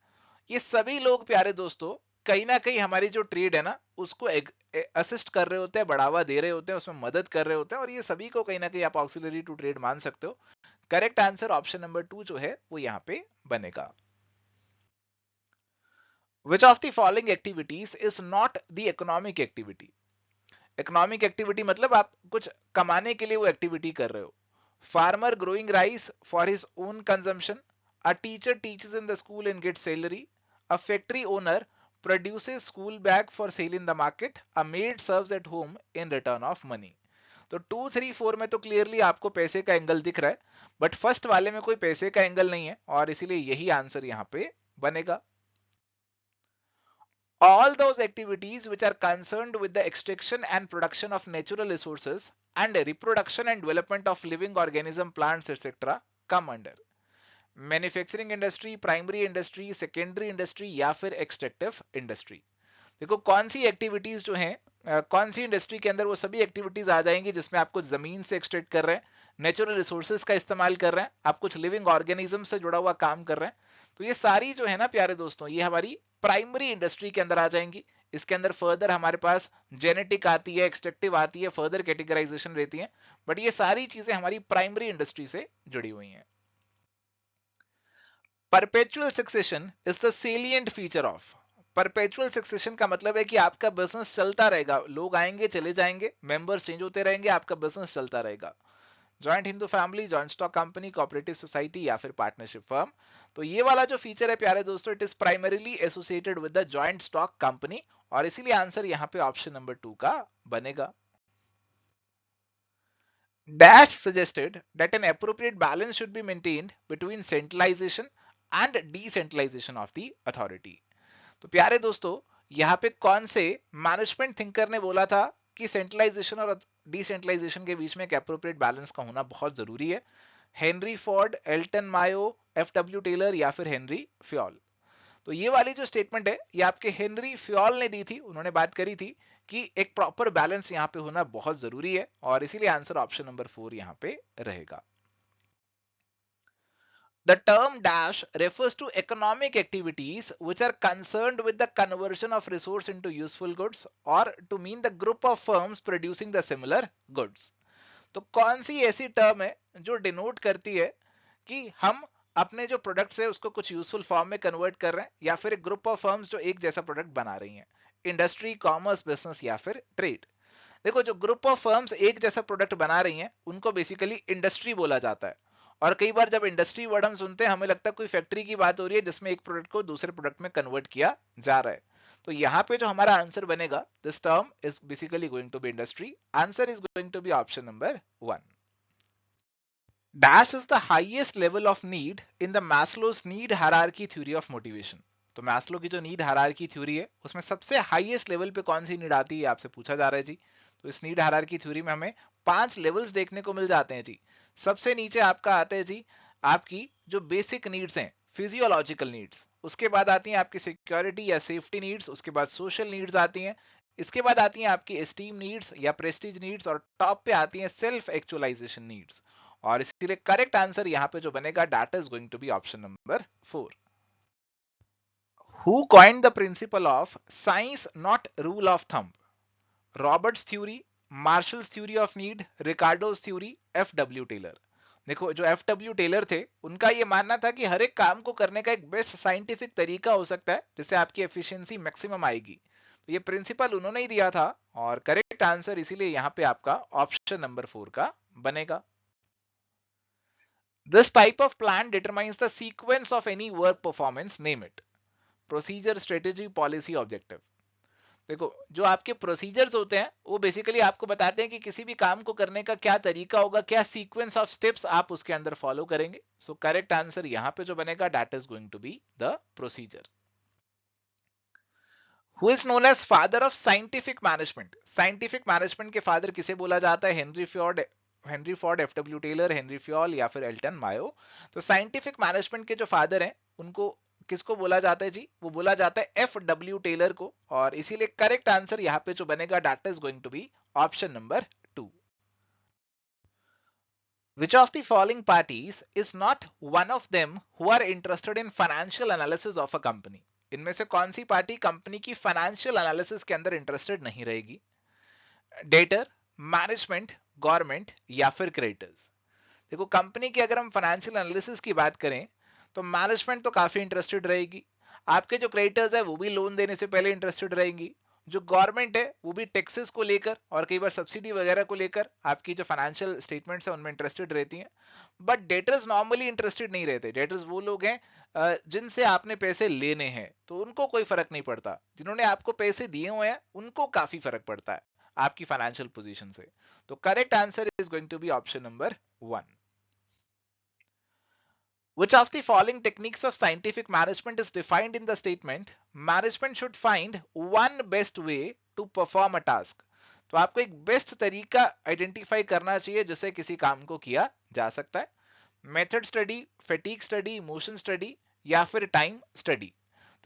ये सभी लोग प्यारे दोस्तों कहीं ना कहीं हमारी जो ट्रेड है ना उसको असिस्ट कर रहे होते हैं, बढ़ावा दे रहे होते हैं, उसमें मदद कर रहे होते हैं, और ये सभी को कहीं ना कहीं आप ऑक्सिलरी टू ट्रेड मान सकते हो. करेक्ट आंसर ऑप्शन नंबर 2 जो है वो यहाँ पे बनेगा. Which of the following activities is not the economic activity? Economic activity मतलब आप कुछ कमाने के लिए वो एक्टिविटी कर रहे हो. Farmer growing rice for his own consumption. A teacher teaches in the school and gets salary. A factory owner produces school bag for sale in the market. A maid serves at home in return of money. तो 2, 3, 4 में तो clearly आपको पैसे का angle दिख रहा है, but first वाले में कोई पैसे का एंगल नहीं है, और इसीलिए यही आंसर यहाँ पे बनेगा. All those activities which are concerned with the extraction and production of natural resources and reproduction and development of living organism, plants, etc. come under manufacturing industry, primary industry, secondary industry या फिर extractive industry. देखो कौन सी activities जो हैं, कौन सी industry के अंदर वो सभी एक्टिविटीज आ जाएंगी जिसमें आप कुछ जमीन से एक्सट्रैक्ट कर रहे हैं, नेचुरल रिसोर्सेज का इस्तेमाल कर रहे हैं, आप कुछ लिविंग ऑर्गेनिज्म से जुड़ा हुआ काम कर रहे हैं. तो ये सारी जो है ना प्यारे दोस्तों, ये हमारी प्राइमरी इंडस्ट्री के अंदर आ जाएंगी. इसके अंदर फर्दर हमारे पास जेनेटिक आती है, एक्सट्रैक्टिव आती है, फर्दर कैटेगराइजेशन रहती है, बट ये सारी चीजें हमारी प्राइमरी इंडस्ट्री से जुड़ी हुई हैं. Perpetual succession is the salient feature of. Perpetual succession का मतलब है कि आपका बिजनेस चलता रहेगा, लोग आएंगे चले जाएंगे, मेंबर्स चेंज होते रहेंगे, आपका बिजनेस चलता रहेगा. Joint Hindu family, joint stock company, cooperative society या फिर पार्टनरशिप फर्म. तो ये वाला जो फीचर है प्यारे दोस्तों, it is primarily associated with the joint stock company, और इसीलिए आंसर यहां पे ऑप्शन नंबर 2 का बनेगा. Dash suggested that an appropriate balance should be maintained between centralization and decentralization of the authority. तो प्यारे दोस्तों, यहाँ पे कौन से मैनेजमेंट थिंकर ने बोला था कि सेंट्रलाइजेशन और डिसेंट्रलाइजेशन के बीच में एक एप्रोप्रिएट बैलेंस का होना बहुत जरूरी है? Henry Ford, Elton Mayo, FW Taylor या फिर हेनरी फ्योल. तो ये वाली जो स्टेटमेंट है ये आपके हेनरी फ्योल ने दी थी. उन्होंने बात करी थी कि एक प्रॉपर बैलेंस यहाँ पे होना बहुत जरूरी है, और इसीलिए आंसर ऑप्शन नंबर 4 यहाँ पे रहेगा. The term dash refers to economic activities which are concerned with the conversion of resource into useful goods or to mean the group of firms producing the similar goods. तो कौन सी ऐसी term है जो denote करती है कि हम अपने जो प्रोडक्ट्स है उसको कुछ यूजफुल फॉर्म में कन्वर्ट कर रहे हैं, या फिर एक ग्रुप ऑफ फर्म्स जो एक जैसा प्रोडक्ट बना रही हैं? इंडस्ट्री, कॉमर्स, बिजनेस या फिर ट्रेड. देखो जो ग्रुप ऑफ फर्म्स एक जैसा प्रोडक्ट बना रही हैं उनको बेसिकली इंडस्ट्री बोला जाता है, और कई बार जब इंडस्ट्री वर्ड हम सुनते हैं हमें लगता है कोई फैक्ट्री की बात हो रही है जिसमें एक प्रोडक्ट को दूसरे प्रोडक्ट में कन्वर्ट किया जा रहा है. तो यहाँ पे जो हमारा आंसर बनेगा, this term is basically going to be industry. Answer is going to be option number 1. Dash is the highest level of need in the Maslow's need hierarchy theory of motivation. तो Maslow की जो need hierarchy theory है उसमें सबसे highest level पे कौन सी need आती है आपसे पूछा जा रहा है जी. तो इस नीड हायरार्की थ्योरी में हमें 5 लेवल्स देखने को मिल जाते हैं जी. सबसे नीचे आपका आता है जी आपकी जो बेसिक नीड्स हैं, फिजियोलॉजिकल नीड्स. उसके बाद आती हैं आपकी सिक्योरिटी या सेफ्टी नीड्स. उसके बाद सोशल नीड्स आती हैं. इसके बाद आती हैं आपकी एस्टीम नीड्स या प्रेस्टीज नीड्स, और टॉप पे आती हैं सेल्फ एक्चुअलाइजेशन नीड्स. और इसलिए करेक्ट आंसर यहाँ पे जो बनेगा, that is going to be option number 4. Who coined the principle of science not rule of thumb? Robert's theory, Marshall's theory of need, Ricardo's theory, F.W. Taylor. देखो जो F.W. Taylor थे उनका ये मानना था कि हर एक काम को करने का एक बेस्ट साइंटिफिक तरीका हो सकता है जिससे आपकी एफिशिएंसी मैक्सिमम आएगी. तो ये प्रिंसिपल उन्होंने ही दिया था और करेक्ट आंसर इसीलिए यहां पे आपका ऑप्शन नंबर 4 का बनेगा। This type of plan determines the sequence of any work performance, name it. Procedure, strategy, policy, objective. देखो जो आपके प्रोसीजर्स होते हैं वो बेसिकली आपको बताते हैं कि किसी भी काम को करने का क्या तरीका होगा, क्या सीक्वेंस ऑफ स्टेप्स आप उसके अंदर फॉलो करेंगे। सो करेक्ट आंसर यहां पे जो बनेगा that is going to be the procedure. Who is known as father of scientific management. Scientific management के फादर किसे बोला जाता है? Henry Ford, FW. Taylor, Henry Fayol या फिर एल्टन मायो। तो साइंटिफिक मैनेजमेंट के जो फादर हैं उनको किसको बोला जाता है जी? वो बोला जाता है एफ.डब्ल्यू. टेलर को। और इसीलिए करेक्ट आंसर यहाँ पे जो बनेगा that is going to be option number 2। Which of the following parties is not one of them who are interested in financial analysis of a company? इनमें से कौन सी पार्टी कंपनी की फाइनेंशियल एनालिसिस के अंदर इंटरेस्टेड नहीं रहेगी? Debtor, management, government या फिर क्रेडिटर्स। देखो कंपनी की अगर हम फाइनेंशियल एनालिसिस की बात करें तो मैनेजमेंट तो काफी इंटरेस्टेड रहेगी, आपके जो क्रेडिटर्स है वो भी लोन देने से पहले इंटरेस्टेड रहेंगी, जो गवर्नमेंट है वो भी टैक्सेस को लेकर और कई बार सब्सिडी वगैरह को लेकर आपकी जो फाइनेंशियल स्टेटमेंट्स है उनमें इंटरेस्टेड रहती हैं। बट डेटर्स नॉर्मली इंटरेस्टेड नहीं रहते। डेटर्स वो लोग हैं जिनसे आपने पैसे लेने हैं, तो उनको कोई फर्क नहीं पड़ता। जिन्होंने आपको पैसे दिए हुए हैं उनको काफी फर्क पड़ता है आपकी फाइनेंशियल पोजीशन से। तो correct answer is going to be option number 1। Which of the following techniques of scientific management is defined in the statement management should find one best way to perform a task? तो आपको एक best तरीका identify करना चाहिए जिससे किसी काम को किया जा सकता है। Method study, fatigue study, motion study या फिर टाइम स्टडी।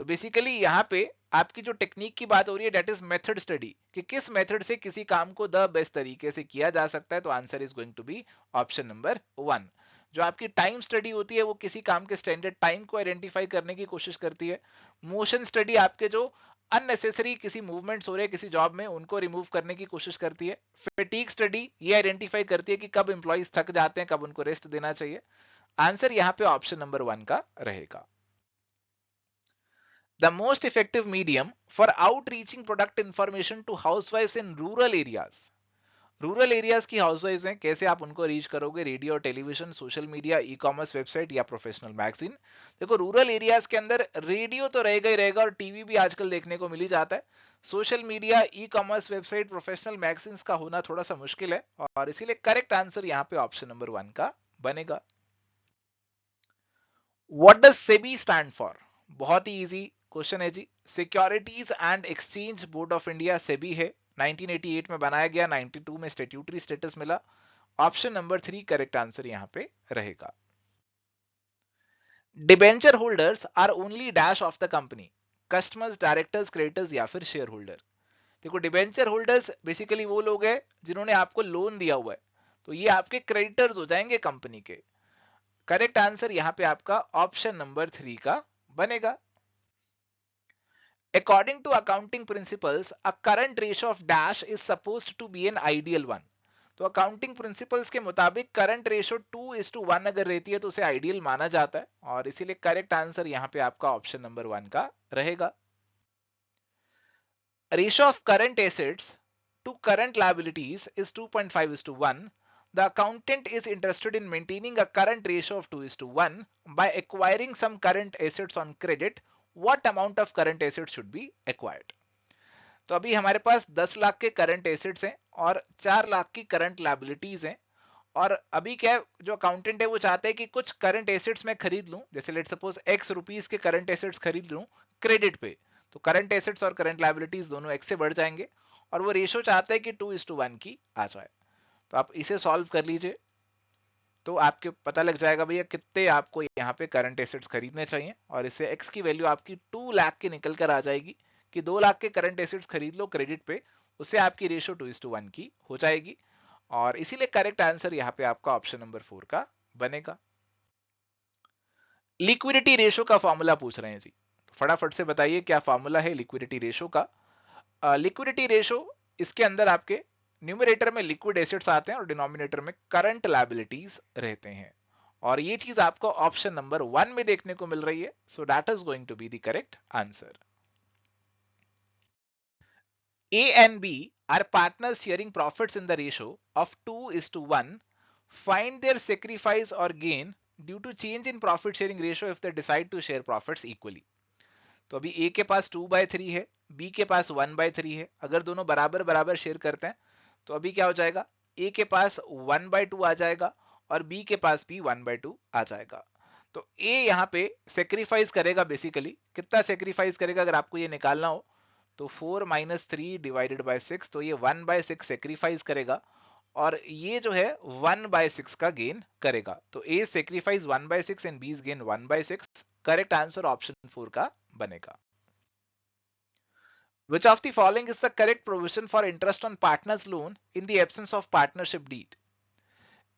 तो बेसिकली यहाँ पे आपकी जो टेक्निक की बात हो रही है दैट इज मेथड स्टडी, कि किस मेथड से किसी काम को द बेस्ट तरीके से किया जा सकता है। तो answer is going to be option number 1। जो आपकी टाइम स्टडी होती है वो किसी काम के स्टैंडर्ड टाइम को आइडेंटिफाई करने की कोशिश करती है। मोशन स्टडी आपके जो अननेसेसरी किसी मूवमेंट्स हो रहे हैं किसी जॉब में उनको रिमूव करने की कोशिश करती है। फैटिग स्टडी ये आइडेंटिफाई करती है कि कब एम्प्लॉइज थक जाते हैं, कब उनको रेस्ट देना चाहिए। आंसर यहां पे ऑप्शन नंबर 1 का रहेगा। The most effective medium for outreaching product information to housewives in rural areas. Rural areas की हाउसवाइव्स हैं, कैसे आप उनको रीच करोगे? Radio, television, social media, e commerce website या प्रोफेशनल मैगजीन। देखो रूरल एरियाज के अंदर रेडियो तो रहेगा ही रहेगा और टीवी भी आजकल देखने को मिल ही जाता है। Social media, e commerce website, professional magazine का होना थोड़ा सा मुश्किल है और इसीलिए करेक्ट आंसर यहाँ पे ऑप्शन नंबर 1 का बनेगा। What does SEBI stand for? बहुत ही इजी क्वेश्चन है जी। Securities and exchange board of India SEBI है, 1988 में बनाया गया, 92 में स्टैट्यूटरी स्टेटस मिला। ऑप्शन नंबर 3 करेक्ट आंसर यहां पे रहेगा। Debenture holders are only dash of the company, customers, directors, creditors या फिर शेयर होल्डर। देखो डिबेंचर होल्डर्स बेसिकली वो लोग हैं जिन्होंने आपको लोन दिया हुआ है, तो ये आपके क्रेडिटर्स हो जाएंगे कंपनी के। करेक्ट आंसर यहां पे आपका ऑप्शन नंबर 3 का बनेगा। According to accounting principles, a current ratio of dash is supposed to be an ideal one. तो अकाउंटिंग प्रिंसिपल्स के मुताबिक करंट रेशियो 2:1 अगर रहती है तो उसे आइडियल माना जाता है और इसीलिए करेक्ट आंसर यहां पे आपका ऑप्शन नंबर 1 का रहेगा। Ratio of current assets to current liabilities is 2.5:1. The accountant is interested in maintaining a current ratio of 2:1 by acquiring some current assets on credit. What amount of current assets should be acquired? तो अभी हमारे पास 10 लाख के current assets हैं और 4 लाख की current liabilities हैं और अभी क्या जो अकाउंटेंट है वो चाहते हैं कि कुछ करंट एसेट्स मैं खरीद लूं, जैसे लेट सपोज x रुपीस के करंट एसेट्स खरीद लूं क्रेडिट पे, तो करंट एसेट्स और करंट लायबिलिटीज दोनों x से बढ़ जाएंगे और वो रेशियो चाहते हैं कि 2:1 की आ जाए। तो आप इसे सॉल्व कर लीजिए तो आपके पता लग जाएगा भैया कितने आपको यहाँ पे करंट एसेट्स खरीदने चाहिए और इससे x की वैल्यू आपकी 2 लाख की निकल कर आ जाएगी कि 2 लाख के करंट एसेट्स खरीद लो क्रेडिट पे, उससे आपकी रेशियो 2:1 की हो जाएगी और इसीलिए करेक्ट आंसर यहाँ पे आपका ऑप्शन नंबर 4 का बनेगा। लिक्विडिटी रेशियो का फॉर्मूला पूछ रहे हैं जी, फटाफट से बताइए क्या फॉर्मूला है लिक्विडिटी रेशियो का। लिक्विडिटी रेशियो इसके अंदर आपके न्यूमरेटर में लिक्विड एसेट्स आते हैं और डिनोमिनेटर में करंट लायबिलिटीज रहते हैं और ये चीज आपको ऑप्शन नंबर 1 में देखने को मिल रही है। So that is going to be the correct answer. A and B are partners sharing profits in the ratio of 2:1. Find their sacrifice or gain due to change in profit sharing ratio if they decide to share profits equally. तो अभी A के पास 2/3 है, B के पास 1/3 है. अगर दोनों बराबर बराबर शेयर करते हैं तो अभी क्या हो जाएगा, A के पास 1/2 आ जाएगा और B के पास भी 1/2 आ जाएगा. तो A यहाँ पे सेक्रीफाइस करेगा, बेसिकली कितना सेक्रीफाइस करेगा अगर आपको ये निकालना हो तो 4 - 3 डिवाइडेड बाय 6, तो ये 1/6 सेक्रीफाइस करेगा और ये जो है 1/6 का गेन करेगा. तो A sacrifice 1/6 and B gain 1/6. Correct answer option 4 का बनेगा. Which of the following is the correct provision for interest on partner's loan in the absence of partnership deed?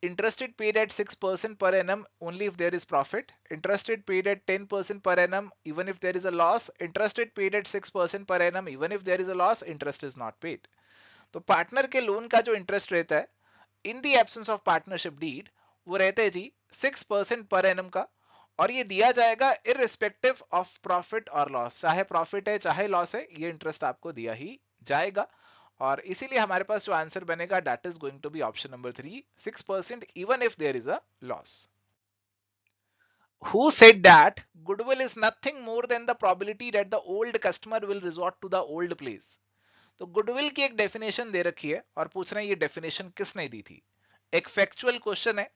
Interest rate paid at 6% per annum only if there is profit. Interest rate paid at 10% per annum even if there is a loss. Interest rate paid at 6% per annum even if there is a loss. Interest is not paid. तो partner के loan का जो interest रहता है in the absence of partnership deed वो रहता है जी 6% per annum का, और ये दिया जाएगा इररिस्पेक्टिव ऑफ प्रॉफिट और लॉस. चाहे प्रॉफिट है चाहे लॉस है, ये इंटरेस्ट आपको दिया ही जाएगा. और इसीलिए हमारे पास जो आंसर बनेगा that is going to be option number 3, 6% even if there is a loss. Who said that goodwill is nothing more than the probability that the old customer will resort to the old place? तो goodwill की एक definition दे रखी है और पूछ रहे हैं ये डेफिनेशन किसने दी थी. एक फैक्चुअल क्वेश्चन है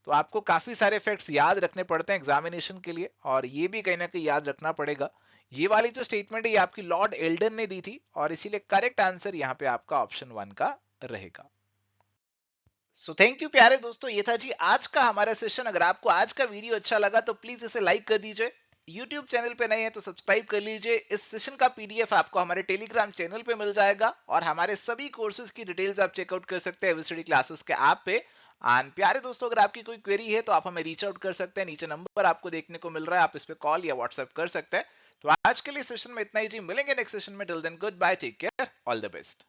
तो आपको काफी सारे फैक्ट्स याद रखने पड़ते हैं एग्जामिनेशन के लिए, और ये भी कहीं ना कहीं याद रखना पड़ेगा. ये वाली जो स्टेटमेंट है ये आपकी लॉर्ड एल्डन ने दी थी और इसीलिए करेक्ट आंसर यहाँ पे आपका ऑप्शन 1 का रहेगा. सो थैंक यू प्यारे दोस्तों, ये था जी आज का हमारा सेशन. अगर आपको आज का वीडियो अच्छा लगा तो प्लीज इसे लाइक कर दीजिए. YouTube चैनल पे नए हैं तो सब्सक्राइब कर लीजिए. इस सेशन का PDF आपको हमारे टेलीग्राम चैनल पे मिल जाएगा और हमारे सभी कोर्सेज की डिटेल्स आप चेकआउट कर सकते हैं एविस्टडी क्लासेस के ऐप पे. एंड प्यारे दोस्तों, अगर आपकी कोई क्वेरी है तो आप हमें रीच आउट कर सकते हैं. नीचे नंबर आपको देखने को मिल रहा है, आप इस पे कॉल या व्हाट्सएप कर सकते हैं. तो आज के लिए सेशन में इतना ही जी, मिलेंगे नेक्स्ट सेशन में. Till then goodbye, take care, all the best.